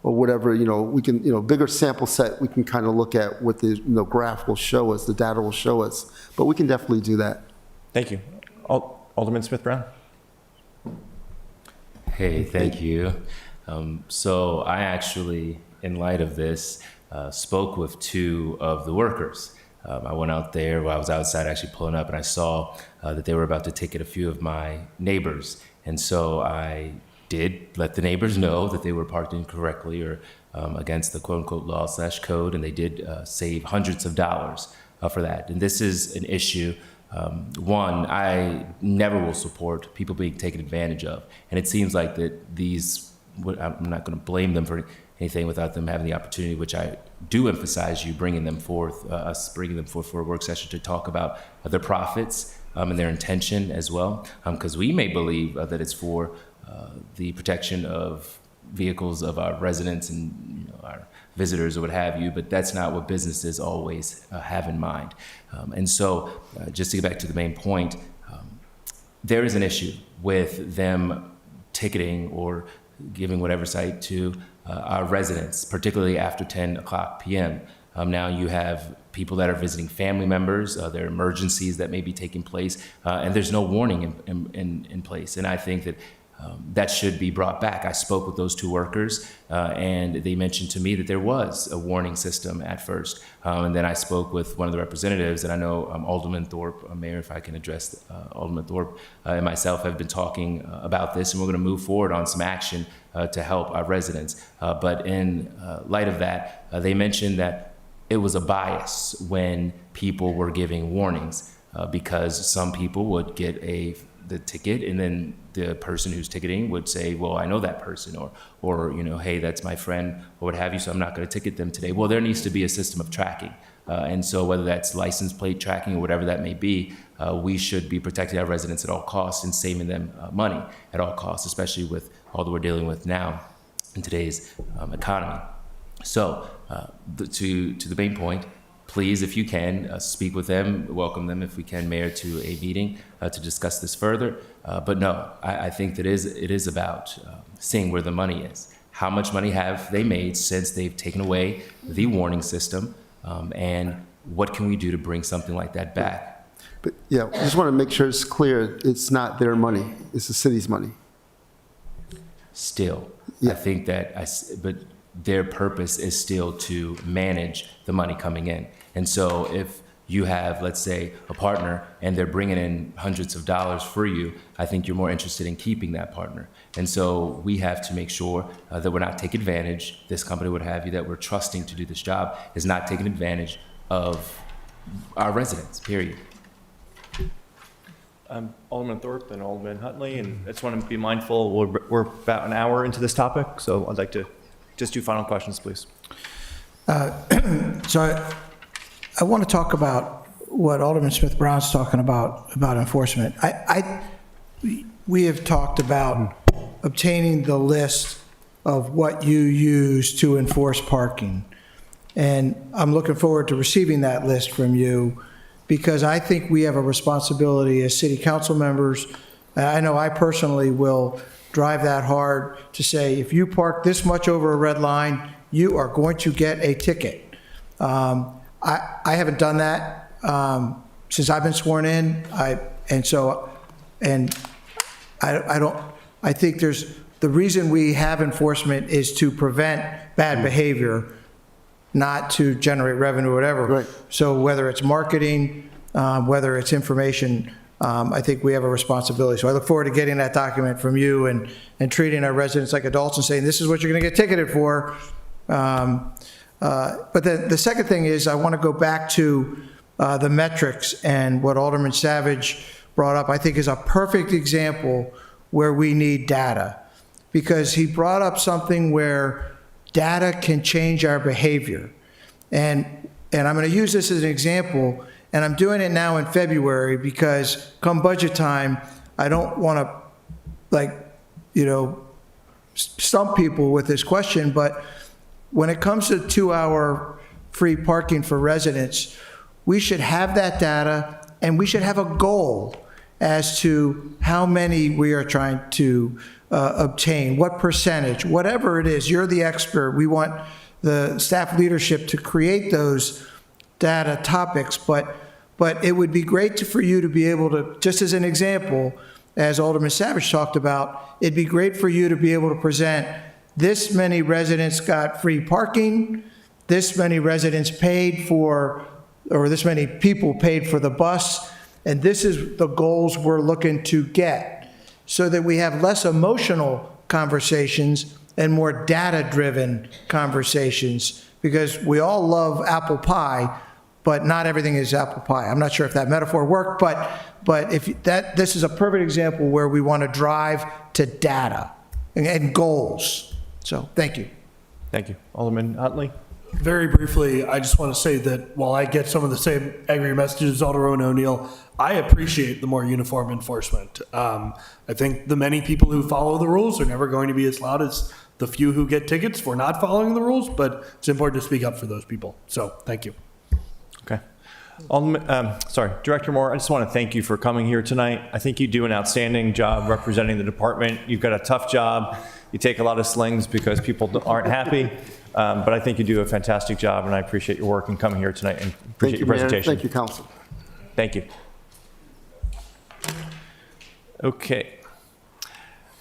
or whatever, we can, bigger sample set, we can kind of look at what the graph will show us, the data will show us. But we can definitely do that. Thank you. Alderman Smith-Brown. Hey, thank you. So I actually, in light of this, spoke with two of the workers. I went out there while I was outside actually pulling up, and I saw that they were about to ticket a few of my neighbors. And so I did let the neighbors know that they were parked incorrectly or against the quote-unquote law/code, and they did save hundreds of dollars for that. And this is an issue. One, I never will support people being taken advantage of. And it seems like that these, I'm not going to blame them for anything without them having the opportunity, which I do emphasize you bringing them forth, us bringing them forth for a work session to talk about their profits and their intention as well. Because we may believe that it's for the protection of vehicles of our residents and our visitors or what have you, but that's not what businesses always have in mind. And so just to get back to the main point, there is an issue with them ticketing or giving whatever site to our residents, particularly after 10 o'clock p.m. Now you have people that are visiting family members, there are emergencies that may be taking place, and there's no warning in place. And I think that that should be brought back. I spoke with those two workers, and they mentioned to me that there was a warning system at first. And then I spoke with one of the representatives, and I know Alderman Thorpe, Mayor, if I can address Alderman Thorpe, and myself have been talking about this, and we're going to move forward on some action to help our residents. But in light of that, they mentioned that it was a bias when people were giving warnings because some people would get the ticket, and then the person who's ticketing would say, well, I know that person, or hey, that's my friend, or what have you, so I'm not going to ticket them today. Well, there needs to be a system of tracking. And so whether that's license plate tracking or whatever that may be, we should be protecting our residents at all costs and saving them money at all costs, especially with all that we're dealing with now in today's economy. So to the main point, please, if you can, speak with them, welcome them, if we can, Mayor, to a meeting to discuss this further. But no, I think that it is about seeing where the money is. How much money have they made since they've taken away the warning system? And what can we do to bring something like that back? But yeah, I just want to make sure it's clear, it's not their money, it's the city's money. Still, yeah. I think that, but their purpose is still to manage the money coming in. And so if you have, let's say, a partner and they're bringing in hundreds of dollars for you, I think you're more interested in keeping that partner. And so we have to make sure that we're not taking advantage, this company would have you, that we're trusting to do this job is not taking advantage of our residents, period. Alderman Thorpe and Alderman Huntley, and I just want to be mindful, we're about an hour into this topic, so I'd like to just do final questions, please. So I want to talk about what Alderman Smith-Brown's talking about enforcement. We have talked about obtaining the list of what you use to enforce parking. And I'm looking forward to receiving that list from you because I think we have a responsibility as city council members. I know I personally will drive that hard to say, if you park this much over a red line, you are going to get a ticket. I haven't done that since I've been sworn in. I think the reason we have enforcement is to prevent bad behavior, not to generate revenue or whatever. Right. So whether it's marketing, whether it's information, I think we have a responsibility. So I look forward to getting that document from you and treating our residents like adults and saying, this is what you're going to get ticketed for. But then the second thing is I want to go back to the metrics, and what Alderman Savage brought up, I think, is a perfect example where we need data, because he brought up something where data can change our behavior. And I'm going to use this as an example, and I'm doing it now in February because come budget time, I don't want to, stump people with this question, but when it comes to 2-hour free parking for residents, we should have that data, and we should have a goal. as to how many we are trying to obtain, what percentage, whatever it is. You're the expert. We want the staff leadership to create those data topics, but it would be great for you to be able to, just as an example, as Alderman Savage talked about, it'd be great for you to be able to present this many residents got free parking, this many residents paid for, or this many people paid for the bus, and this is the goals we're looking to get, so that we have less emotional conversations and more data-driven conversations, because we all love apple pie, but not everything is apple pie. I'm not sure if that metaphor worked, but if that, this is a perfect example where we want to drive to data and goals. So, thank you. Thank you. Alderman Huntley? Very briefly, I just want to say that while I get some of the same angry messages as Alderman O'Neill, I appreciate the more uniform enforcement. I think the many people who follow the rules are never going to be as loud as the few who get tickets for not following the rules, but it's important to speak up for those people. So, thank you. Okay. Director Moore, I just want to thank you for coming here tonight. I think you do an outstanding job representing the department. You've got a tough job. You take a lot of slings because people aren't happy, but I think you do a fantastic job, and I appreciate your work in coming here tonight and appreciate your presentation. Thank you, Council. Thank you. Okay.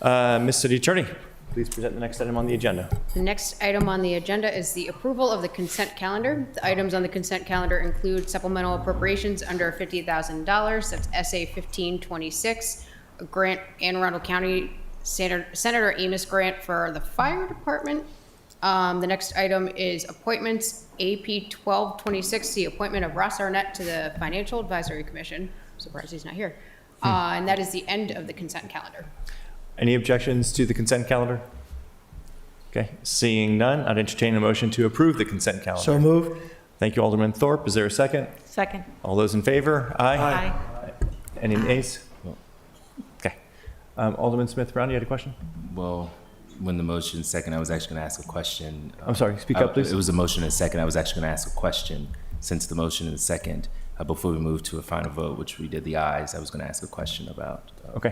Ms. City Attorney, please present the next item on the agenda. The next item on the agenda is the approval of the consent calendar. The items on the consent calendar include supplemental appropriations under $50,000. That's SA 1526, a grant Anne Arundel County Senator Amos grant for the fire department. The next item is appointments, AP 1226, the appointment of Ross Arnett to the Financial Advisory Commission. I'm surprised he's not here. And that is the end of the consent calendar. Any objections to the consent calendar? Okay, seeing none, I'd entertain a motion to approve the consent calendar. So moved. Thank you, Alderman Thorpe. Is there a second? Second. All those in favor? Aye. Aye. Any nays? Okay. Alderman Smith-Brown, you had a question? Well, when the motion second, I was actually going to ask a question. I'm sorry, speak up, please. It was a motion and second. I was actually going to ask a question since the motion and second. Before we move to a final vote, which we did the ayes, I was going to ask a question about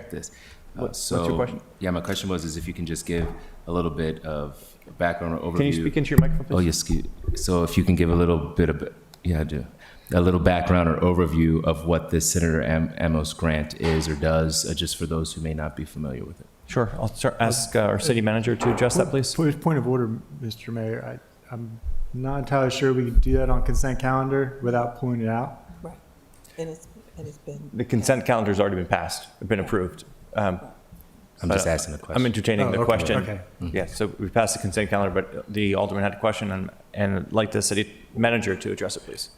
this. What's your question? Yeah, my question was if you can just give a little bit of background or overview. Can you speak into your microphone, please? Oh, yes. So if you can give a little bit of, I do. A little background or overview of what this Senator Amos grant is or does, just for those who may not be familiar with it. Sure. I'll ask our city manager to address that, please. Point of order, Mr. Mayor. I'm not entirely sure we can do that on consent calendar without pulling it out. Right. And it's been. The consent calendar's already been passed, been approved. I'm just asking a question. I'm entertaining the question. Okay. Yeah, so we passed the consent calendar, but the Alderman had a question, and I'd like the city manager to address it, please.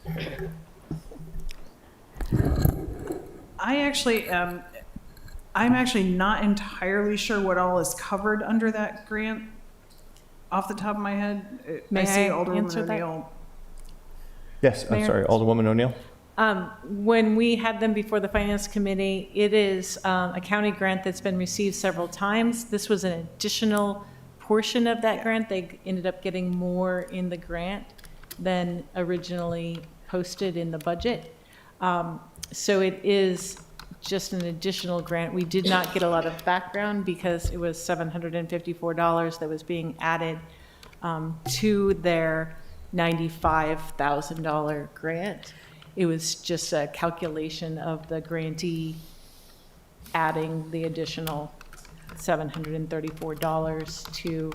I'm actually not entirely sure what all is covered under that grant off the top of my head. May I see I Alderman answer that? O'Neill. Yes, I'm Mayor? sorry, Alderwoman O'Neill. When we had them before the Finance Committee, it is a county grant that's been received several times. This was an additional portion of that grant. They ended up getting more in the grant than originally posted in the budget. So it is just an additional grant. We did not get a lot of background because it was $754 that was being added to their $95,000 grant. It was just a calculation of the grantee adding the additional $734 to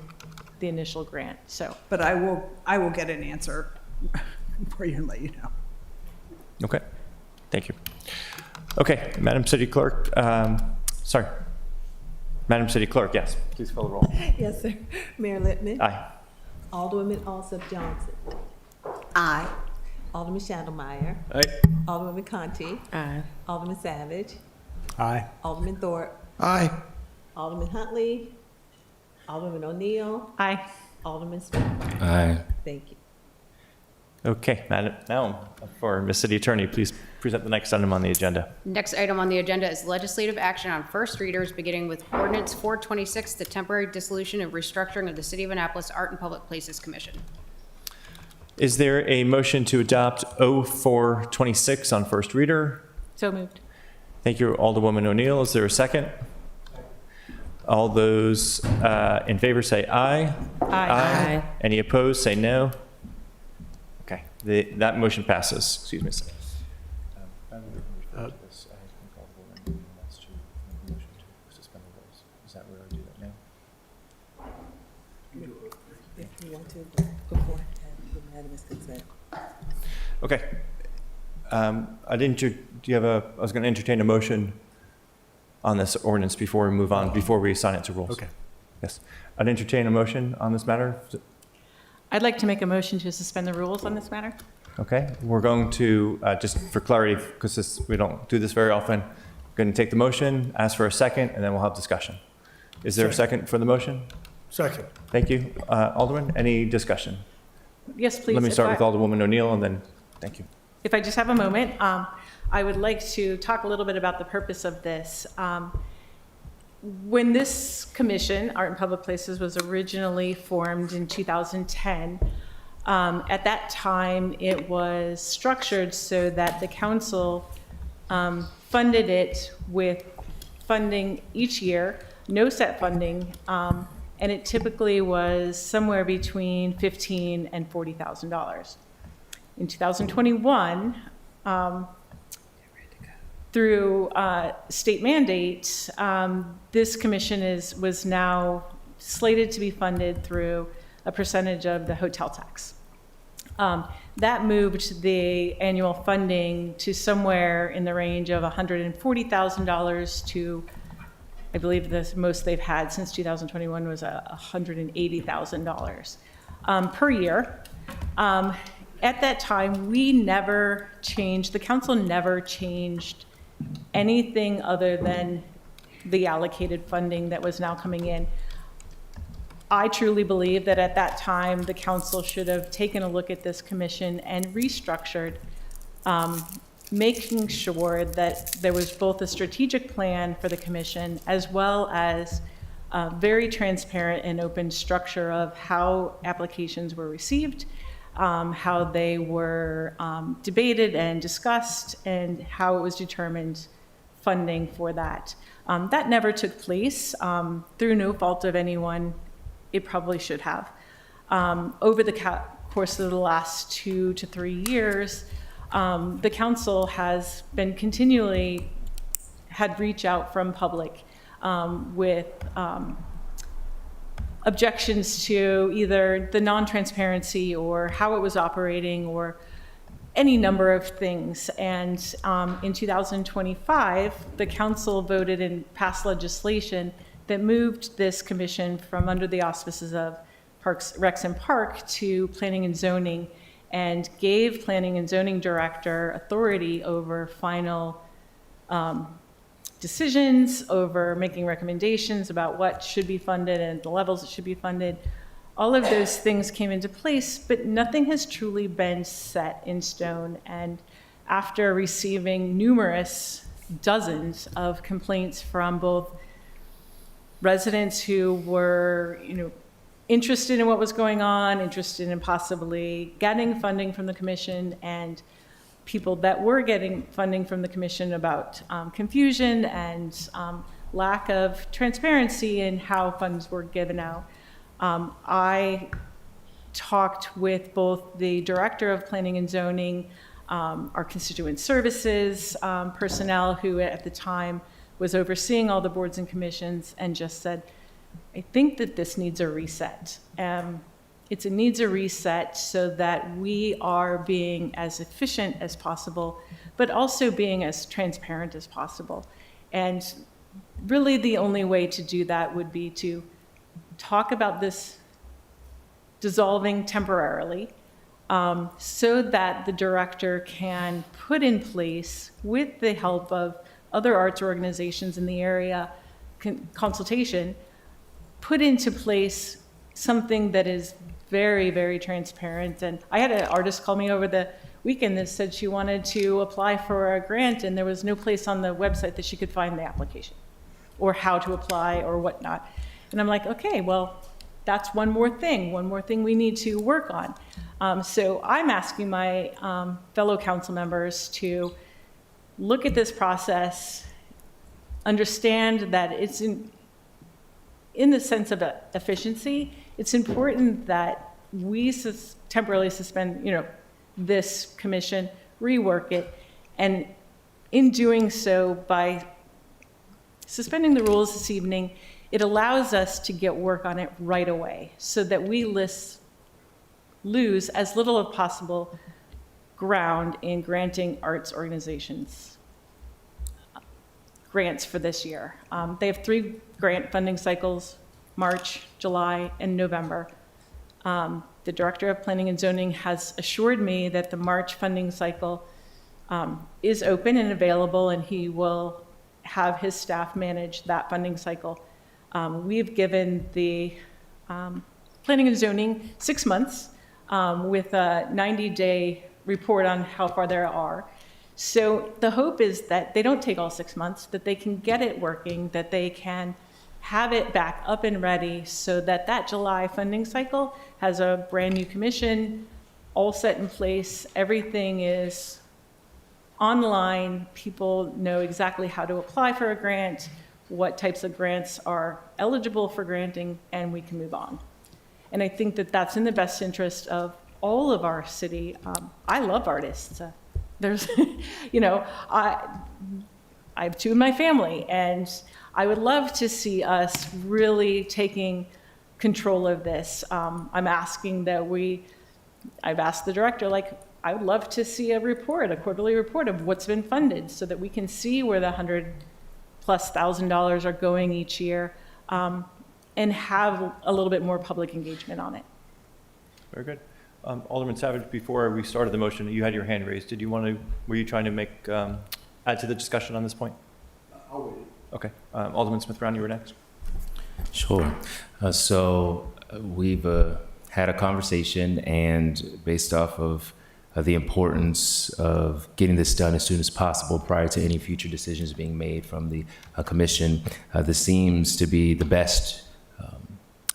the initial grant. So, But I will get an answer for you and let you know. Okay, thank you. Okay, Madam City Clerk, Madam City Clerk, yes, please call the roll. Yes, sir. Mayor Littman. Aye. Alderwoman Alsop Johnson. Aye. Alderman Schneidermeyer. Aye. Alderwoman Conti. Aye. Alderman Savage. Aye. Alderman Thorpe. Aye. Alderman Huntley. Alderman O'Neill. aye. Alderman Smith. Aye. Thank you. Okay, Madam, now for Ms. City Attorney, please present the next item on the agenda. Next item on the agenda is legislative action on first readers, beginning with Ordinance 426, the temporary dissolution and restructuring of the City of Annapolis Art and Public Places Commission. Is there a motion to adopt 0426 on first reader? So moved. Thank you, Alderwoman O'Neill. Is there a second? All those in favor say aye. Aye. Any opposed, say no. Okay, that motion passes. Excuse me. Is that where I do that now? If you want to, before unanimous consent. Okay. I was going to entertain a motion on this ordinance before we move on, before we assign it to rules. Okay. Yes. I'd entertain a motion on this matter. I'd like to make a motion to suspend the rules on this matter. Okay. We're going to, just for clarity, because we don't do this very often, going to take the motion, ask for a second, and then we'll have discussion. Is there a second for the motion? Second. Thank you. Alderman, any discussion? Yes, please. Let me If start I- with Alderwoman O'Neill, and then, thank you. If I just have a moment, I would like to talk a little bit about the purpose of this. When this commission, Art in Public Places, was originally formed in 2010, at that time it was structured so that the council funded it with funding each year, no set funding, and it typically was somewhere between $15,000 and $40,000. In 2021, through state mandate, this commission was now slated to be funded through a percentage of the hotel tax. That moved the annual funding to somewhere in the range of $140,000 to, I believe the most they've had since 2021 was $180,000 per year. At that time, we never changed, the council never changed anything other than the allocated funding that was now coming in. I truly believe that at that time, the council should have taken a look at this commission and restructured, making sure that there was both a strategic plan for the commission as well as a very transparent and open structure of how applications were received, how they were debated and discussed, and how it was determined funding for that. That never took place through no fault of anyone. It probably should have. Over the course of the last 2 to 3 years, the council has been continually had reach out from public with objections to either the non-transparency or how it was operating or any number of things. And in 2025, the council voted and passed legislation that moved this commission from under the auspices of Parks, Recs and Park to Planning and Zoning, and gave Planning and Zoning Director authority over final decisions, over making recommendations about what should be funded and the levels it should be funded. All of those things came into place, but nothing has truly been set in stone. And after receiving numerous dozens of complaints from both residents who were, interested in what was going on, interested in possibly getting funding from the commission, and people that were getting funding from the commission about confusion and lack of transparency in how funds were given out. I talked with both the director of planning and zoning, our constituent services personnel who at the time was overseeing all the boards and commissions, and just said, I think that this needs a reset. It needs a reset so that we are being as efficient as possible, but also being as transparent as possible. And really the only way to do that would be to talk about this dissolving temporarily, so that the director can put in place, with the help of other arts organizations in the area, consultation, put into place something that is very, very transparent. And I had an artist call me over the weekend that said she wanted to apply for a grant, and there was no place on the website that she could find the application or how to apply or whatnot. And I'm like, okay, well, that's one more thing we need to work on. So I'm asking my fellow council members to look at this process understand that it's in the sense of efficiency, it's important that we temporarily suspend, this commission, rework it, and in doing so, by suspending the rules this evening, it allows us to get work on it right away so that we lose as little as possible ground in granting arts organizations grants for this year. They have 3 grant funding cycles, March, July, and November. The Director of Planning and Zoning has assured me that the March funding cycle is open and available, and he will have his staff manage that funding cycle. We've given the Planning and Zoning 6 months with a 90-day report on how far there are. So the hope is that they don't take all 6 months, that they can get it working, that they can have it back up and ready so that that July funding cycle has a brand new commission all set in place. Everything is online. People know exactly how to apply for a grant, what types of grants are eligible for granting, and we can move on. And I think that that's in the best interest of all of our city. I love artists. There's, I have 2 in my family, and I would love to see us really taking control of this. I'm asking that I've asked the director, I would love to see a quarterly report of what's been funded so that we can see where the $100,000+ are going each year, and have a little bit more public engagement on it. Very good. Alderman Savage, before we started the motion, you had your hand raised. Were you trying to add to the discussion on this point? I'll wait. Okay. Alderman Smith-Brown, you were next. Sure. So we've had a conversation, and based off of the importance of getting this done as soon as possible prior to any future decisions being made from the commission, this seems to be the best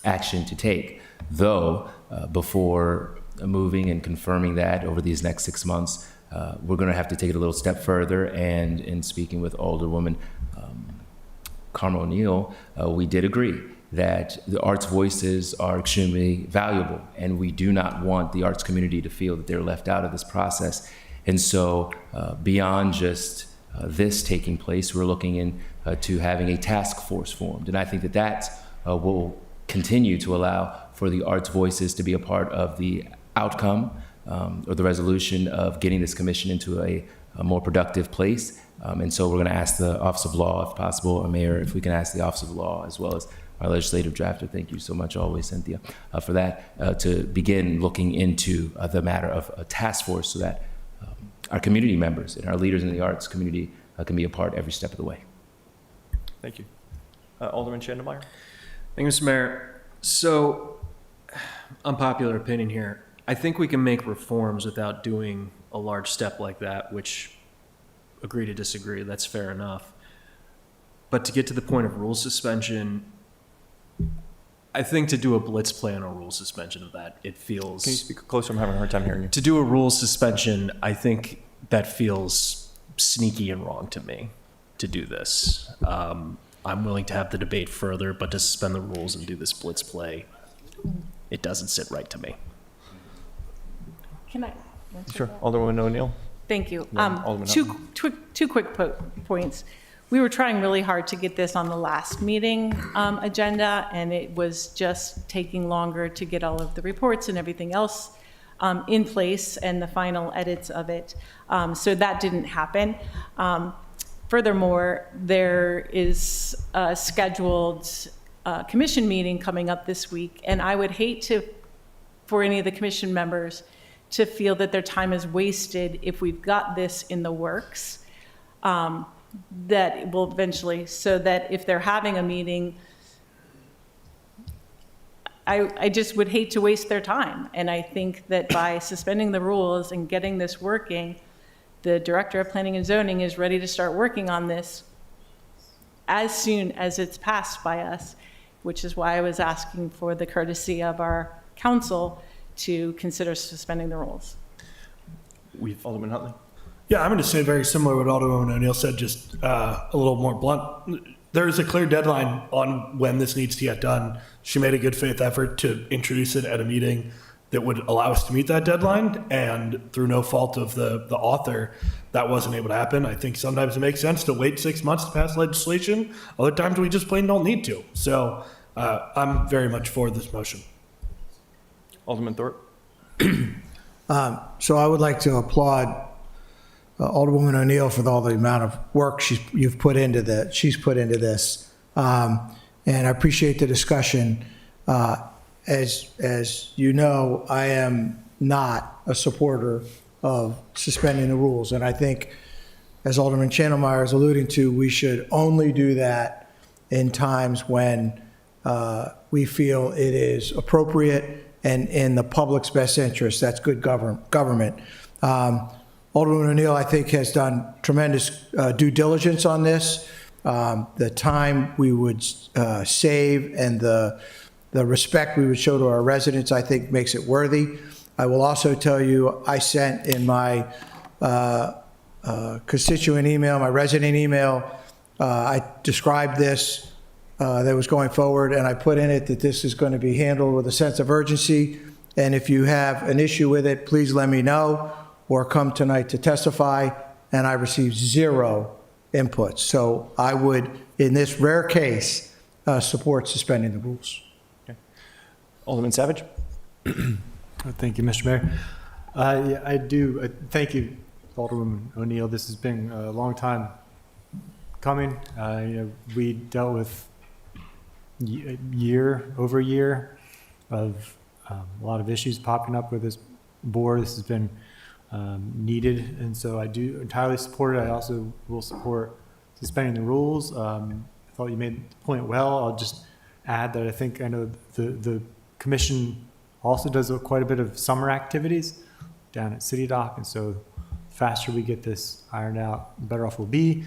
action to take. Though, before moving and confirming that over these next 6 months, we're going to have to take it a little step further. And in speaking with Alderwoman Carmen O'Neill, we did agree that the arts voices are extremely valuable, and we do not want the arts community to feel that they're left out of this process. And so beyond just this taking place, we're looking into having a task force formed. And I think that will continue to allow for the arts voices to be a part of the outcome or the resolution of getting this commission into a more productive place. And so we're going to ask the Office of Law, if possible, or Mayor, if we can ask the Office of Law, as well as our legislative drafter, thank you so much always, Cynthia, for that, to begin looking into the matter of a task force so that our community members and our leaders in the arts community can be a part every step of the way. Thank you. Alderman Schandelmeyer? Thank you, Mr. Mayor. So, unpopular opinion here. I think we can make reforms without doing a large step like that, which, agree to disagree, that's fair enough. But to get to the point of rule suspension, I think to do a blitz play on a rule suspension of that, it feels... Can you speak closer? I'm having a hard time hearing you. To do a rule suspension, I think that feels sneaky and wrong to me to do this. I'm willing to have the debate further, but to suspend the rules and do this blitz play, it doesn't sit right to me. Can I? Sure. Alderwoman O'Neill? Thank you. Alderman Two quick points. We were trying really hard to get this on the last meeting agenda, and it was just taking longer to get all of the reports and everything else in place and the final edits of it. So that didn't happen. Furthermore, there is a scheduled commission meeting coming up this week, and I would hate for any of the commission members to feel that their time is wasted if we've got this in the works. That it will eventually, so that if they're having a meeting, I just would hate to waste their time. And I think that by suspending the rules and getting this working, the Director of Planning and Zoning is ready to start working on this as soon as it's passed by us, which is why I was asking for the courtesy of our council to consider suspending the rules. Alderman Huntley? Yeah, I'm going to say very similar to what Alderwoman O'Neill said, just a little more blunt. There is a clear deadline on when this needs to get done. She made a good faith effort to introduce it at a meeting that would allow us to meet that deadline, and through no fault of the author, that wasn't able to happen. I think sometimes it makes sense to wait 6 months to pass legislation. Other times we just plain don't need to. So I'm very much for this motion. Alderman Thorpe? So I would like to applaud Alderwoman O'Neill for all the amount of work she's put into this. And I appreciate the discussion. As you know, I am not a supporter of suspending the rules. And I think, as Alderman Channelmeyer is alluding to, we should only do that in times when we feel it is appropriate and in the public's best interest. That's good government. Alderman O'Neill, I think, has done tremendous due diligence on this. The time we would save and the respect we would show to our residents, I think, makes it worthy. I will also tell you, I sent in my constituent email, my resident email, I described this that was going forward, and I put in it that this is going to be handled with a sense of urgency. And if you have an issue with it, please let me know or come tonight to testify. And I received 0 inputs. So I would, in this rare case, support suspending the rules. Okay. Alderman Savage? Thank you, Mr. Mayor. Yeah, I do. Thank you, Alderwoman O'Neill. This has been a long time coming. We dealt with over a year of a lot of issues popping up with this board. This has been needed, and so I do entirely support it. I also will support suspending the rules. I thought you made the point well. I'll just add that I know the commission also does quite a bit of summer activities down at City Dock, and so the faster we get this ironed out, the better off we'll be.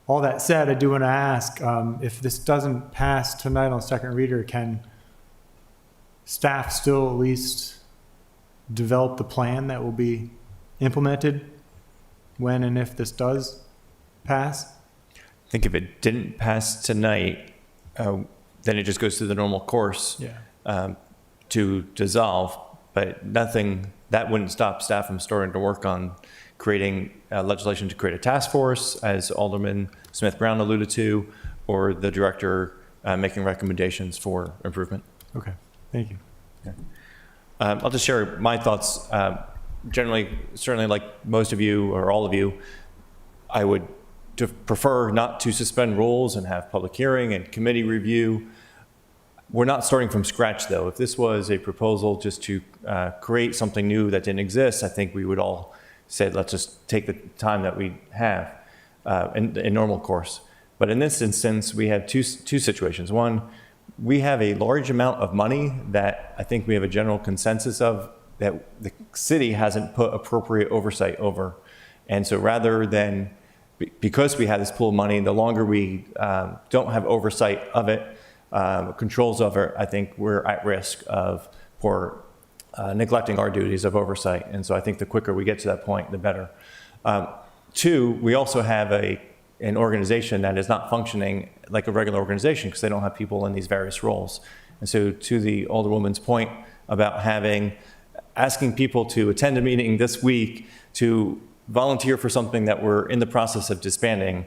All that said, I do want to ask, if this doesn't pass tonight on second reader, can staff still at least develop the plan that will be implemented when and if this does pass? I think if it didn't pass tonight, then it just goes through the normal course to dissolve, but nothing, that wouldn't stop staff from starting to work on creating legislation to create a task force, as Alderman Smith-Brown alluded to, or the director making recommendations for improvement. Okay, thank you. Okay. I'll just share my thoughts. Generally, certainly like most of you or all of you, I would prefer not to suspend rules and have public hearing and committee review. We're not starting from scratch, though. If this was a proposal just to create something new that didn't exist, I think we would all say, let's just take the time that we have in normal course. But in this instance, we have two situations. One, we have a large amount of money that I think we have a general consensus of that the city hasn't put appropriate oversight over. And so rather than, because we have this pool of money, the longer we don't have oversight of it, controls of it, I think we're at risk of neglecting our duties of oversight. And so I think the quicker we get to that point, the better. 2, we also have an organization that is not functioning like a regular organization because they don't have people in these various roles. And so to the Alderwoman's point about asking people to attend a meeting this week to volunteer for something that we're in the process of disbanding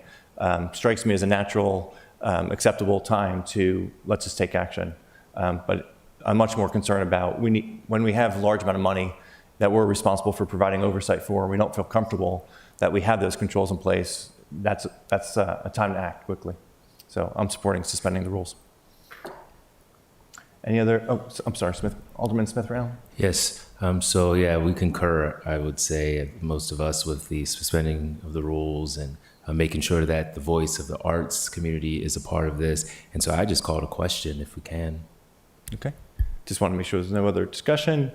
strikes me as a natural, acceptable time to let's just take action. But I'm much more concerned about when we have a large amount of money that we're responsible for providing oversight for, we don't feel comfortable that we have those controls in place. That's a time to act quickly. So I'm supporting suspending the rules. Any other? Oh, I'm sorry, Alderman Smith-Brown. Yes. So yeah, we concur. I would say most of us with the suspending of the rules and making sure that the voice of the arts community is a part of this. And so I just called a question if we can. Okay. Just want to make sure there's no other discussion.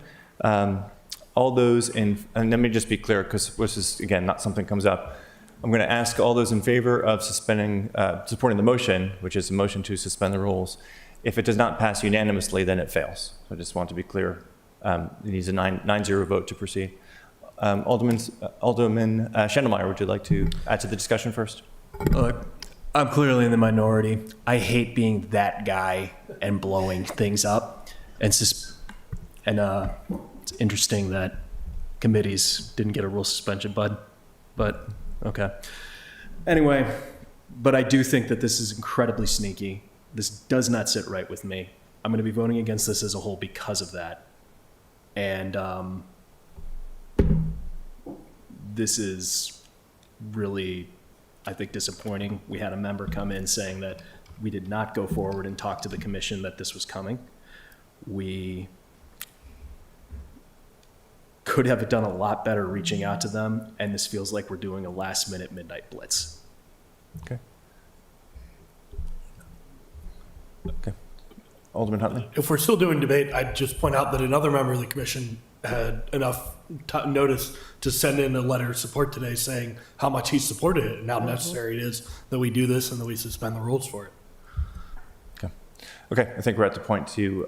All those in, and let me just be clear, because this is, again, not something comes up. I'm going to ask all those in favor of supporting the motion, which is a motion to suspend the rules. If it does not pass unanimously, then it fails. So I just want to be clear. It needs a 9-0 vote to proceed. Alderman Schendelmeyer, would you like to add to the discussion first? Look, I'm clearly in the minority. I hate being that guy and blowing things up. And it's interesting that committees didn't get a rule suspension, bud. But, okay. Anyway, but I do think that this is incredibly sneaky. This does not sit right with me. I'm going to be voting against this as a whole because of that. And this is really, I think, disappointing. We had a member come in saying that we did not go forward and talk to the commission that this was coming. We could have done a lot better reaching out to them, and this feels like we're doing a last-minute midnight blitz. Okay. Okay. Alderman Huntley? If we're still doing debate, I'd just point out that another member of the commission had enough notice to send in a letter of support today saying how much he supported it and how necessary it is that we do this and that we suspend the rules for it. Okay, I think we're at the point to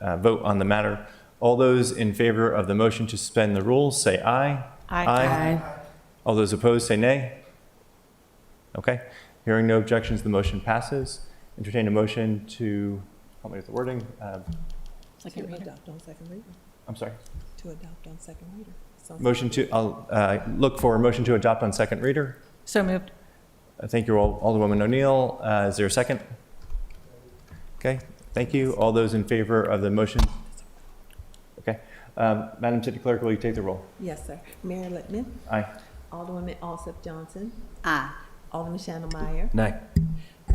vote on the matter. All those in favor of the motion to suspend the rules, say aye. Aye. All those opposed, say nay. Okay, hearing no objections, the motion passes. Entertain a motion to, help me with the wording. Second reader. Adopt on second reader. I'm sorry. To adopt on second reader. Motion to, I'll look for a motion to adopt on second reader. So moved. Thank you, Alderwoman O'Neill. Is there a second? Okay, thank you. All those in favor of the motion? Okay. Madam City Clerk, will you take the roll? Yes, sir. Mayor Littman. Aye. Alderwoman Alsop Johnson. Aye. Alderman Schneider. Nay.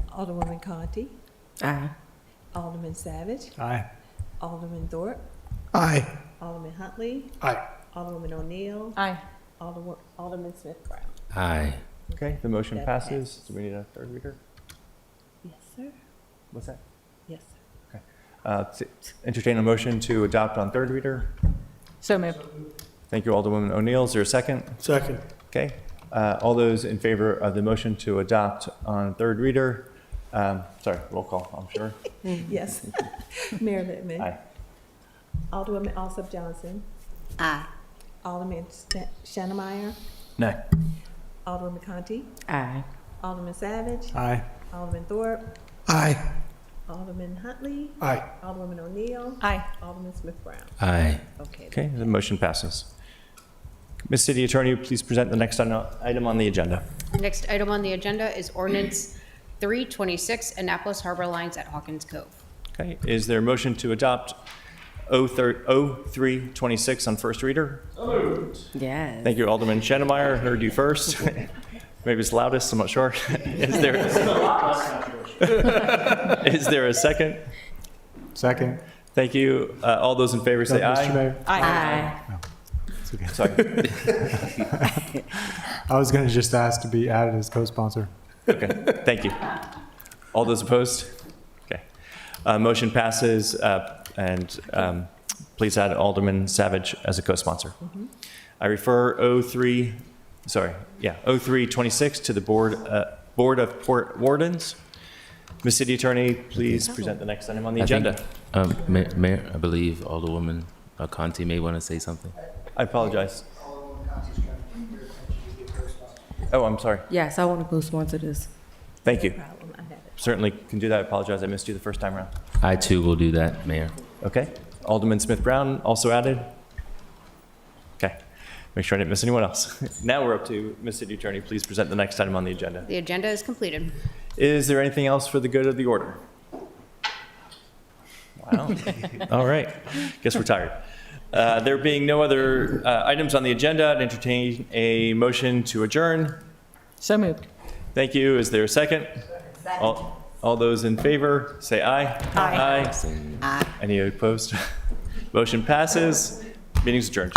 Alderwoman Conti. Aye. Alderman Savage. Aye. Alderman Thorpe. Aye. Alderman Huntley. Aye. Alderwoman O'Neill. Aye. Alderman Smith Brown. Aye. Okay, the motion That passes. Do we need a third reader? Yes, sir. What's that? Yes, sir. Okay. Entertain a motion to adopt on third reader. So moved. Thank you, Alderwoman O'Neill. Is there a second? Second. Okay. All those in favor of the motion to adopt on third reader, sorry, roll call, I'm sure. Yes. Mayor Littman. Aye. Alderwoman Alsop Johnson. Aye. Alderman Schneider. Nay. Alderwoman Conti. Aye. Alderman Savage. Aye. Alderman Thorpe. Aye. Alderman Huntley. Aye. Alderwoman O'Neill. Aye. Alderman Smith Brown. Aye. Okay. Okay, the motion passes. Ms. City Attorney, please present the next item on the agenda. Next item on the agenda is ordinance 326, Annapolis Harbor Lines at Hawkins Cove. Okay, is there a motion to adopt 0326 on first reader? Yes. Thank you, Alderman Schendelmeyer. Heard you first. Maybe it's loudest, I'm not sure. Is there a second? Second. Thank you. All those in favor say Mr. aye. Mayor. Aye. It's okay. Sorry. I was going to just ask to be added as co-sponsor. Okay, thank you. All those opposed? Okay. Motion passes, and please add Alderman Savage as a co-sponsor. I refer 0326 to the Board of Port Wardens. Ms. City Attorney, please present the next item on the agenda. Mayor, I believe Alderwoman Conti may want to say something. I apologize. Oh, I'm sorry. Yes, I want to co-sponsor this. Thank you. Certainly can do that. I apologize. I missed you the first time around. I too will do that, Mayor. Okay. Alderman Smith Brown also added. Okay. Make sure I didn't miss anyone else. Now we're up to Ms. City Attorney. Please present the next item on the agenda. The agenda is completed. Is there anything else for the good of the order? Wow. All right. Guess we're tired. There being no other items on the agenda, I'd entertain a motion to adjourn. So moved. Thank you. Is there a second? All those in favor, say aye. Aye. Aye. Any opposed? Motion passes. Meeting's adjourned.